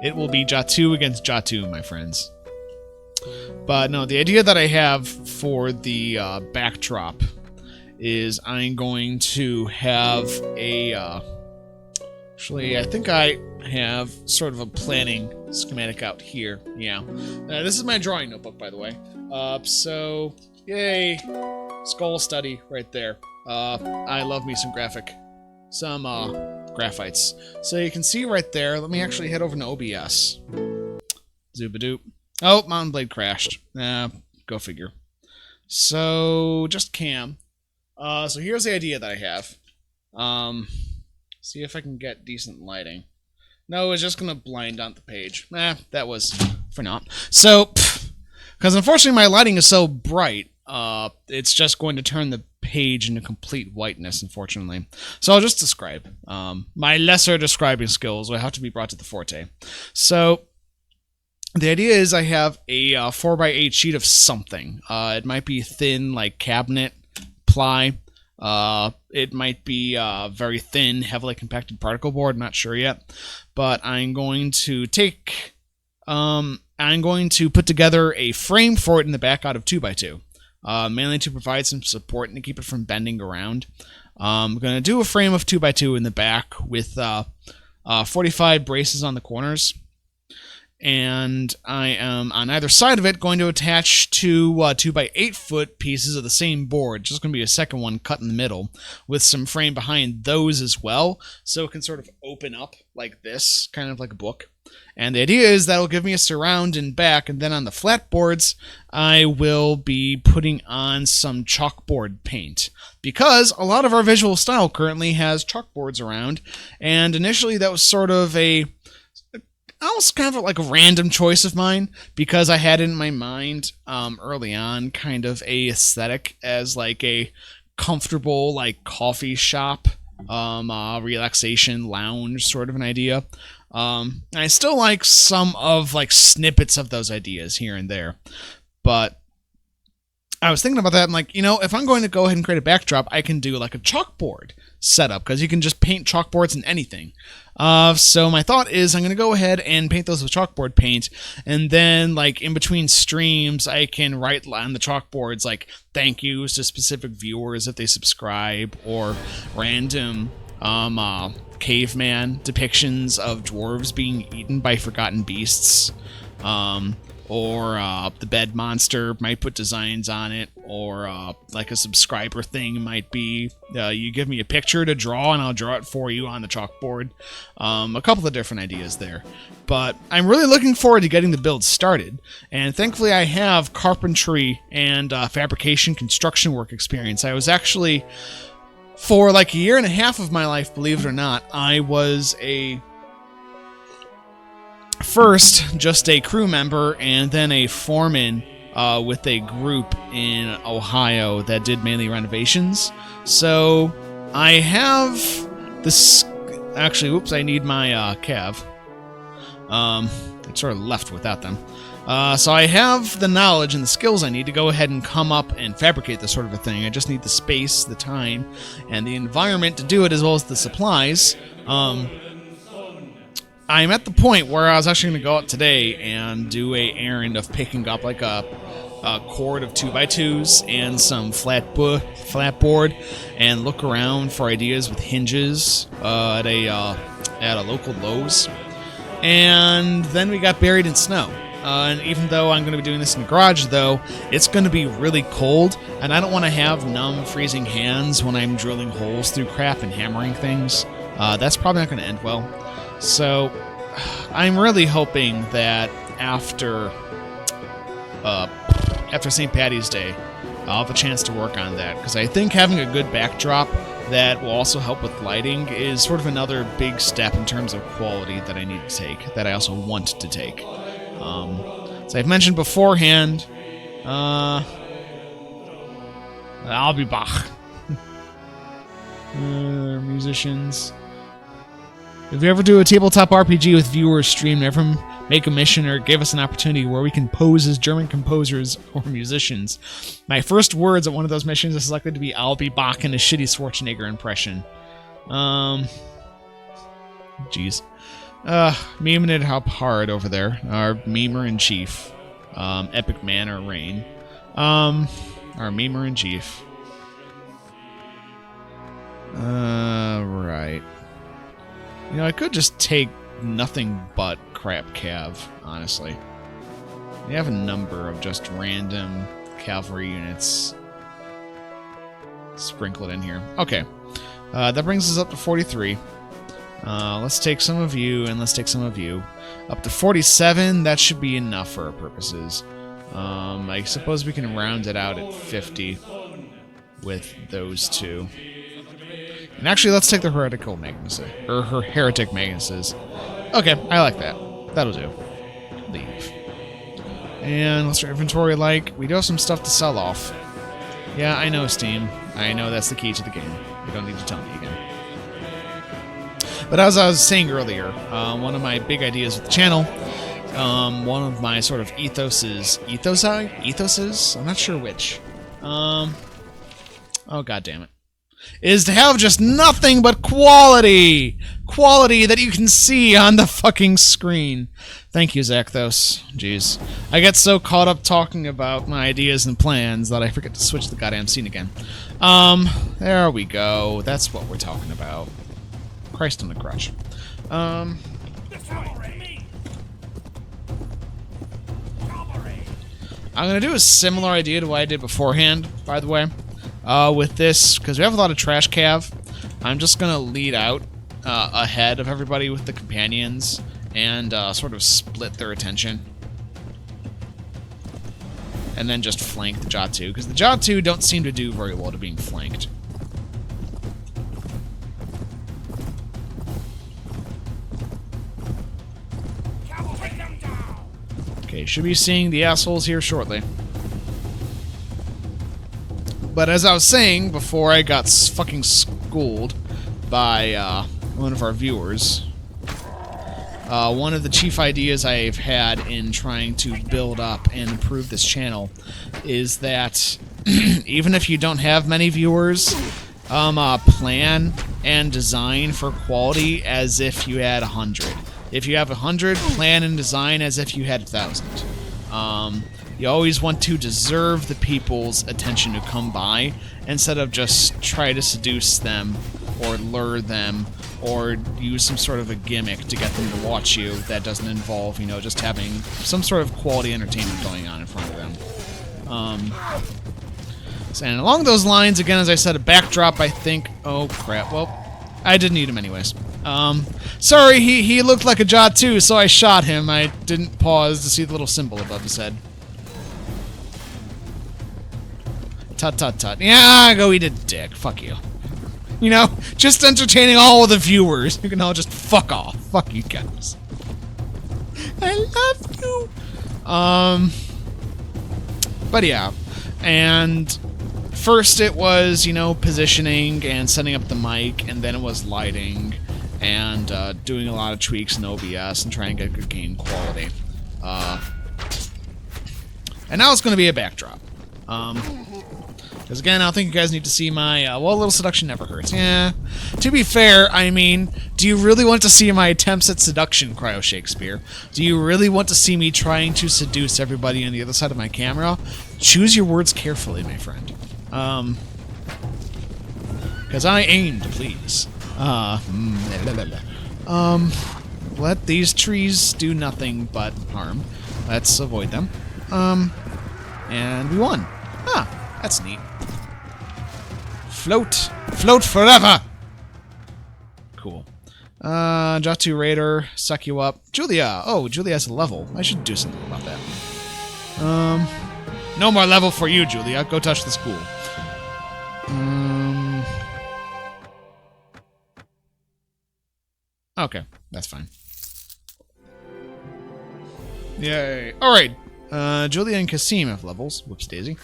It will be Jatu against Jatu, my friends. But no, the idea that I have for the backdrop is I'm going to have a... actually, I think I have sort of a planning schematic out here. Yeah. This is my drawing notebook, by the way. So, yay! Skull study right there. I love me some graphites. So you can see right there, let me actually head over to OBS. Zoobadoop. Oh, Mountain Blade crashed. Go figure. So, just cam. So here's the idea that I have. See if I can get decent lighting. No, it's just gonna blind on the page. That was for naught. So, because unfortunately my lighting is so bright, it's just going to turn the page into complete whiteness, unfortunately. So I'll just describe. My lesser describing skills will have to be brought to the forte. So, the idea is I have a 4x8 sheet of something. It might be thin, like cabinet ply. It might be very thin, heavily compacted particle board. Not sure yet, but I'm going to take. I'm going to put together a frame for it in the back out of 2x2, mainly to provide some support and to keep it from bending around. I'm going to do a frame of 2x2 in the back with 45 braces on the corners. And I am, on either side of it, going to attach two 2x8-foot pieces of the same board. Just going to be a second one cut in the middle, with some frame behind those as well, so it can sort of open up like this, kind of like a book. And the idea is that'll give me a surround in back, and then on the flat boards, I will be putting on some chalkboard paint. Because a lot of our visual style currently has chalkboards around, and initially that was sort of almost kind of like a random choice of mine, because I had in my mind early on kind of a aesthetic as like a comfortable like coffee shop, relaxation lounge sort of an idea. I still like some of like snippets of those ideas here and there, but I was thinking about that. I'm like, if I'm going to go ahead and create a backdrop, I can do like a chalkboard setup, because you can just paint chalkboards in anything. So my thought is I'm going to go ahead and paint those with chalkboard paint, and then like in between streams I can write on the chalkboards like thank yous to specific viewers if they subscribe, or random caveman depictions of dwarves being eaten by forgotten beasts. Or the bed monster might put designs on it, or like a subscriber thing might be you give me a picture to draw and I'll draw it for you on the chalkboard. A couple of different ideas there. But I'm really looking forward to getting the build started, and thankfully I have carpentry and fabrication construction work experience. I was actually, for like a year and a half of my life, believe it or not, I was first just a crew member and then a foreman with a group in Ohio that did mainly renovations. So I have this, actually, whoops, I need my cav. I sort of left without them. So I have the knowledge and the skills I need to go ahead and come up and fabricate this sort of a thing. I just need the space, the time, and the environment to do it, as well as the supplies. I'm at the point where I was actually going to go out today and do a errand of picking up like a cord of 2x2s and some flatboard, and look around for ideas with hinges at a local Lowe's. And then we got buried in snow. And even though I'm going to be doing this in the garage, though, it's going to be really cold, and I don't want to have numb, freezing hands when I'm drilling holes through crap and hammering things. That's probably not going to end well. So, I'm really hoping that after St. Paddy's Day, I'll have a chance to work on that, because I think having a good backdrop that will also help with lighting is sort of another big step in terms of quality that I need to take, that I also want to take. So I've mentioned beforehand, I'll be back. Musicians. If we ever do a tabletop RPG with viewers stream, never make a mission or give us an opportunity where we can pose as German composers or musicians. My first words at one of those missions is likely to be "I'll be back" in a shitty Schwarzenegger impression. Jeez. Memeing it up hard over there. Our memer in chief. Epic Man or Rain. Our memer in chief. Right. You know, I could just take nothing but crap cav, honestly. We have a number of just random cavalry units sprinkled in here. Okay. That brings us up to 43. Let's take some of you, and let's take some of you. Up to 47, that should be enough for our purposes. I suppose we can round it out at 50 with those two. And actually, let's take the heretical Magnuses. Or her heretic Magnuses. Okay, I like that. That'll do. Leave. And let's our inventory like. We do have some stuff to sell off. Yeah, I know, Steam. I know that's the key to the game. You don't need to tell me again. But as I was saying earlier, one of my big ideas with the channel, one of my sort of ethoses? I'm not sure which. Oh, god damn it. Is to have just nothing but quality! Quality that you can see on the fucking screen. Thank you, Zakthos. Jeez. I get so caught up talking about my ideas and plans that I forget to switch the goddamn scene again. There we go. That's what we're talking about. Christ on the crutch. I'm gonna do a similar idea to what I did beforehand, by the way. With this, because we have a lot of trash cav, I'm just gonna lead out ahead of everybody with the companions and sort of split their attention. And then just flank the Jatu, because the Jatu don't seem to do very well to being flanked. Okay, should be seeing the assholes here shortly. But as I was saying before I got fucking schooled by one of our viewers, one of the chief ideas I've had in trying to build up and improve this channel is that even if you don't have many viewers, plan and design for quality as if you had 100. If you have 100, plan and design as if you had 1,000. You always want to deserve the people's attention to come by, instead of just try to seduce them, or lure them, or use some sort of a gimmick to get them to watch you that doesn't involve, you know, just having some sort of quality entertainment going on in front of them. And along those lines, again, as I said, a backdrop, I think... Oh, crap. Well, I didn't need him anyways. Sorry, he looked like a Jot too, so I shot him. I didn't pause to see the little symbol above his head. Tut tut tut. Yeah, go eat a dick. Fuck you. You know, just entertaining all of the viewers. You can all just fuck off. Fuck you guys. I love you. But yeah. And first it was, you know, positioning and setting up the mic, and then it was lighting and doing a lot of tweaks in OBS and trying to get good game quality. And now it's going to be a backdrop. Because again, I don't think you guys need to see my, well, a little seduction never hurts. Yeah. To be fair, I mean, do you really want to see my attempts at seduction, Cryo Shakespeare? Do you really want to see me trying to seduce everybody on the other side of my camera? Choose your words carefully, my friend. Because I aim to please. Let these trees do nothing but harm. Let's avoid them. And we won. Ah, that's neat. Float! Float forever! Cool. Jatu Raider, suck you up. Julia! Oh, Julia has a level. I should do something about that. No more level for you, Julia. Go touch the school. Okay, that's fine. Yay. Alright. Julia and Kasim have levels. Whoops daisy.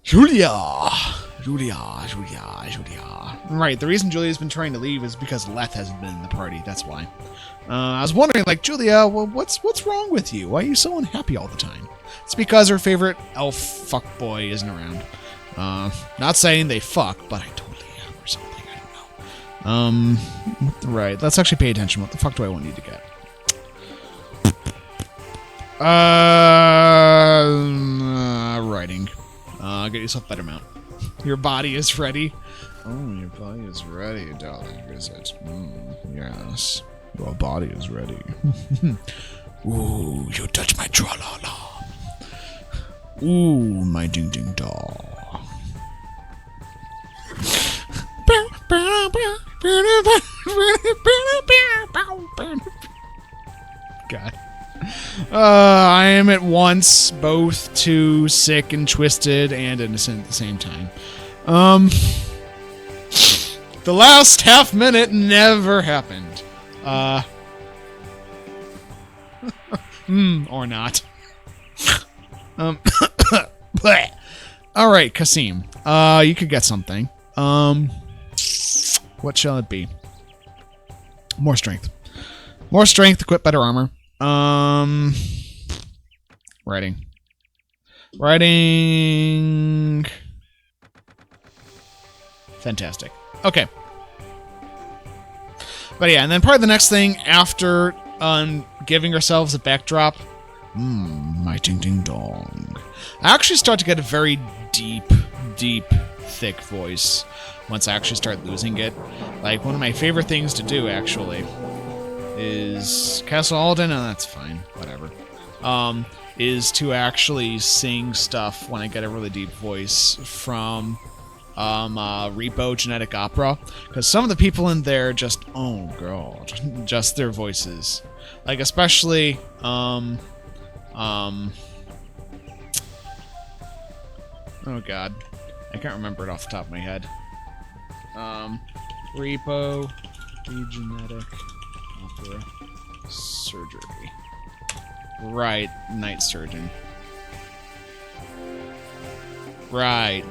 Julia! Right, the reason Julia's been trying to leave is because Leth hasn't been in the party, that's why. I was wondering, like, Julia, well, what's wrong with you? Why are you so unhappy all the time? It's because her favorite elf fuckboy isn't around. Not saying they fuck, but I totally am or something, I don't know. Right. Let's actually pay attention. What the fuck do I want you to get? Writing. Get yourself a better mount. Your body is ready. Oh, your body is ready, darling. Is it? Yes. Your body is ready. Ooh, you touch my tra-la-la. Ooh, my ding-ding-dong. God. I am at once both too sick and twisted and innocent at the same time. The last half minute never happened. Or not. Alright, Kasim. You could get something. What shall it be? More strength. More strength, equip better armor. Writing. Writing. Fantastic. Okay. But yeah, and then probably the next thing after giving ourselves a backdrop. My ding ding dong. I actually start to get a very deep, thick voice once I actually start losing it. Like, one of my favorite things to do, actually, is Castle Alden, and that's fine, whatever. Is to actually sing stuff when I get a really deep voice from Repo Genetic Opera, because some of the people in there just, oh god, just their voices. Like, especially, oh god, I can't remember it off the top of my head. Repo Genetic Opera Surgery. Right, Night Surgeon. Right.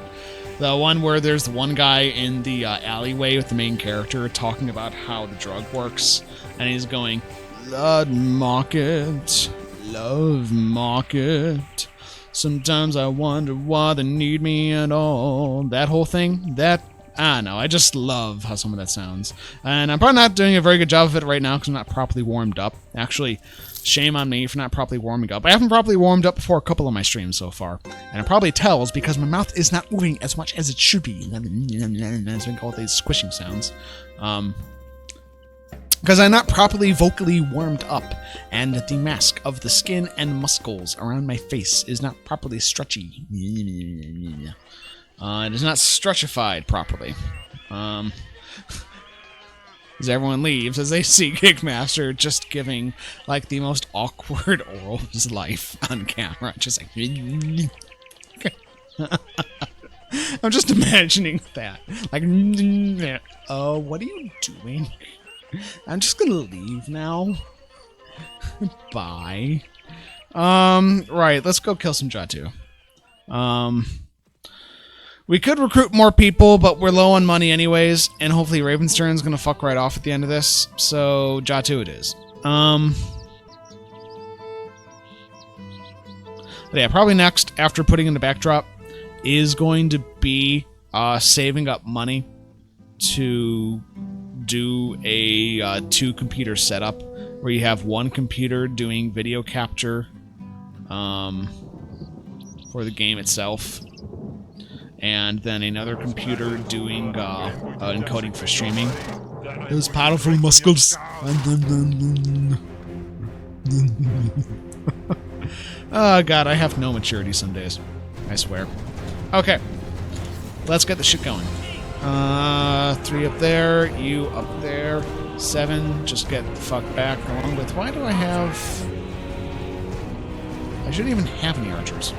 The one where there's the one guy in the alleyway with the main character talking about how the drug works, and he's going, Love market, love market. Sometimes I wonder why they need me at all. That whole thing, I don't know, I just love how some of that sounds. And I'm probably not doing a very good job of it right now because I'm not properly warmed up. Actually, shame on me for not properly warming up. I haven't properly warmed up before a couple of my streams so far. And it probably tells because my mouth is not moving as much as it should be. As we call these squishing sounds. Because I'm not properly vocally warmed up, and the mask of the skin and muscles around my face is not properly stretchy. It is not stretchified properly. As everyone leaves, as they see Gigmaster just giving, like, the most awkward oral of his life on camera. Just like... I'm just imagining that. Like, what are you doing? I'm just gonna leave now. Bye. Right, let's go kill some Jatu. We could recruit more people, but we're low on money anyways, and hopefully Ravenstern's gonna fuck right off at the end of this, so Jatu it is. But yeah, probably next, after putting in the backdrop, is going to be saving up money to do a 2-computer setup, where you have one computer doing video capture for the game itself, and then another computer doing encoding for streaming. Those powerful muscles. Oh god, I have no maturity some days. I swear. Okay. Let's get the shit going. 3 up there, you up there. 7, just get the fuck back along with... Why do I have... I shouldn't even have any archers.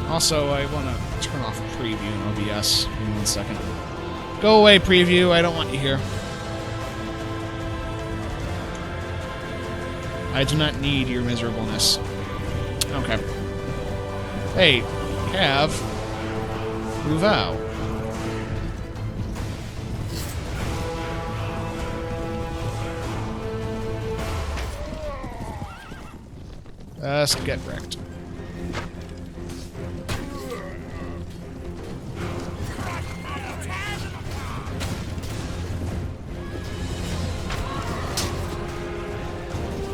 Also, I want to turn off preview in OBS. Give me 1 second. Go away, preview. I don't want you here. I do not need your miserableness. Okay. Hey, Cav. Move out. Just get wrecked.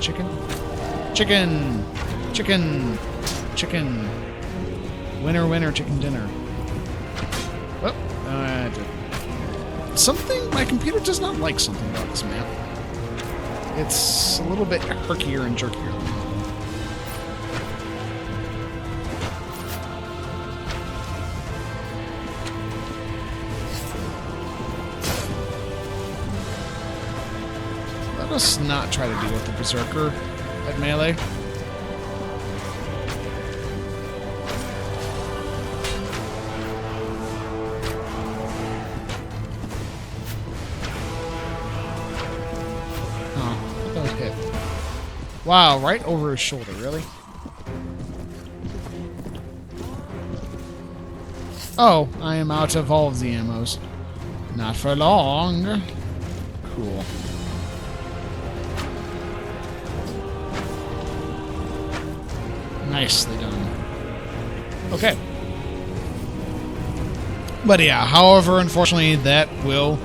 Chicken. Chicken! Chicken! Chicken! Winner, winner, chicken dinner. Oh, I did. Something, my computer does not like something about this map. It's a little bit herkier and jerkier. Let us not try to deal with the Berserker at melee. Wow, right over his shoulder, really? Oh, I am out of all of the ammos. Not for long. Cool. Nicely done. Okay. But yeah, however, unfortunately, that will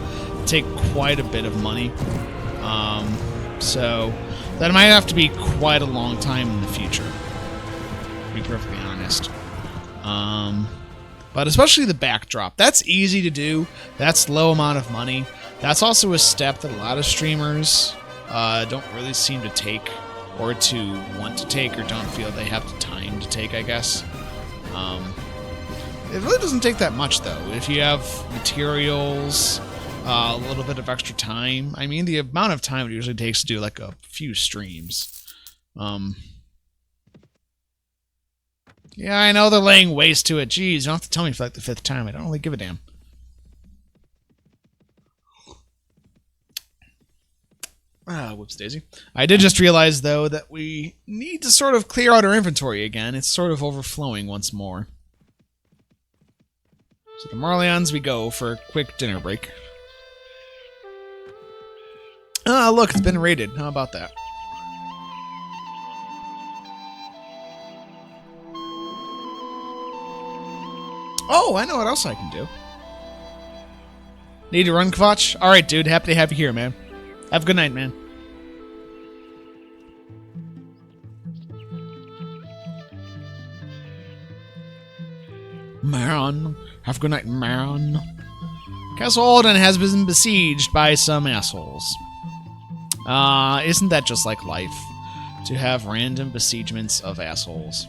take quite a bit of money. So that might have to be quite a long time in the future, to be perfectly honest. But especially the backdrop. That's easy to do. That's low amount of money. That's also a step that a lot of streamers don't really seem to take, or to want to take, or don't feel they have the time to take, I guess. It really doesn't take that much, though. If you have materials, a little bit of extra time. I mean, the amount of time it usually takes to do like a few streams. Yeah, I know they're laying waste to it. Jeez, you don't have to tell me for like the 5th time. I don't really give a damn. Whoops daisy. I did just realize, though, that we need to sort of clear out our inventory again. It's sort of overflowing once more. So to Marleons we go for a quick dinner break. Ah, look, it's been raided. How about that? Oh, I know what else I can do. Need to run, Kvotch? Alright, dude. Happy to have you here, man. Have a good night, man. Man. Have a good night, man. Castle Alden has been besieged by some assholes. Isn't that just like life? To have random besiegements of assholes.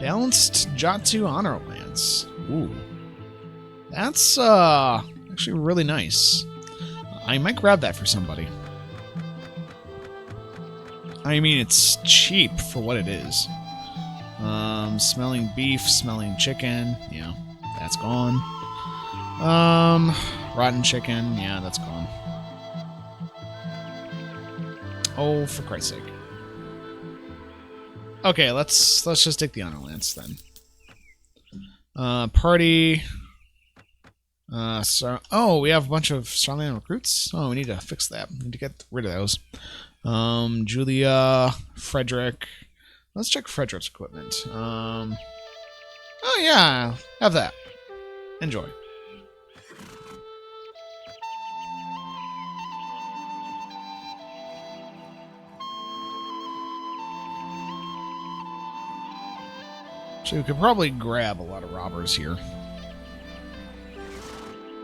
Balanced Jatu Honor Lance. Ooh. That's, actually really nice. I might grab that for somebody. I mean, it's cheap for what it is. Smelling beef, smelling chicken. Yeah, that's gone. Rotten chicken. Yeah, that's gone. Oh, for Christ's sake. Okay, let's just take the Honor Lance then. Party. Oh, we have a bunch of Starland recruits. Oh, we need to fix that. We need to get rid of those. Julia, Frederick. Let's check Frederick's equipment. Oh yeah, have that. Enjoy. So we could probably grab a lot of robbers here.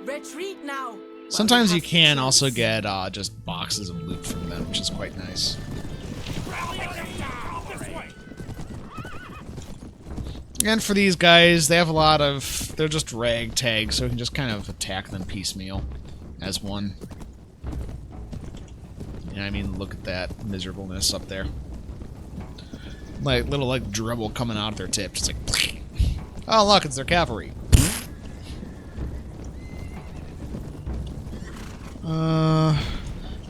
Retreat now. Sometimes you can also get just boxes of loot from them, which is quite nice. And for these guys, they have a lot of... They're just ragtag, so we can just kind of attack them piecemeal as one. Yeah, I mean, look at that miserableness up there. Like, little, like, dribble coming out of their tip. Just like... Oh, look, it's their cavalry.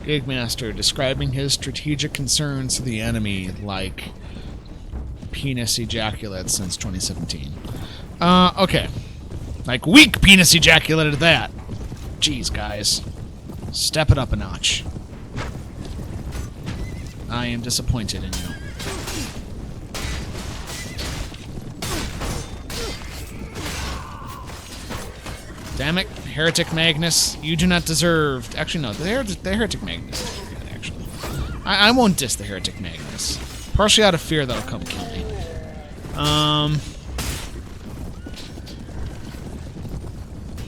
Gigmaster, describing his strategic concerns to the enemy like penis ejaculate since 2017. Okay. Like weak penis ejaculate at that. Jeez, guys. Step it up a notch. I am disappointed in you. Damn it, Heretic Magnus, you do not deserve... Actually, no, the Heretic Magnus is good, actually. I won't diss the Heretic Magnus. Partially out of fear that'll come kill me.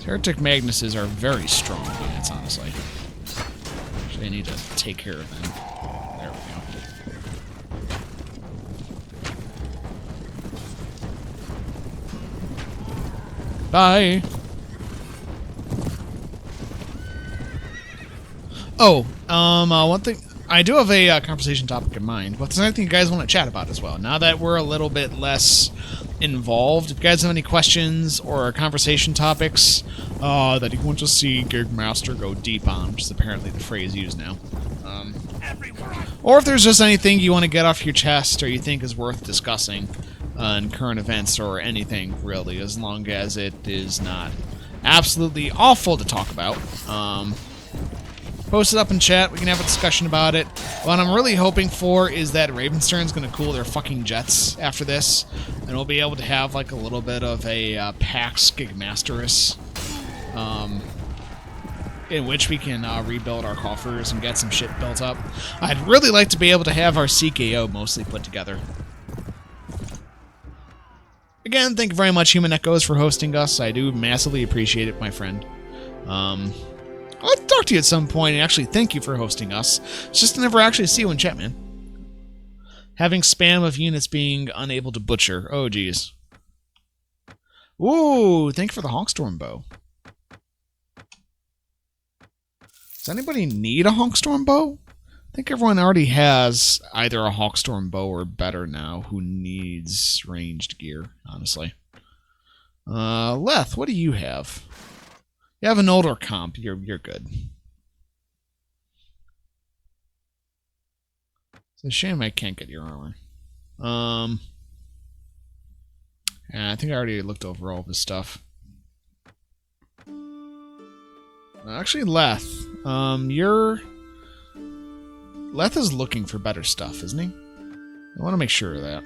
Heretic Magnuses are very strong units, honestly. Actually, I need to take care of them. There we go. Bye! Oh, one thing... I do have a conversation topic in mind, but there's anything you guys want to chat about as well. Now that we're a little bit less involved, if you guys have any questions or conversation topics that you want to see Gigmaster go deep on, which is apparently the phrase used now. Or if there's just anything you want to get off your chest or you think is worth discussing in current events or anything, really, as long as it is not absolutely awful to talk about. Post it up in chat, we can have a discussion about it. What I'm really hoping for is that Ravenstern's going to cool their fucking jets after this, and we'll be able to have like a little bit of a PAX Gigmasterus, in which we can rebuild our coffers and get some shit built up. I'd really like to be able to have our CKO mostly put together. Again, thank you very much, Human Echoes, for hosting us. I do massively appreciate it, my friend. I'll talk to you at some point and actually thank you for hosting us. It's just to never actually see you in chat, man. Having spam of units being unable to butcher. Oh, geez. Ooh, thank you for the Hawkstorm bow. Does anybody need a Hawkstorm bow? I think everyone already has either a Hawkstorm bow or better now who needs ranged gear, honestly. Leth, what do you have? You have an older comp. You're good. It's a shame I can't get your armor. Yeah, I think I already looked over all this stuff. Actually, Leth. Leth is looking for better stuff, isn't he? I want to make sure of that.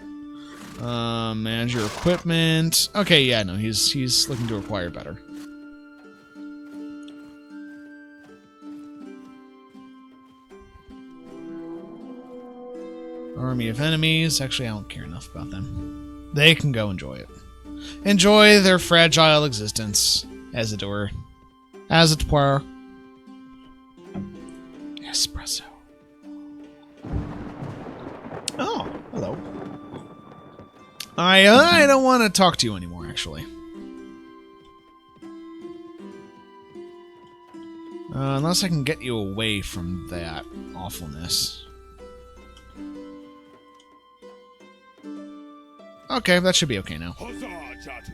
Manage your equipment. Okay, yeah, no, he's looking to acquire better. Army of enemies. Actually, I don't care enough about them. They can go enjoy it. Enjoy their fragile existence, as it were. As it were. Espresso. Oh, hello. I don't want to talk to you anymore, actually. Unless I can get you away from that awfulness. Okay, that should be okay now. Huzzah, Jatu!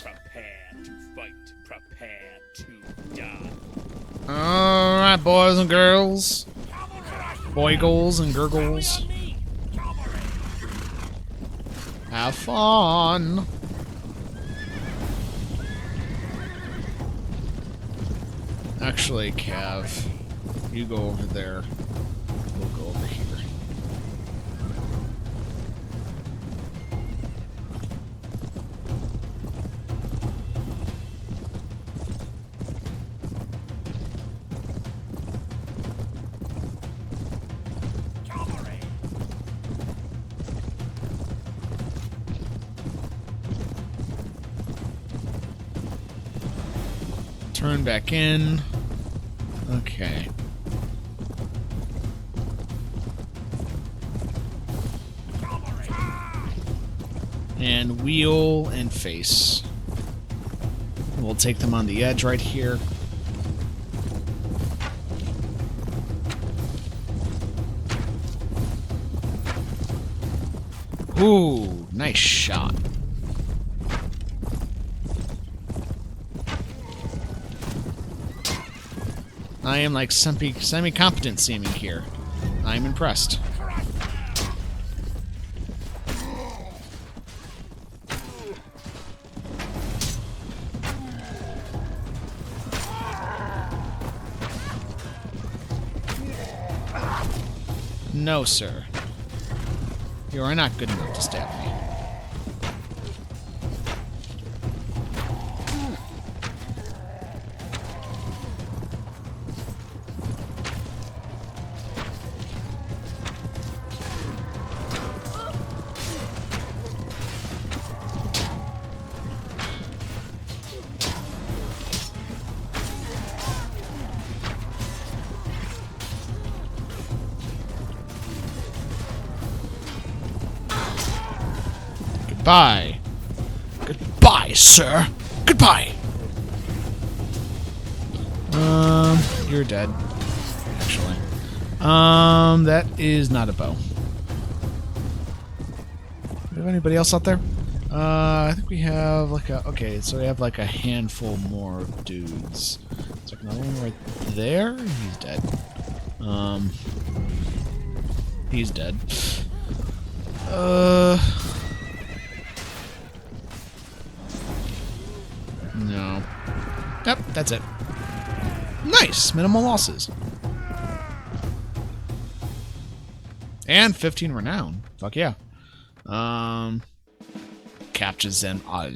Prepare to fight. Prepare to die. Alright, boys and girls. Boygles and gurgles. Have fun. Actually, Cav, you go over there. We'll go over here. Turn back in. Okay. And wheel and face. We'll take them on the edge right here. Ooh, nice shot. I am like semi-competent seeming here. I'm impressed. No, sir. You are not good enough to stab me. Goodbye. Goodbye, sir. Goodbye. You're dead. Actually. That is not a bow. Do we have anybody else out there? I think we have like a... Okay, so we have like a handful more dudes. There's like another one right there. He's dead. He's dead. No. Yep, that's it. Nice! Minimal losses. And 15 renown. Fuck yeah. Captures them all.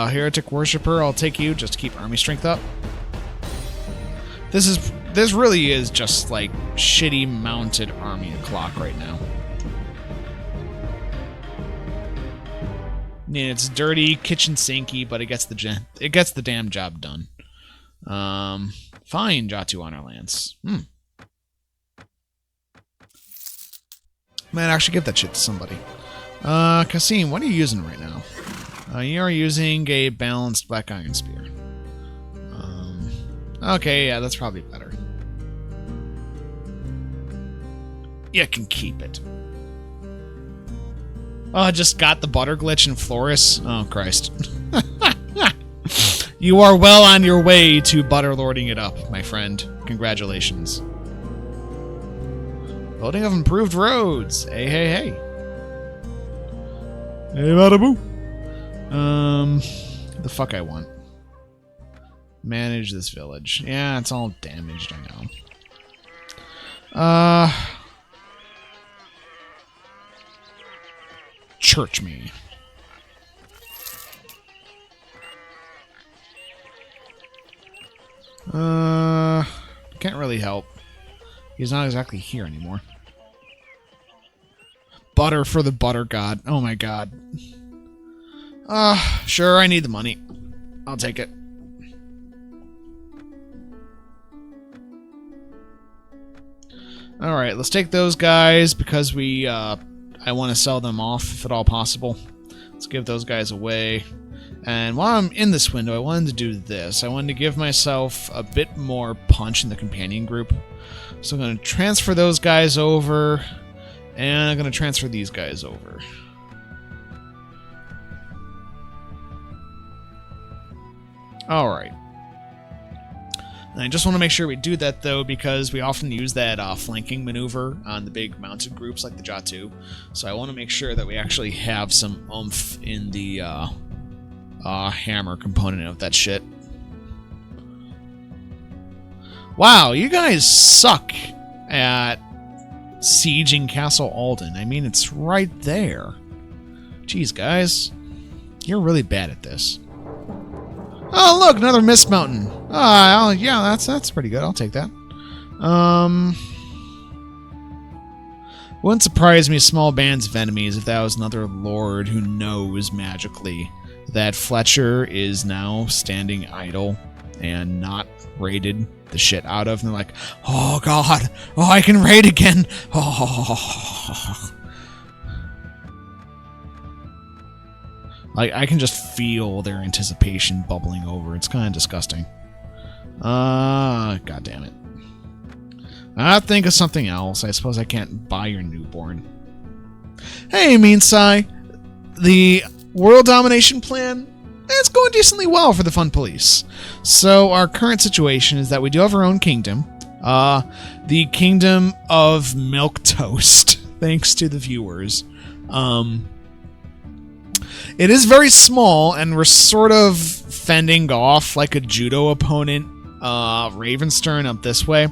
Heretic Worshipper, I'll take you just to keep army strength up. This really is just like shitty mounted army o'clock right now. I mean, it's dirty, kitchen sinky, but it gets the damn job done. Fine, Jatu Honor Lance. Might actually give that shit to somebody. Kasim, what are you using right now? You are using a balanced Black Iron Spear. Okay, yeah, that's probably better. You can keep it. Oh, I just got the butter glitch in Floris. Oh, Christ. You are well on your way to butter lording it up, my friend. Congratulations. Building of improved roads. Hey, hey, hey. Hey, bada boo. The fuck I want. Manage this village. Yeah, it's all damaged, I know. Church me. Can't really help. He's not exactly here anymore. Butter for the butter god. Oh my god. Sure, I need the money. I'll take it. Alright, let's take those guys because we, I want to sell them off if at all possible. Let's give those guys away. And while I'm in this window, I wanted to do this. I wanted to give myself a bit more punch in the companion group. So I'm going to transfer those guys over, and I'm going to transfer these guys over. Alright. And I just want to make sure we do that, though, because we often use that flanking maneuver on the big mounted groups like the Jatu. So I want to make sure that we actually have some oomph in the hammer component of that shit. Wow, you guys suck at sieging Castle Alden. I mean, it's right there. Jeez, guys. You're really bad at this. Oh, look, another Mist Mountain. Yeah, that's pretty good. I'll take that. Wouldn't surprise me small bands of enemies if that was another lord who knows magically that Fletcher is now standing idle and not raided the shit out of. And they're like, oh, God. Oh, I can raid again. Oh. Like, I can just feel their anticipation bubbling over. It's kind of disgusting. God damn it. I'll think of something else. I suppose I can't buy your newborn. Hey, Meansai. The world domination plan, it's going decently well for the Fun Police. So our current situation is that we do have our own kingdom. The Kingdom of Milk Toast, thanks to the viewers. It is very small, and we're sort of fending off like a judo opponent, Ravenstern up this way.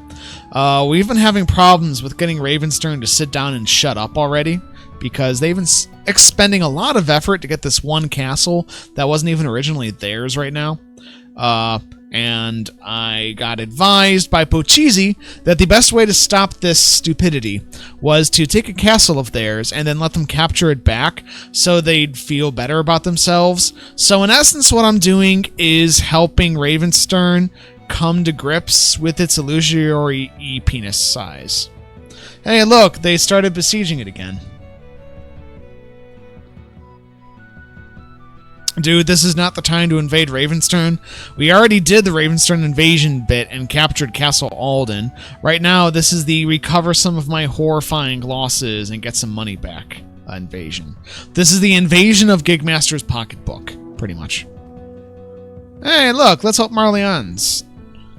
We've been having problems with getting Ravenstern to sit down and shut up already, because they've been expending a lot of effort to get this one castle that wasn't even originally theirs right now. And I got advised by Pochisi that the best way to stop this stupidity was to take a castle of theirs and then let them capture it back so they'd feel better about themselves. So in essence, what I'm doing is helping Ravenstern come to grips with its illusory penis size. Hey, look, they started besieging it again. Dude, this is not the time to invade Ravenstern. We already did the Ravenstern invasion bit and captured Castle Alden. Right now, this is the recover some of my horrifying losses and get some money back invasion. This is the invasion of Gigmaster's pocketbook, pretty much. Hey, look, let's help Marlians.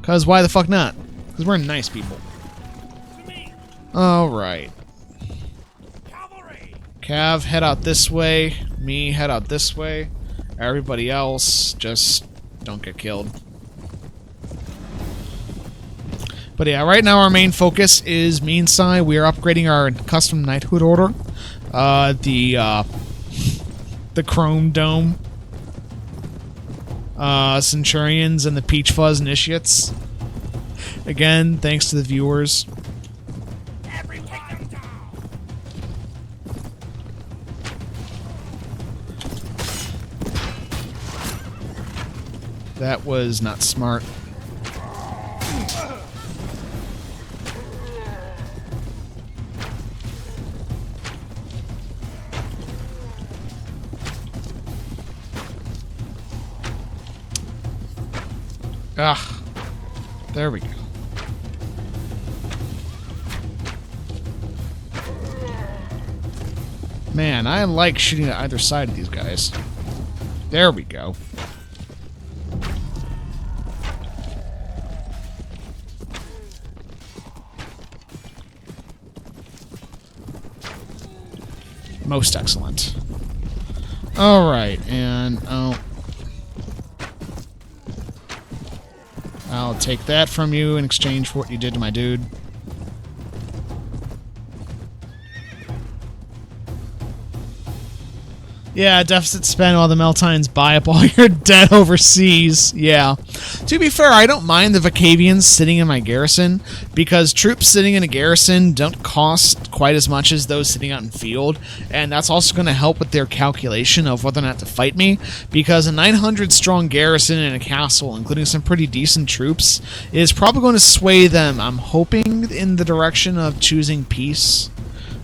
Because why the fuck not? Because we're nice people. Alright. Cav, head out this way. Me, head out this way. Everybody else, just don't get killed. But yeah, right now our main focus is Meanside. We are upgrading our custom knighthood order. The Chrome Dome. Centurions and the Peach Fuzz Initiates. Again, thanks to the viewers. That was not smart. Ah, there we go. Man, I like shooting at either side of these guys. There we go. Most excellent. Alright, and I'll take that from you in exchange for what you did to my dude. Yeah, deficit spend while the Meltines buy up all your debt overseas. Yeah. To be fair, I don't mind the Vacavians sitting in my garrison, because troops sitting in a garrison don't cost quite as much as those sitting out in field, and that's also going to help with their calculation of whether or not to fight me, because a 900-strong garrison in a castle, including some pretty decent troops, is probably going to sway them, I'm hoping, in the direction of choosing peace.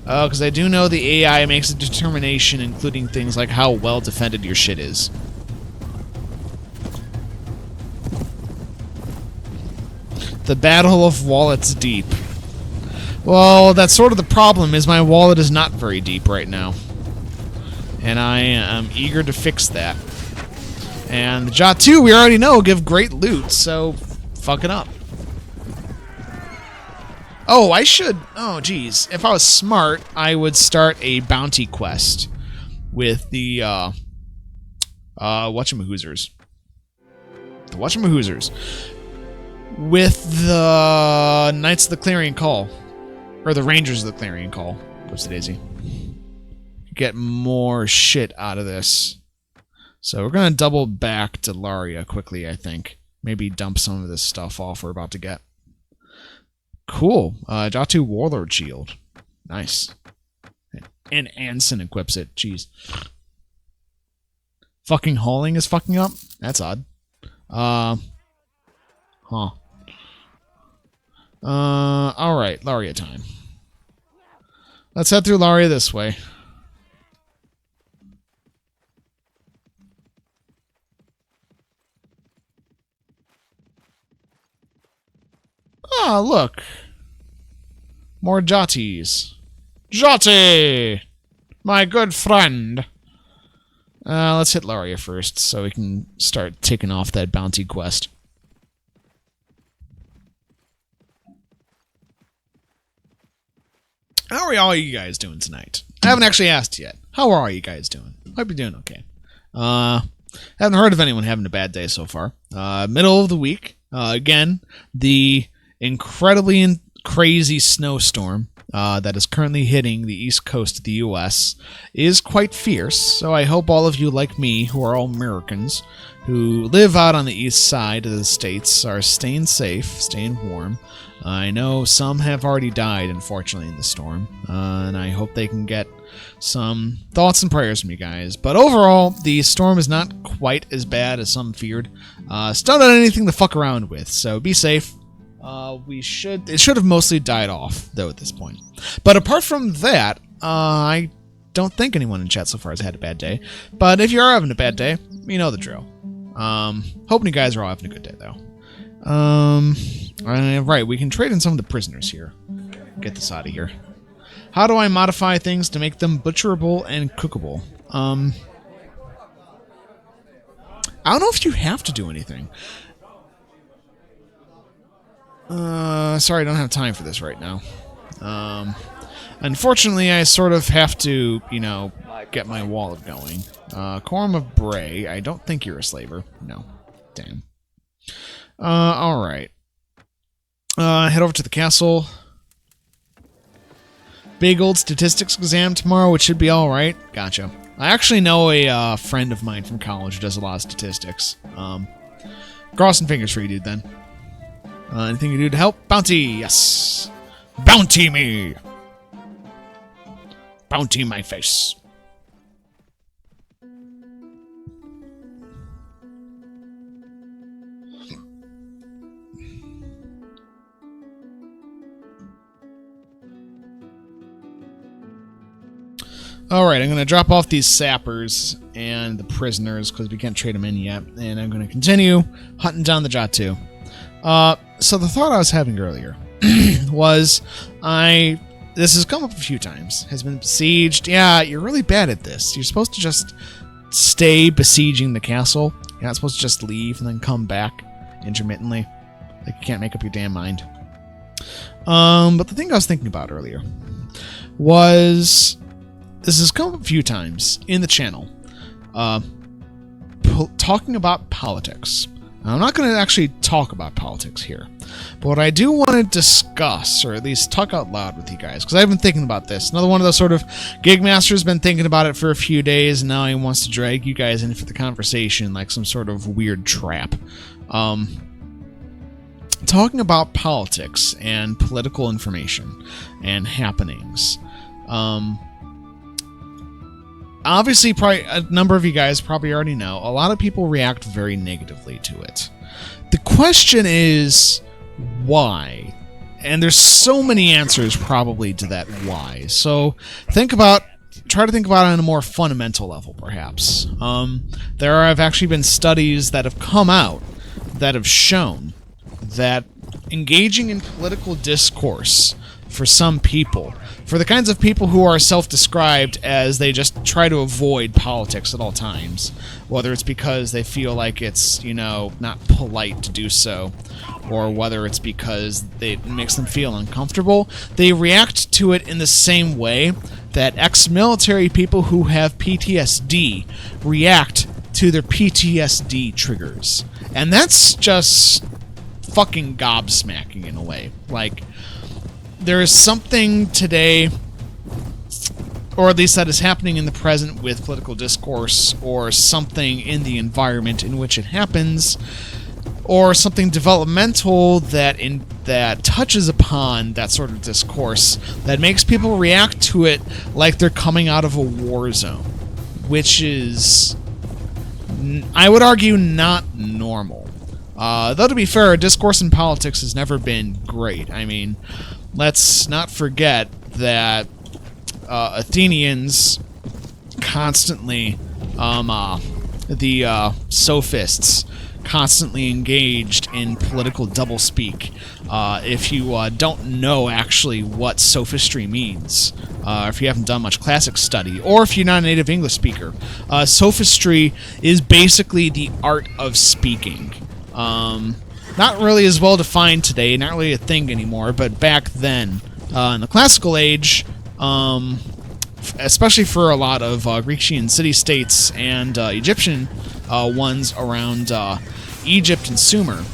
Because I do know the AI makes a determination, including things like how well defended your shit is. The Battle of Wallets Deep. Well, that's sort of the problem, is my wallet is not very deep right now. And I am eager to fix that. And the Jatu, we already know, give great loot, so fuck it up. Oh, I should... Oh, geez. If I was smart, I would start a bounty quest with the, whatchamahoozers. The whatchamahoozers. With the Knights of the Clarion Call. Or the Rangers of the Clarion Call. Whoops the daisy. Get more shit out of this. So we're going to double back to Laria quickly, I think. Maybe dump some of this stuff off we're about to get. Cool. Jatu Warlord Shield. Nice. And Anson equips it. Jeez. Fucking hauling is fucking up? That's odd. Huh. Alright. Laria time. Let's head through Laria this way. Ah, look. More Jatis. Jati! My good friend. Let's hit Laria first, so we can start ticking off that bounty quest. How are all you guys doing tonight? I haven't actually asked yet. How are you guys doing? Hope you're doing okay. Haven't heard of anyone having a bad day so far. Middle of the week. Again, the incredibly crazy snowstorm that is currently hitting the east coast of the U.S. is quite fierce, so I hope all of you like me, who are all Americans, who live out on the east side of the states, are staying safe, staying warm. I know some have already died, unfortunately, in the storm, and I hope they can get some thoughts and prayers from you guys. But overall, the storm is not quite as bad as some feared. Still not anything to fuck around with, so be safe. It should have mostly died off, though, at this point. But apart from that, I don't think anyone in chat so far has had a bad day. But if you are having a bad day, you know the drill. Hoping you guys are all having a good day, though. Right, we can trade in some of the prisoners here. Get this out of here. How do I modify things to make them butcherable and cookable? I don't know if you have to do anything. Sorry, I don't have time for this right now. Unfortunately, I sort of have to, you know, get my wallet going. Quorum of Bray. I don't think you're a slaver. No. Damn. Alright. Head over to the castle. Big old statistics exam tomorrow, which should be alright. Gotcha. I actually know a friend of mine from college who does a lot of statistics. Crossing fingers for you, dude, then. Anything you do to help? Bounty! Yes! Bounty me! Bounty my face. Alright, I'm going to drop off these sappers and the prisoners because we can't trade them in yet. And I'm going to continue hunting down the Jatu. So the thought I was having earlier was this has come up a few times. Has been besieged. Yeah, you're really bad at this. You're supposed to just stay besieging the castle. You're not supposed to just leave and then come back intermittently. Like you can't make up your damn mind. But the thing I was thinking about earlier was this has come up a few times in the channel. Talking about politics. Now, I'm not going to actually talk about politics here, but what I do want to discuss, or at least talk out loud with you guys, because I've been thinking about this. Another one of those sort of Gigmaster's been thinking about it for a few days, and now he wants to drag you guys in for the conversation like some sort of weird trap. Talking about politics and political information and happenings. Obviously, probably a number of you guys probably already know, a lot of people react very negatively to it. The question is, why? And there's so many answers probably to that why. So try to think about it on a more fundamental level, perhaps. There have actually been studies that have come out that have shown that engaging in political discourse for some people, for the kinds of people who are self-described as they just try to avoid politics at all times, whether it's because they feel like it's, you know, not polite to do so, or whether it's because it makes them feel uncomfortable, they react to it in the same way that ex-military people who have PTSD react to their PTSD triggers. And that's just fucking gobsmacking in a way. Like, there is something today, or at least that is happening in the present with political discourse, or something in the environment in which it happens, or something developmental that touches upon that sort of discourse that makes people react to it like they're coming out of a war zone, which is, I would argue, not normal. Though to be fair, discourse in politics has never been great. I mean, let's not forget that Athenians constantly, the sophists, constantly engaged in political doublespeak. If you don't know actually what sophistry means, if you haven't done much classic study, or if you're not a native English speaker, sophistry is basically the art of speaking. Not really as well defined today, not really a thing anymore, but back then, in the classical age, especially for a lot of Grecian city-states and Egyptian ones around Egypt and Sumer,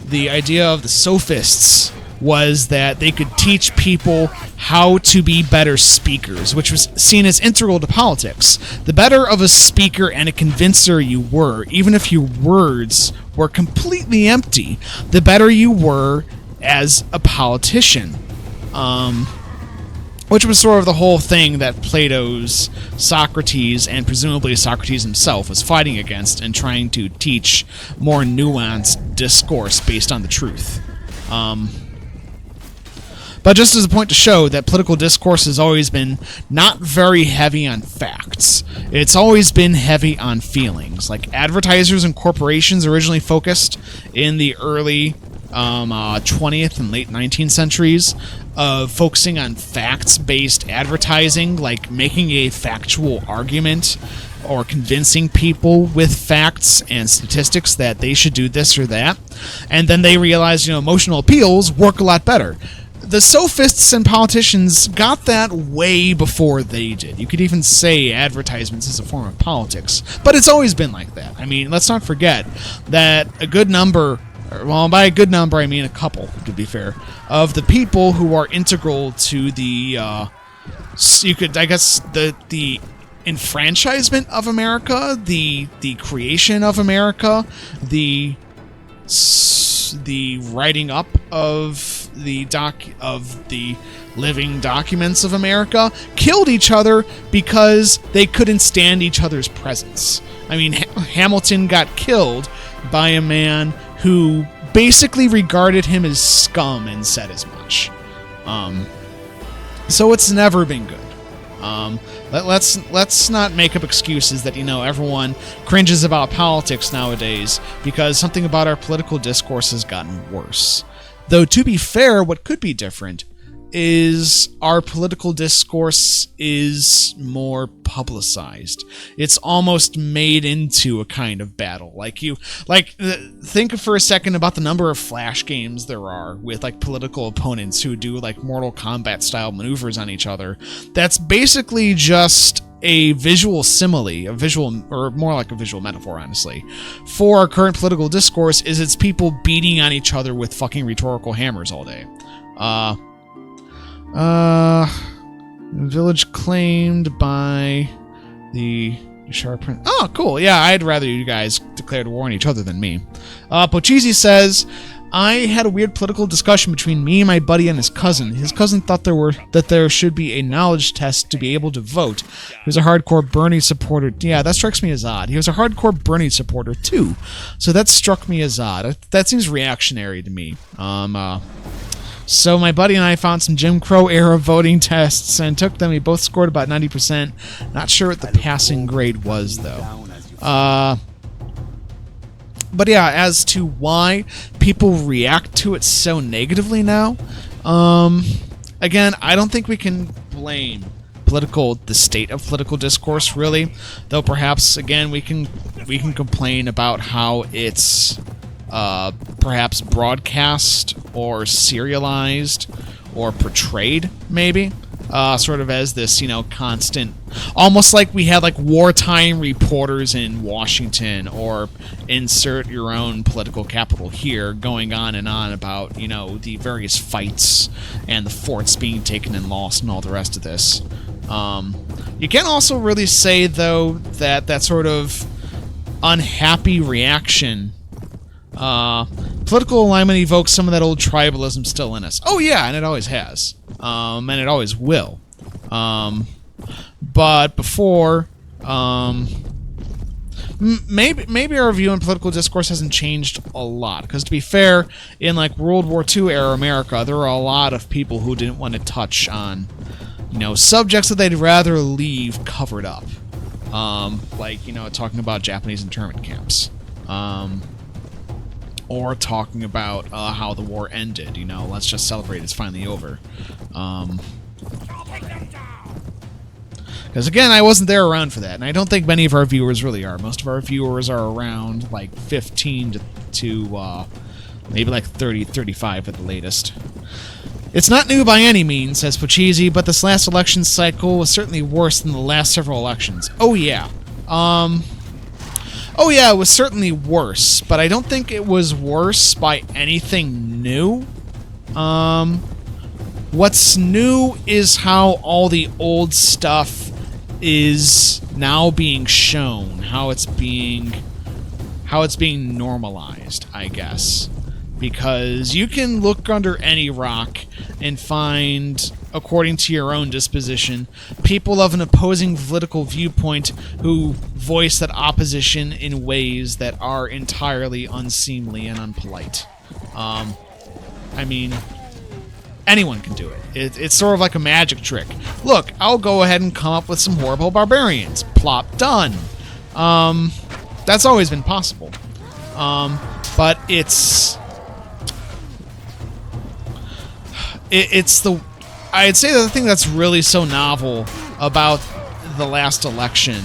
the idea of the sophists was that they could teach people how to be better speakers, which was seen as integral to politics. The better of a speaker and a convincer you were, even if your words were completely empty, the better you were as a politician. Which was sort of the whole thing that Plato's Socrates, and presumably Socrates himself, was fighting against and trying to teach more nuanced discourse based on the truth. But just as a point to show that political discourse has always been not very heavy on facts. It's always been heavy on feelings. Like advertisers and corporations originally focused in the early 20th and late 19th centuries of focusing on facts-based advertising, like making a factual argument or convincing people with facts and statistics that they should do this or that. And then they realized, emotional appeals work a lot better. The sophists and politicians got that way before they did. You could even say advertisements is a form of politics. But it's always been like that. I mean, let's not forget that a good number, well, by a good number I mean a couple, to be fair, of the people who are integral to the, the enfranchisement of America, the creation of America, the writing up of the living documents of America, killed each other because they couldn't stand each other's presence. I mean, Hamilton got killed by a man who basically regarded him as scum and said as much. So it's never been good. Let's not make up excuses that everyone cringes about politics nowadays because something about our political discourse has gotten worse. Though to be fair, what could be different is our political discourse is more publicized. It's almost made into a kind of battle. Think for a second about the number of flash games there are with political opponents who do Mortal Kombat style maneuvers on each other. That's basically just a visual simile, or more like a visual metaphor, honestly, for our current political discourse. Is it's people beating on each other with fucking rhetorical hammers all day. Village claimed by the Sharp Prince. Oh, cool. Yeah, I'd rather you guys declared war on each other than me. Pochisi says, I had a weird political discussion between me and my buddy and his cousin. His cousin thought there should be a knowledge test to be able to vote. He was a hardcore Bernie supporter. Yeah, that strikes me as odd. He was a hardcore Bernie supporter too, so that struck me as odd. That seems reactionary to me. So my buddy and I found some Jim Crow era voting tests and took them. We both scored about 90%. Not sure what the passing grade was though. But yeah, as to why people react to it so negatively now, again, I don't think we can blame the state of political discourse really, though perhaps again we can complain about how it's perhaps broadcast or serialized or portrayed, maybe, sort of as this, constant, almost like we had wartime reporters in Washington, or insert your own political capital here, going on and on about, the various fights and the forts being taken and lost and all the rest of this. You can also really say, though, that sort of unhappy reaction, political alignment evokes some of that old tribalism still in us. Oh yeah, and it always has. And it always will. But before, maybe our view on political discourse hasn't changed a lot. Because to be fair, in World War II era America, there were a lot of people who didn't want to touch on, subjects that they'd rather leave covered up. Talking about Japanese internment camps. Or talking about how the war ended, let's just celebrate it's finally over. Because again, I wasn't there around for that, and I don't think many of our viewers really are. Most of our viewers are around 15 to maybe 30, 35 at the latest. It's not new by any means, says Pochisi, but this last election cycle was certainly worse than the last several elections. Oh yeah. Oh yeah, it was certainly worse, but I don't think it was worse by anything new. What's new is how all the old stuff is now being shown, how it's being normalized, I guess. Because you can look under any rock and find, according to your own disposition, people of an opposing political viewpoint who voice that opposition in ways that are entirely unseemly and unpolite. I mean, Anyone can do it. It's sort of like a magic trick. Look, I'll go ahead and come up with some horrible barbarians. Plop, done. That's always been possible. But it's the... I'd say the thing that's really so novel about the last election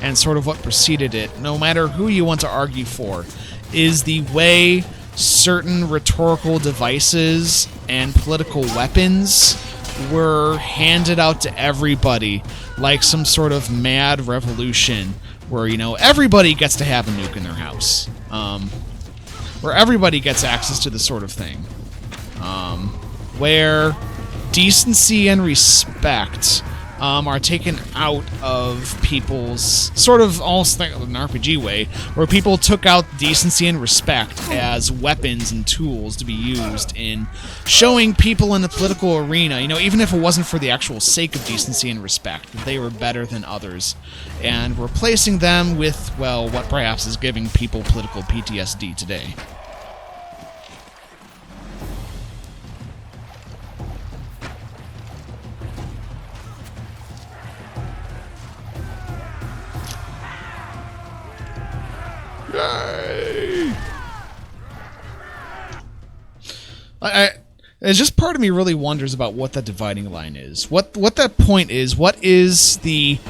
and sort of what preceded it, no matter who you want to argue for, is the way certain rhetorical devices and political weapons were handed out to everybody like some sort of mad revolution where, you know, everybody gets to have a nuke in their house. Where everybody gets access to this sort of thing. Where decency and respect are taken out of people's sort of almost like an RPG way, where people took out decency and respect as weapons and tools to be used in showing people in the political arena, you know, even if it wasn't for the actual sake of decency and respect, that they were better than others, and replacing them with, well, what perhaps is giving people political PTSD today. It's just part of me really wonders about what that dividing line is. What that point is. What is the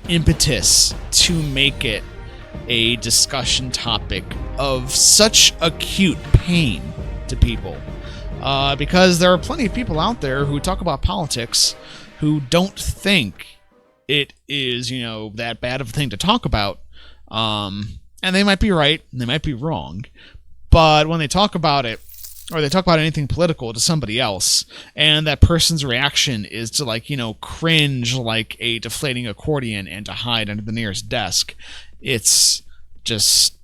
impetus to make it a discussion topic of such acute pain to people? Because there are plenty of people out there who talk about politics who don't think it is, you know, that bad of a thing to talk about. And they might be right, and they might be wrong. But when they talk about it, or they talk about anything political to somebody else, and that person's reaction is to, like, you know, cringe like a deflating accordion and to hide under the nearest desk, it's just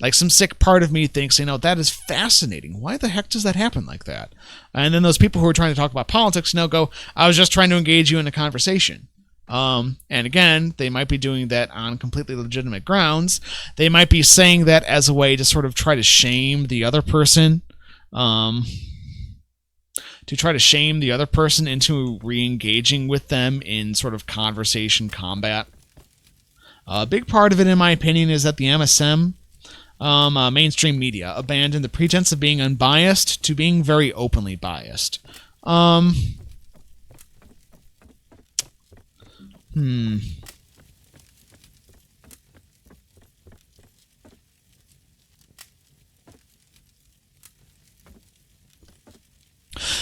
like some sick part of me thinks, you know, that is fascinating. Why the heck does that happen like that? And then those people who are trying to talk about politics, you know, go, I was just trying to engage you in a conversation. And again, they might be doing that on completely legitimate grounds. They might be saying that as a way to sort of try to shame the other person. To try to shame the other person into re-engaging with them in sort of conversation combat. A big part of it, in my opinion, is that the MSM, mainstream media, abandoned the pretense of being unbiased to being very openly biased.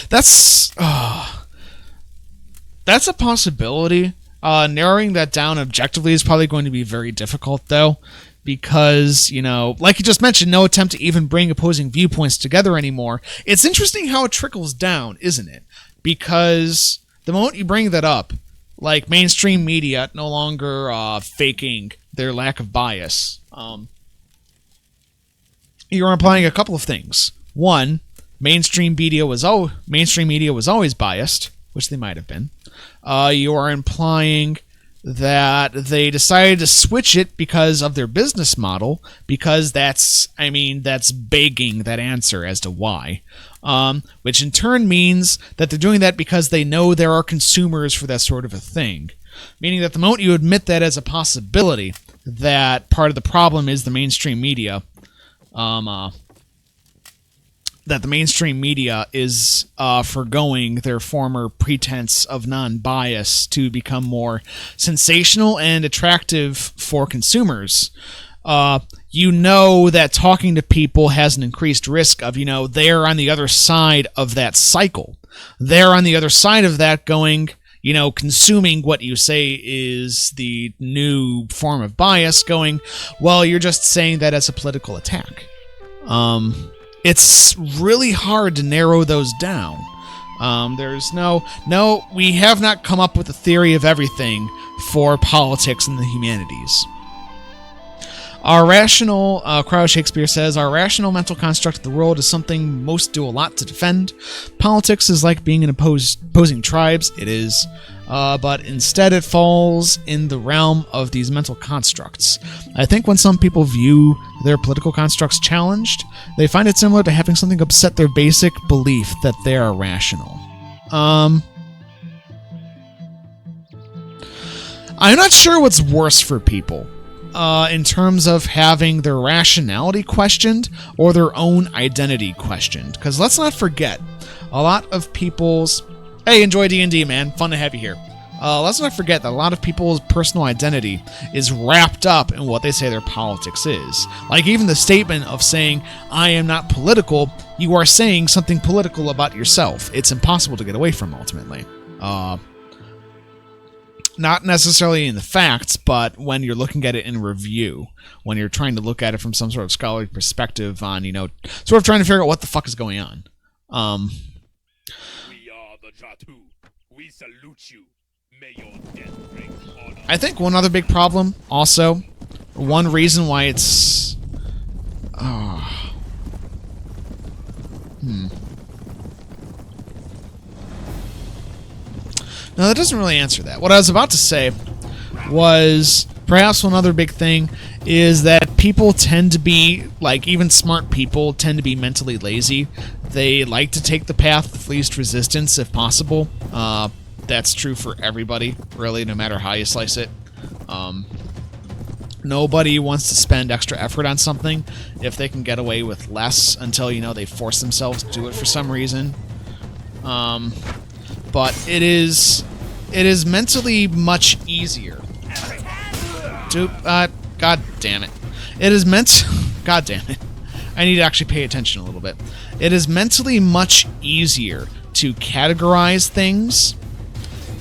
That's a possibility. Narrowing that down objectively is probably going to be very difficult, though, because, you know, like you just mentioned, no attempt to even bring opposing viewpoints together anymore. It's interesting how it trickles down, isn't it? Because the moment you bring that up, like mainstream media no longer faking their lack of bias, you're implying a couple of things. One, mainstream media was always biased, which they might have been. You are implying that they decided to switch it because of their business model, because that's begging that answer as to why. Which in turn means that they're doing that because they know there are consumers for that sort of a thing. Meaning that the moment you admit that as a possibility, that part of the problem is the mainstream media, that the mainstream media is forgoing their former pretense of non-bias to become more sensational and attractive for consumers. You know that talking to people has an increased risk of, you know, they're on the other side of that cycle. They're on the other side of that going, you know, consuming what you say is the new form of bias, going, well, you're just saying that as a political attack. It's really hard to narrow those down. There's we have not come up with a theory of everything for politics and the humanities. Our rational, Crowd Shakespeare says, our rational mental construct of the world is something most do a lot to defend. Politics is like being in opposing tribes. It is. But instead it falls in the realm of these mental constructs. I think when some people view their political constructs challenged, they find it similar to having something upset their basic belief that they are rational. I'm not sure what's worse for people. In terms of having their rationality questioned or their own identity questioned. Because let's not forget, a lot of people's... Hey, enjoy D&D, man. Fun to have you here. Let's not forget that a lot of people's personal identity is wrapped up in what they say their politics is. Like even the statement of saying, I am not political, you are saying something political about yourself. It's impossible to get away from, ultimately. Not necessarily in the facts, but when you're looking at it in review, when you're trying to look at it from some sort of scholarly perspective on, sort of trying to figure out what the fuck is going on. We are the Jatu. We salute you. May your death bring honor. I think one other big problem, also, one reason why it's... No, that doesn't really answer that. What I was about to say was perhaps one other big thing is that people tend to be, like even smart people, tend to be mentally lazy. They like to take the path of least resistance if possible. That's true for everybody, really, no matter how you slice it. Nobody wants to spend extra effort on something if they can get away with less until, they force themselves to do it for some reason. But it is mentally much easier to... God damn it. It is God damn it. I need to actually pay attention a little bit. It is mentally much easier to categorize things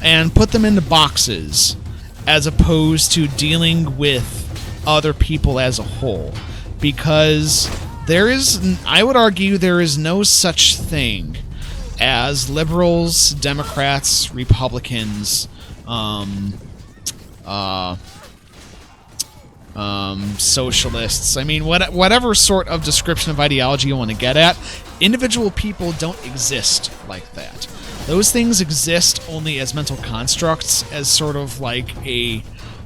and put them into boxes as opposed to dealing with other people as a whole. Because I would argue there is no such thing as liberals, Democrats, Republicans, socialists. I mean, whatever sort of description of ideology you want to get at, individual people don't exist like that. Those things exist only as mental constructs, as sort of like a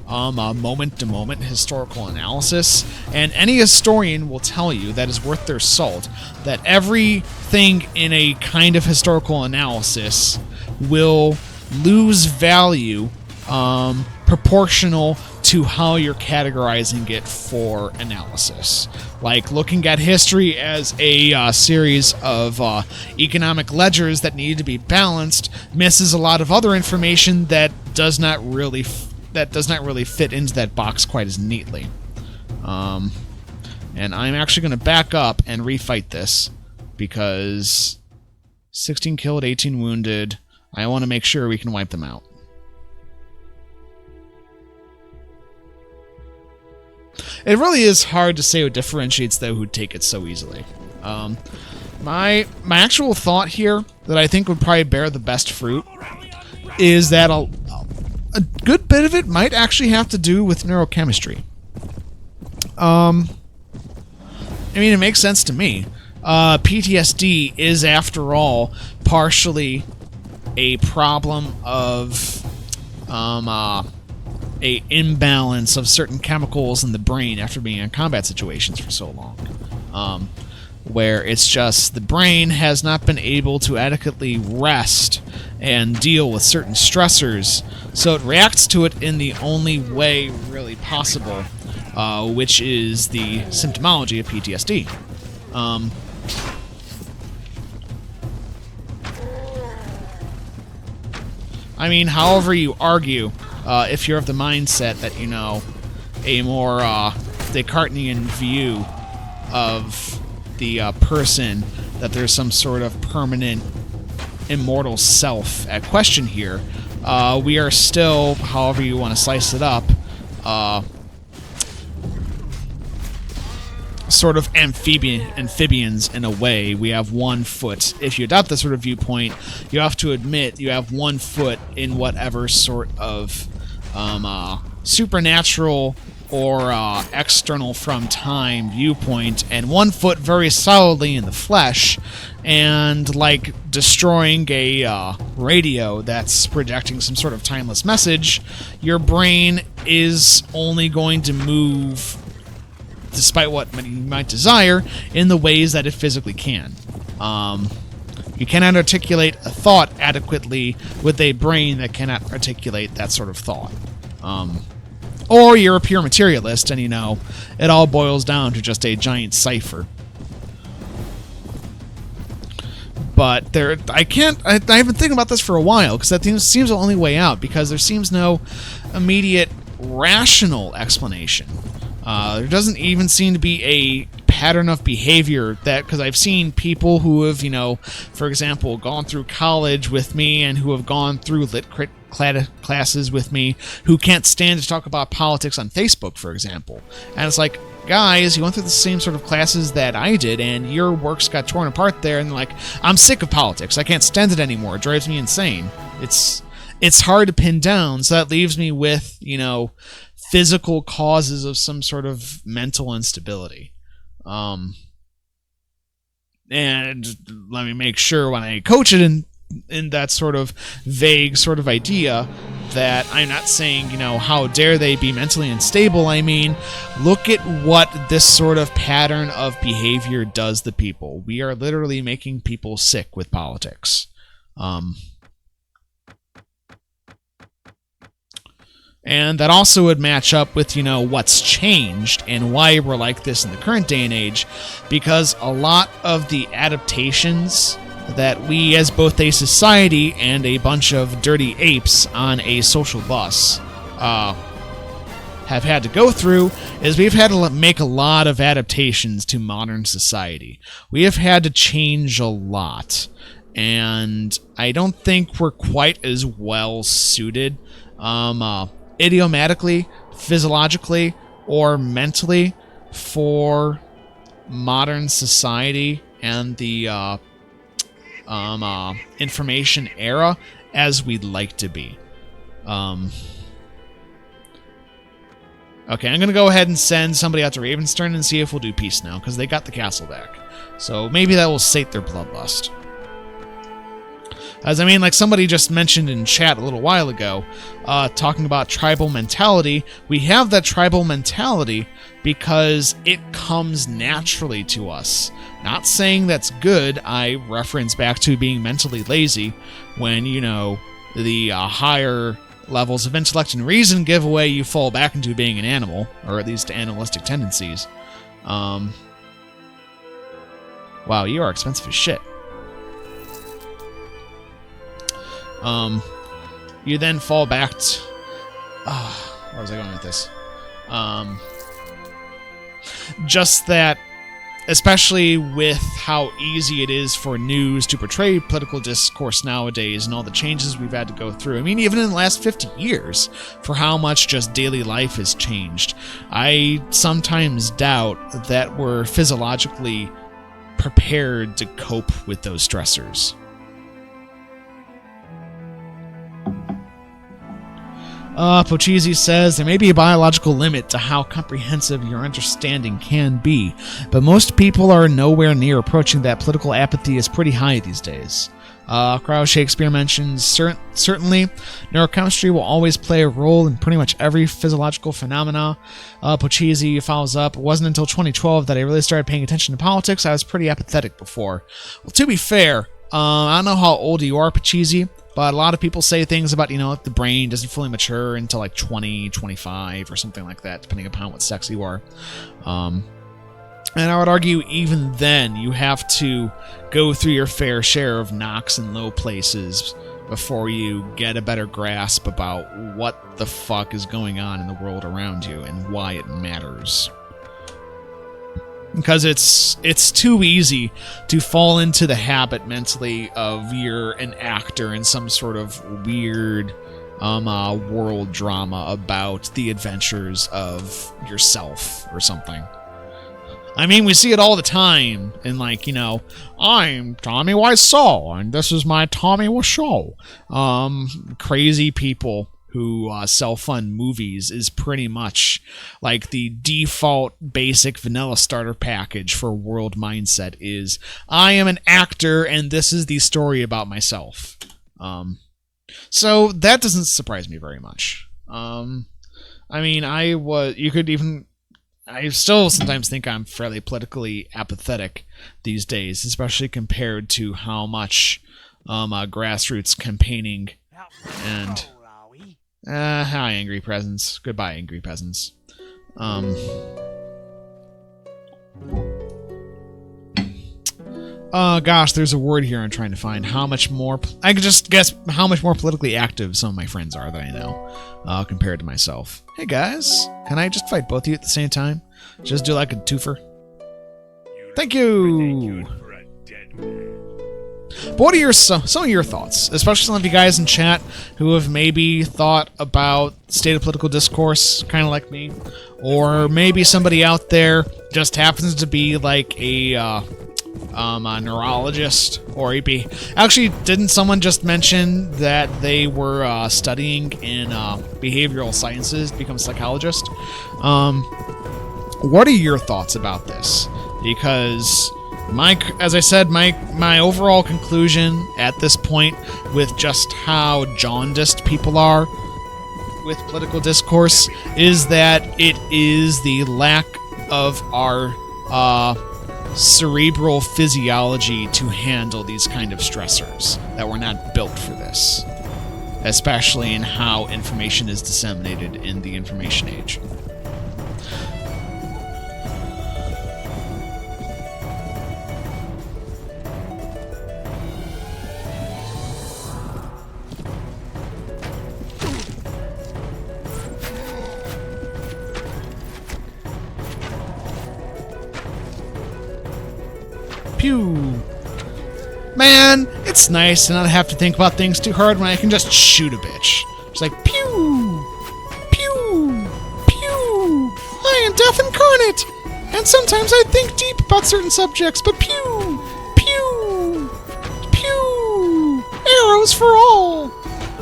moment-to-moment historical analysis, and any historian will tell you that is worth their salt, that everything in a kind of historical analysis will lose value proportional to how you're categorizing it for analysis. Like looking at history as a series of economic ledgers that need to be balanced misses a lot of other information that does not really fit into that box quite as neatly. And I'm actually going to back up and refight this because 16 killed, 18 wounded. I want to make sure we can wipe them out. It really is hard to say what differentiates those who take it so easily. My actual thought here that I think would probably bear the best fruit is that a good bit of it might actually have to do with neurochemistry. I mean, it makes sense to me. PTSD is, after all, partially a problem of a imbalance of certain chemicals in the brain after being in combat situations for so long. Where it's just the brain has not been able to adequately rest and deal with certain stressors, so it reacts to it in the only way really possible, which is the symptomology of PTSD. I mean, however you argue, if you're of the mindset that, a more Descartesian view of the person, that there's some sort of permanent immortal self at question here, we are still, however you want to slice it up, sort of amphibians in a way. We have one foot. If you adopt this sort of viewpoint, you have to admit you have one foot in whatever sort of supernatural or external from time viewpoint, and 1 foot very solidly in the flesh, and like destroying a radio that's projecting some sort of timeless message, your brain is only going to move, despite what you might desire, in the ways that it physically can. You cannot articulate a thought adequately with a brain that cannot articulate that sort of thought. Or you're a pure materialist, and it all boils down to just a giant cipher. But I've been thinking about this for a while, because that seems the only way out, because there seems no immediate rational explanation. There doesn't even seem to be a pattern of behavior because I've seen people who have, for example, gone through college with me and who have gone through lit classes with me who can't stand to talk about politics on Facebook, for example. And it's like, guys, you went through the same sort of classes that I did, and your works got torn apart there, and like, I'm sick of politics. I can't stand it anymore. It drives me insane. It's hard to pin down, so that leaves me with, physical causes of some sort of mental instability. And let me make sure when I coach it in that sort of vague sort of idea that I'm not saying, how dare they be mentally unstable. I mean, look at what this sort of pattern of behavior does to people. We are literally making people sick with politics. And that also would match up with, what's changed and why we're like this in the current day and age, because a lot of the adaptations that we as both a society and a bunch of dirty apes on a social bus have had to go through is we've had to make a lot of adaptations to modern society. We have had to change a lot, and I don't think we're quite as well suited idiomatically, physiologically, or mentally for modern society and the information era as we'd like to be. Okay, I'm going to go ahead and send somebody out to Ravenstern and see if we'll do peace now, because they got the castle back. So maybe that will sate their bloodlust. As I mean, like somebody just mentioned in chat a little while ago, talking about tribal mentality, we have that tribal mentality because it comes naturally to us. Not saying that's good. I reference back to being mentally lazy when, the higher levels of intellect and reason give away, you fall back into being an animal, or at least animalistic tendencies. Wow, you are expensive as shit. You then fall back to... where was I going with this? Just that, especially with how easy it is for news to portray political discourse nowadays and all the changes we've had to go through. I mean, even in the last 50 years, for how much just daily life has changed. I sometimes doubt that we're physiologically prepared to cope with those stressors. Pochisi says, there may be a biological limit to how comprehensive your understanding can be, but most people are nowhere near approaching that. Political apathy is pretty high these days. Crow Shakespeare mentions, certainly, neurochemistry will always play a role in pretty much every physiological phenomena. Pochisi follows up, it wasn't until 2012 that I really started paying attention to politics. I was pretty apathetic before. Well, to be fair, I don't know how old you are, Pochisi, but a lot of people say things about, the brain doesn't fully mature until like 20, 25 or something like that, depending upon what sex you are. And I would argue even then you have to go through your fair share of knocks and low places before you get a better grasp about what the fuck is going on in the world around you and why it matters. Because it's too easy to fall into the habit mentally of you're an actor in some sort of weird world drama about the adventures of yourself or something. I mean, we see it all the time in, like, I'm Tommy Wiseau, and this is my Tommy Wiseau. Crazy people who self-fund movies is pretty much like the default basic vanilla starter package for World Mindset is, I am an actor and this is the story about myself. So that doesn't surprise me very much. I mean, I still sometimes think I'm fairly politically apathetic these days, especially compared to how much grassroots campaigning and hi, angry peasants. Goodbye, angry peasants. Gosh, there's a word here I'm trying to find. How much more... I could just guess how much more politically active some of my friends are that I know, compared to myself. Hey, guys. Can I just fight both of you at the same time? Just do like a twofer? Thank you! But what are some of your thoughts? Especially some of you guys in chat who have maybe thought about state of political discourse, kind of like me. Or maybe somebody out there just happens to be like a neurologist or EP. Actually, didn't someone just mention that they were studying in behavioral sciences to become a psychologist? What are your thoughts about this? Because as I said, my overall conclusion at this point with just how jaundiced people are with political discourse is that it is the lack of our cerebral physiology to handle these kind of stressors, that we're not built for this, especially in how information is disseminated in the information age. Pew! Man, it's nice to not have to think about things too hard when I can just shoot a bitch. It's like, pew! Pew! Pew! I am Death Incarnate! And sometimes I think deep about certain subjects, but pew! Pew! Pew! Arrows for all!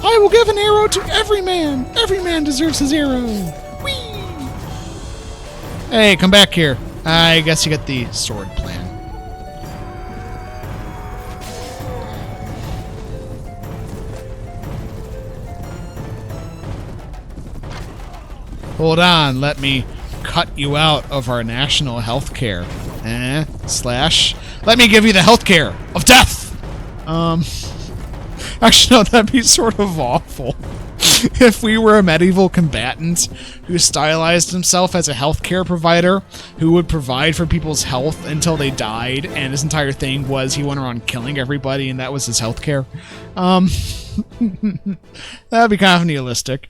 I will give an arrow to every man! Every man deserves his arrow! Whee! Hey, come back here. I guess you get the sword plan. Hold on, let me cut you out of our national health care. Let me give you the health care of death! Actually, no, that'd be sort of awful. If we were a medieval combatant who stylized himself as a healthcare provider who would provide for people's health until they died, and his entire thing was he went around killing everybody and that was his healthcare. That'd be kind of nihilistic.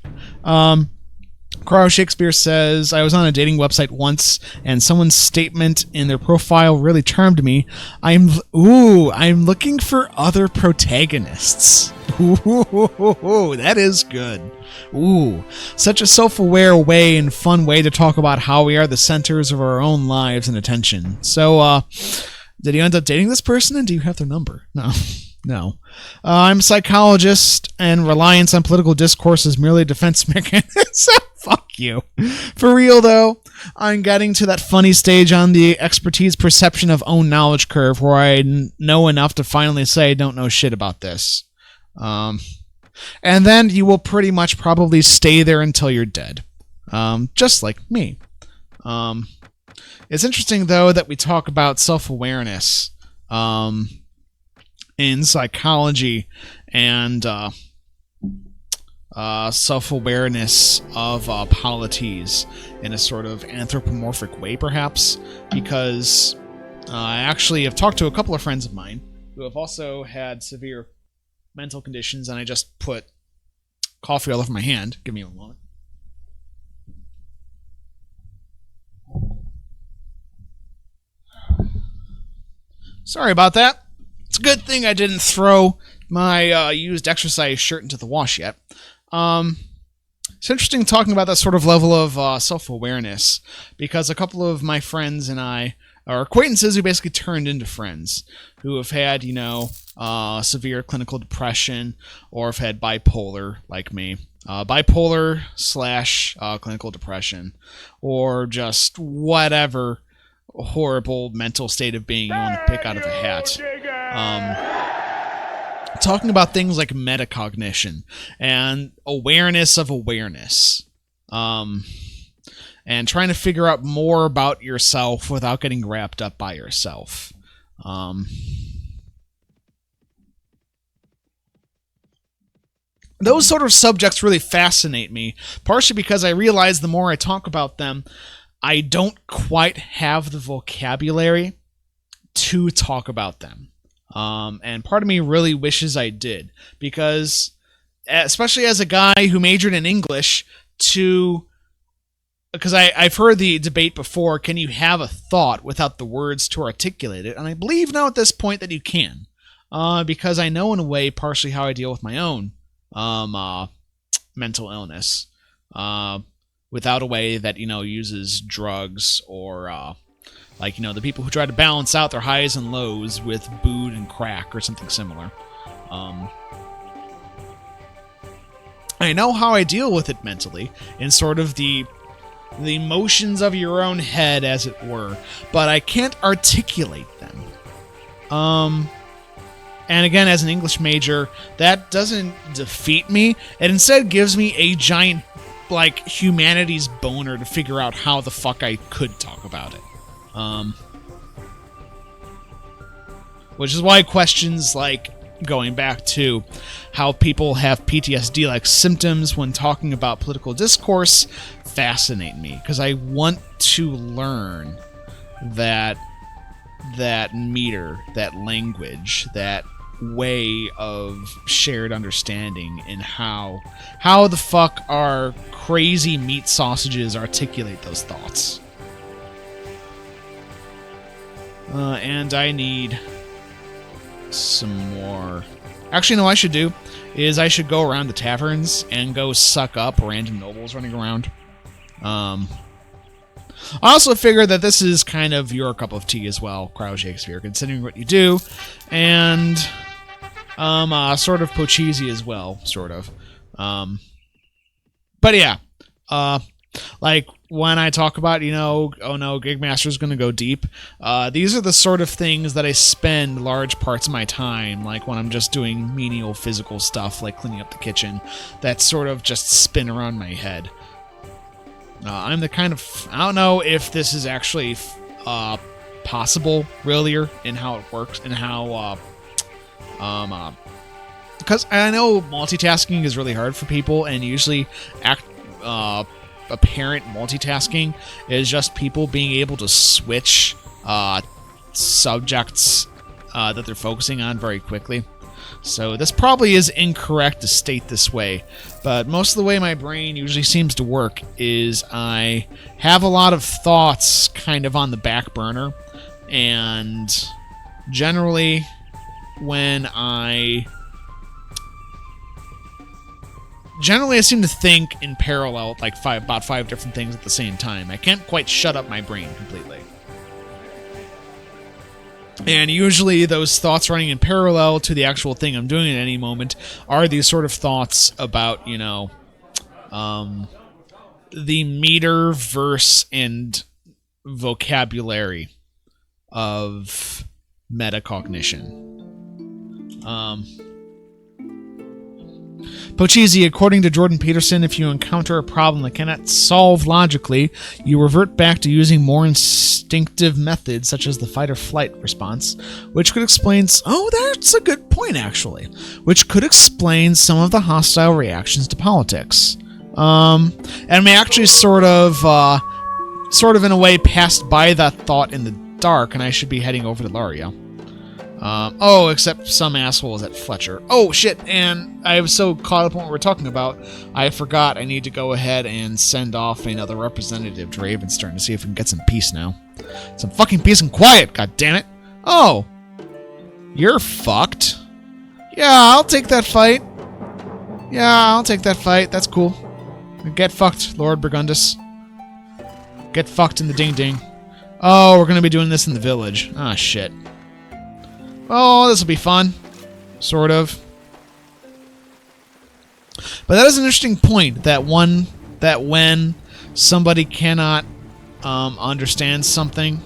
Crow Shakespeare says, I was on a dating website once, and someone's statement in their profile really charmed me. I'm looking for other protagonists. Ooh, that is good. Ooh, such a self-aware way and fun way to talk about how we are the centers of our own lives and attention. So, did you end up dating this person, and do you have their number? No. No. I'm a psychologist, and reliance on political discourse is merely a defense mechanism. Fuck you. For real, though, I'm getting to that funny stage on the expertise perception of own knowledge curve where I know enough to finally say I don't know shit about this. And then you will pretty much probably stay there until you're dead. Just like me. It's interesting, though, that we talk about self-awareness in psychology and self-awareness of polities in a sort of anthropomorphic way, perhaps, because I actually have talked to a couple of friends of mine who have also had severe mental conditions, and I just put coffee all over my hand. Give me a moment. Sorry about that. It's a good thing I didn't throw my used exercise shirt into the wash yet. It's interesting talking about that sort of level of self-awareness, because a couple of my friends and I or acquaintances who basically turned into friends, who have had, you know, severe clinical depression, or have had bipolar, like me. Bipolar / clinical depression, or just whatever horrible mental state of being you want to pick out of a hat. Talking about things like metacognition and awareness of awareness. And trying to figure out more about yourself without getting wrapped up by yourself. Those sort of subjects really fascinate me, partially because I realize the more I talk about them, I don't quite have the vocabulary to talk about them. And part of me really wishes I did, because, especially as a guy who majored in English, because I've heard the debate before, can you have a thought without the words to articulate it? And I believe now at this point that you can, because I know in a way partially how I deal with my own mental illness, without a way that, you know, uses drugs or like, you know, the people who try to balance out their highs and lows with booze and crack or something similar. I know how I deal with it mentally, in sort of the motions of your own head, as it were, but I can't articulate them. And again, as an English major, that doesn't defeat me. It instead gives me a giant, like, humanities boner to figure out how the fuck I could talk about it. Which is why questions like, going back to how people have PTSD-like symptoms when talking about political discourse, fascinate me, because I want to learn that meter, that language, that way of shared understanding, and how the fuck our crazy meat sausages articulate those thoughts. And I need some more. Actually, no, I should do is I should go around the taverns and go suck up random nobles running around. I also figure that this is kind of your cup of tea as well, Crowd Shakespeare, considering what you do, and sort of Pocheesy as well, sort of. But yeah, like when I talk about, you know, oh no, Gigmaster's going to go deep, these are the sort of things that I spend large parts of my time, like when I'm just doing menial physical stuff, like cleaning up the kitchen, that sort of just spin around my head. I'm the kind of, I don't know if this is actually possible, really, in how it works, and how, because I know multitasking is really hard for people, and usually apparent multitasking is just people being able to switch subjects that they're focusing on very quickly. So this probably is incorrect to state this way, but most of the way my brain usually seems to work is I have a lot of thoughts kind of on the back burner, and generally when I seem to think in parallel, like about five different things at the same time. I can't quite shut up my brain completely. And usually those thoughts running in parallel to the actual thing I'm doing at any moment are these sort of thoughts about, you know, the meter, verse, and vocabulary of metacognition. Pocheesy, according to Jordan Peterson, if you encounter a problem that cannot solve logically, you revert back to using more instinctive methods, such as the fight-or-flight response, which could explain... Oh, that's a good point, actually. Which could explain some of the hostile reactions to politics. And may actually sort of in a way passed by that thought in the dark, and I should be heading over to Laria. Oh, except some assholes at Fletcher. Oh, shit, and I was so caught up on what we're talking about, I forgot I need to go ahead and send off another representative to Ravenstern to see if we can get some peace now. Some fucking peace and quiet, goddammit! Oh! You're fucked. Yeah, I'll take that fight. That's cool. Get fucked, Lord Burgundus. Get fucked in the ding-ding. Oh, we're gonna be doing this in the village. Ah, shit. Oh, this will be fun. Sort of. But that is an interesting point, that when somebody cannot understand something,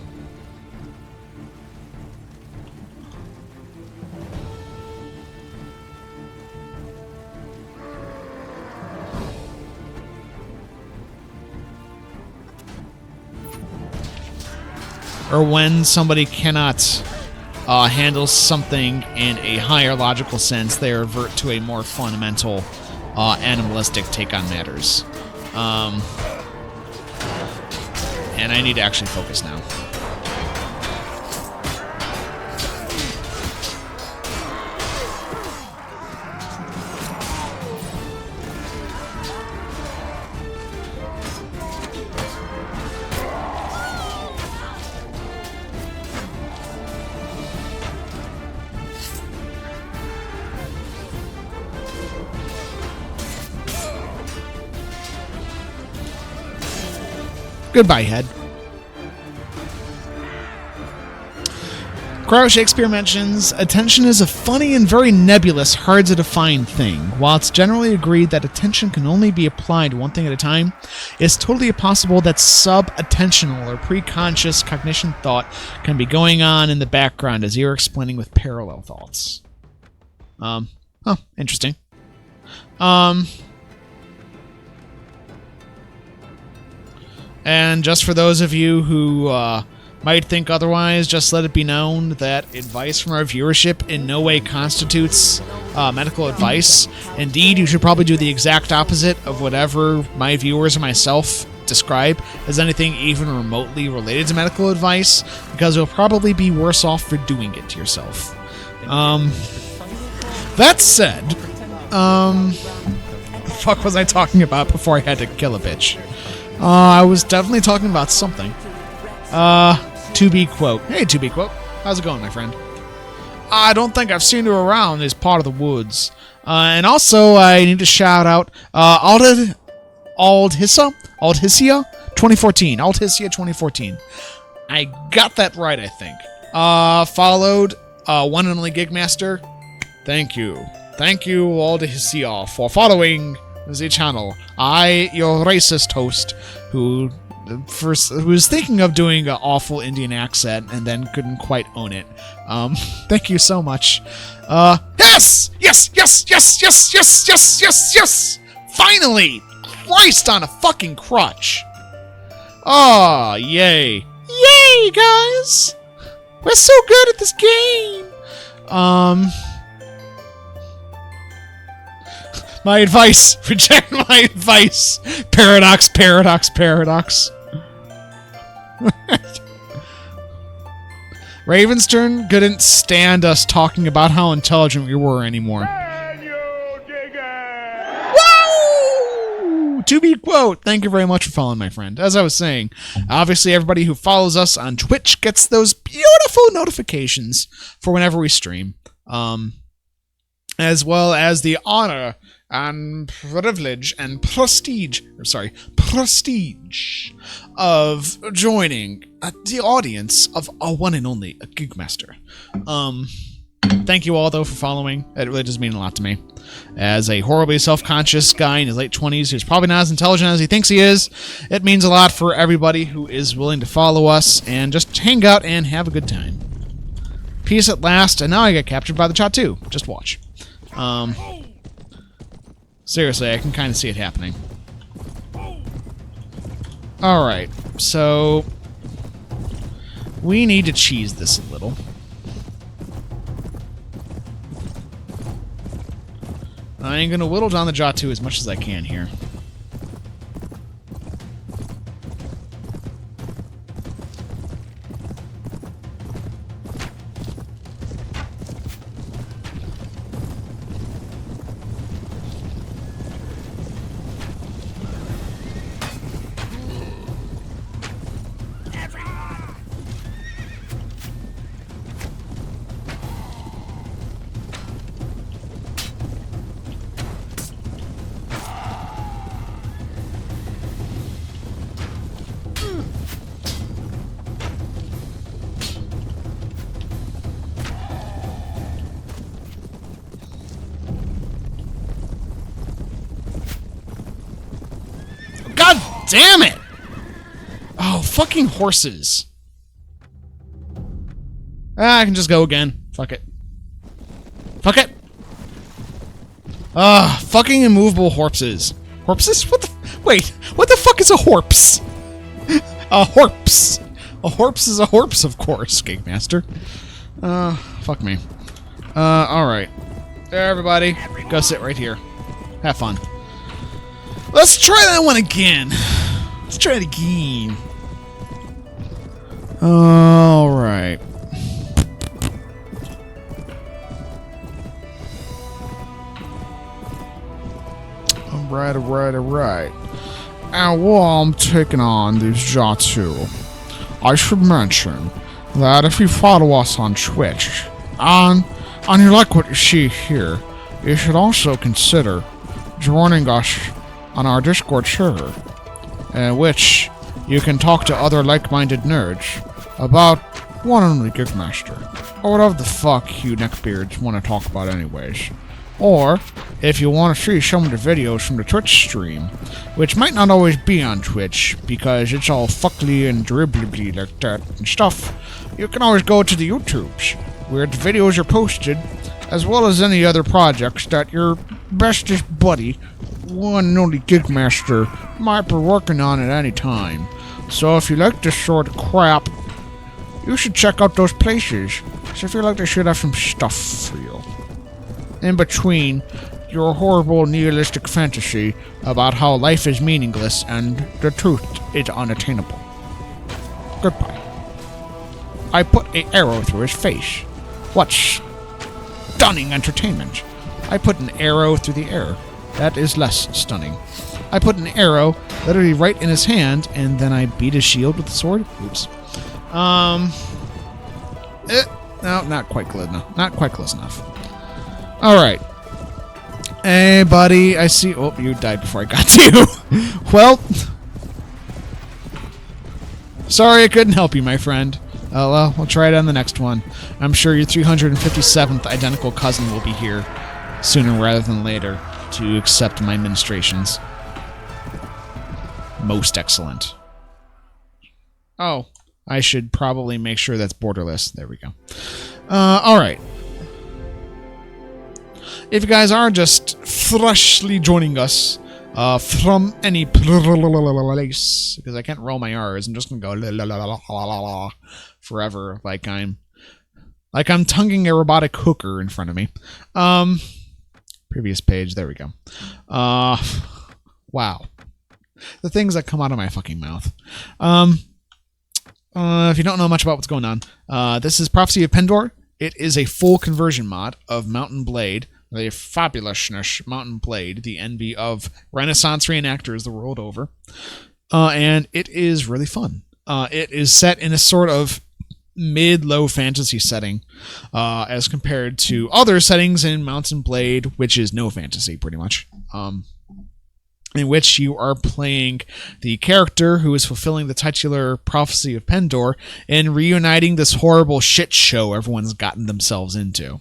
or when somebody cannot handle something in a higher logical sense, they revert to a more fundamental animalistic take on matters. And I need to actually focus now. Goodbye, head. Crow Shakespeare mentions, attention is a funny and very nebulous, hard to define thing. While it's generally agreed that attention can only be applied one thing at a time, it's totally possible that sub-attentional or pre-conscious cognition thought can be going on in the background as you're explaining with parallel thoughts. Interesting. And just for those of you who might think otherwise, just let it be known that advice from our viewership in no way constitutes medical advice. Indeed, you should probably do the exact opposite of whatever my viewers or myself describe as anything even remotely related to medical advice, because you'll probably be worse off for doing it to yourself. That said, what the fuck was I talking about before I had to kill a bitch? I was definitely talking about something. To be quote. Hey, to be quote. How's it going, my friend? I don't think I've seen you around this part of the woods. And also, I need to shout out Aldhisia 2014. Aldhisia 2014. I got that right, I think. Followed one and only Gigmaster. Thank you. Thank you, Aldhisia, for following the channel. Your racist host, who was thinking of doing an awful Indian accent and then couldn't quite own it. Thank you so much. Yes! Yes! Yes! Yes! Yes! Yes! Yes! Yes! Yes! Finally! Christ on a fucking crutch! Oh, yay. Yay, guys! We're so good at this game! My advice. Reject my advice. Paradox, paradox, paradox. Ravenstern couldn't stand us talking about how intelligent we were anymore. Woo! To be quote, thank you very much for following, my friend. As I was saying, obviously everybody who follows us on Twitch gets those beautiful notifications for whenever we stream. As well as the honor and privilege and prestige of joining the audience of a one and only Gigmaster. Thank you all, though, for following. It really does mean a lot to me. As a horribly self-conscious guy in his late 20s who's probably not as intelligent as he thinks he is, it means a lot for everybody who is willing to follow us and just hang out and have a good time. Peace at last, and now I get captured by the Cha too. Just watch. Seriously, I can kind of see it happening. Alright, so we need to cheese this a little. I'm going to whittle down the Jatu as much as I can here. damn it! Oh, fucking horses. I can just go again. Fuck it. Fuck it! Fucking immovable horpses. Horpses? What the... Wait, what the fuck is a horps? A horps. A horps is a horps, of course, Gigmaster. Fuck me. Alright. Everybody, go sit right here. Have fun. Let's try that one again. Let's try it again. Alright. Alright. And while I'm taking on these Jatu, I should mention that if you follow us on Twitch, and you like what you see here, you should also consider joining us on our Discord server, in which you can talk to other like-minded nerds about one and only Gigmaster, or whatever the fuck you neckbeards want to talk about anyways. Or, if you want to see some of the videos from the Twitch stream, which might not always be on Twitch, because it's all fuckly and dribbly like that and stuff, you can always go to the YouTubes, where the videos are posted, as well as any other projects that your bestest buddy, one and only Gigmaster, might be working on at any time. So if you like this sort of crap, you should check out those places, because I feel like they should have some stuff for you. In between your horrible nihilistic fantasy about how life is meaningless and the truth is unattainable. Goodbye. I put an arrow through his face. What stunning entertainment. I put an arrow through the air. That is less stunning. I put an arrow literally right in his hand, and then I beat his shield with the sword. Oops. No, not quite close enough. Not quite close enough. Alright. Hey, buddy, I see... Oh, you died before I got to you. Well... Sorry I couldn't help you, my friend. Oh, well, we'll try it on the next one. I'm sure your 357th identical cousin will be here sooner rather than later to accept my ministrations. Most excellent. Oh, I should probably make sure that's borderless. There we go. Alright. If you guys are just freshly joining us from any place, because I can't roll my R's, I'm just gonna go la la la la la la la forever, like I'm tonguing a robotic hooker in front of me. Previous page, there we go. Wow, the things that come out of my fucking mouth. If you don't know much about what's going on, this is Prophecy of Pendor. It is a full conversion mod of Mountain Blade. The fabulousness Mountain Blade, the envy of Renaissance reenactors the world over. And it is really fun. It is set in a sort of mid-low fantasy setting, as compared to other settings in Mountain Blade, which is no fantasy, pretty much. In which you are playing the character who is fulfilling the titular Prophecy of Pendor and reuniting this horrible shit show everyone's gotten themselves into.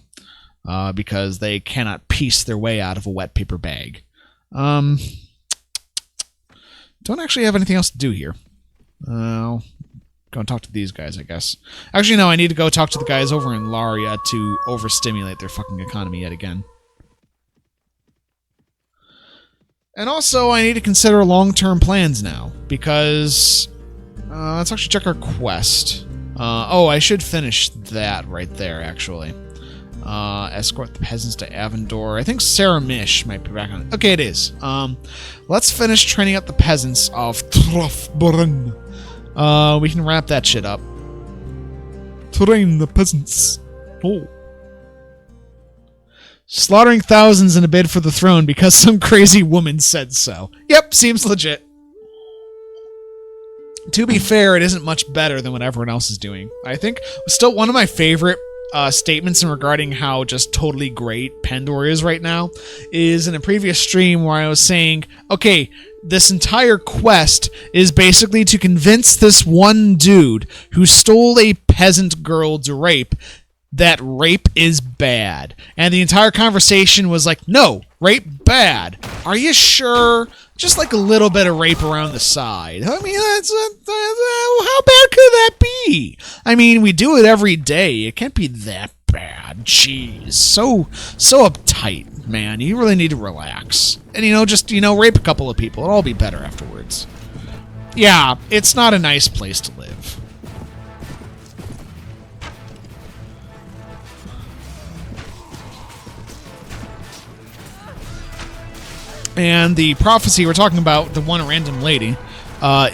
Because they cannot piece their way out of a wet paper bag. Don't actually have anything else to do here. Go and talk to these guys, I guess. Actually, no, I need to go talk to the guys over in Laria to overstimulate their fucking economy yet again. And also, I need to consider long-term plans now, because... let's actually check our quest. Oh, I should finish that right there, actually. Escort the peasants to Avendor. I think Sarah Mish might be back on it. Okay, it is. Let's finish training up the peasants of Trofbrun. We can wrap that shit up. Train the peasants. Oh. Slaughtering thousands in a bid for the throne because some crazy woman said so. Yep, seems legit. To be fair, it isn't much better than what everyone else is doing. I think still one of my favorite statements in regarding how just totally great Pendor is right now is in a previous stream where I was saying, okay, this entire quest is basically to convince this one dude who stole a peasant girl to rape that rape is bad. And the entire conversation was like, no, rape bad. Are you sure? Just like a little bit of rape around the side. I mean, how bad could that be? I mean, we do it every day. It can't be that bad. Jeez. So uptight, man. You really need to relax. And, just, rape a couple of people. It'll all be better afterwards. Yeah, it's not a nice place to live. And the prophecy we're talking about, the one random lady,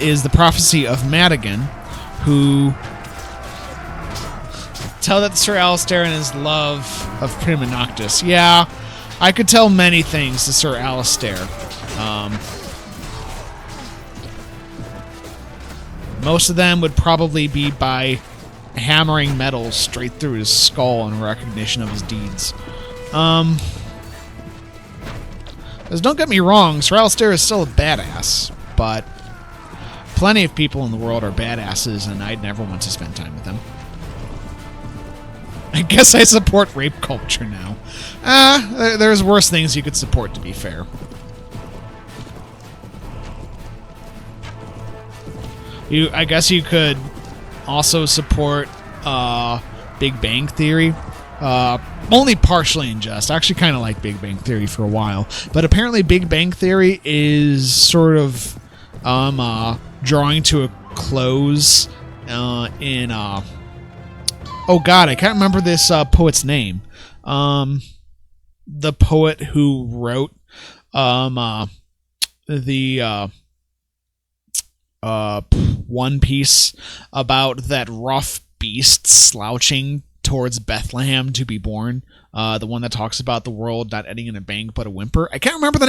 is the prophecy of Madigan, who tell that Sir Alistair and his love of Prima Noctis. Yeah, I could tell many things to Sir Alistair. Most of them would probably be by hammering metal straight through his skull in recognition of his deeds. Because don't get me wrong, Sir Alistair is still a badass, but plenty of people in the world are badasses, and I'd never want to spend time with them. I guess I support rape culture now. There's worse things you could support, to be fair. I guess you could also support Big Bang Theory. Only partially in jest. I actually kind of like Big Bang Theory for a while. But apparently Big Bang Theory is sort of drawing to a close in... oh god, I can't remember this poet's name. The poet who wrote the One Piece about that rough beast slouching towards Bethlehem to be born. The one that talks about the world not ending in a bang but a whimper. I can't remember the name.